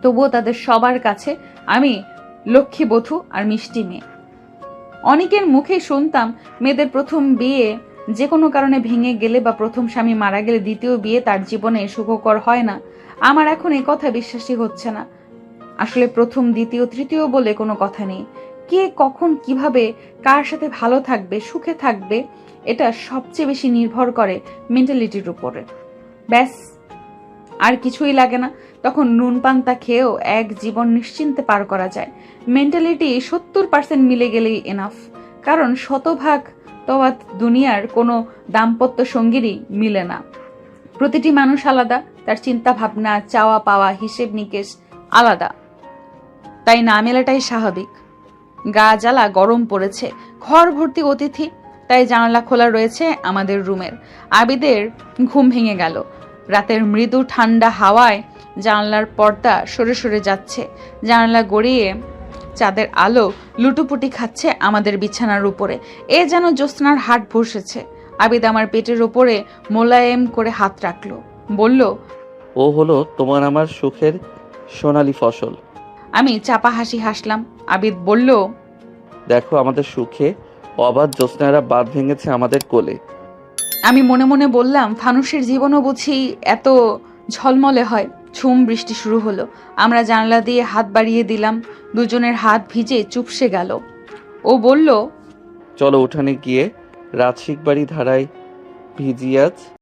A: তবুও তাদের সবার কাছে আমি লক্ষ্মীবধূ আর মিষ্টি মেয়ে। অনেকের মুখে শুনতাম মেয়েদের প্রথম বিয়ে যে কোনো কারণে ভেঙে গেলে বা প্রথম স্বামী মারা গেলে দ্বিতীয় বিয়ে তার জীবনে সুখকর হয় না। আমার এখন এই কথা বিশ্বাসই হচ্ছে না। আসলে প্রথম, দ্বিতীয়, তৃতীয় বলে কোনো কথা নেই। কে কখন কিভাবে কার সাথে ভালো থাকবে, সুখে থাকবে, এটা সবচেয়ে বেশি নির্ভর করে মেন্টালিটির উপরে। ব্যাস, আর কিছুই লাগে না। তখন নুন পান্তা খেয়েও এক জীবন নিশ্চিন্তে পার করা যায়। মেন্টালিটি 70% মিলে গেলেই এনাফ। কারণ শতভাগ তওয়াত দুনিয়ার কোনো দাম্পত্য সঙ্গীরই মিলে না। প্রতিটি মানুষ আলাদা, তার চিন্তা ভাবনা, চাওয়া পাওয়া, হিসেব নিকেশ আলাদা। তাই না মেলাটাই স্বাভাবিক। গা জ্বালা গরম পড়েছে, ঘর ভর্তি অতিথি, তাই জানালা খোলা রয়েছে আমাদের রুমের। আবিদের ঘুম ভেঙে গেল। রাতের মৃদু ঠান্ডা হাওয়ায় জানালার পর্দা সরে সরে যাচ্ছে। জানালা গড়িয়ে চাঁদের আলো লুটোপুটি খাচ্ছে আমাদের বিছানার উপরে। এ যেন জ্যোৎস্নার হাট বসেছে। আবিদ আমার পেটের ওপরে মোলায়েম করে হাত রাখলো, বলল,
C: ও হলো তোমার আমার সুখের সোনালী ফসল।
A: আমি চাপা হাসি হাসলাম। আবিদ বলল,
C: দেখো আমাদের সুখে অবাধ জ্যোৎস্নারা বাঁধ ভেঙেছে আমাদের কোলে।
A: আমি মনে মনে বললাম, ফানুষের জীবনও বুঝি এত ঝলমলে হয়। ঝুম বৃষ্টি শুরু হলো। আমরা জানলা দিয়ে হাত বাড়িয়ে দিলাম। দুজনের হাত ভিজে চুপসে গেল। ও বলল,
C: চলো উঠানে গিয়ে রাজশিক বাড়ি ধারায় ভিজি আজ।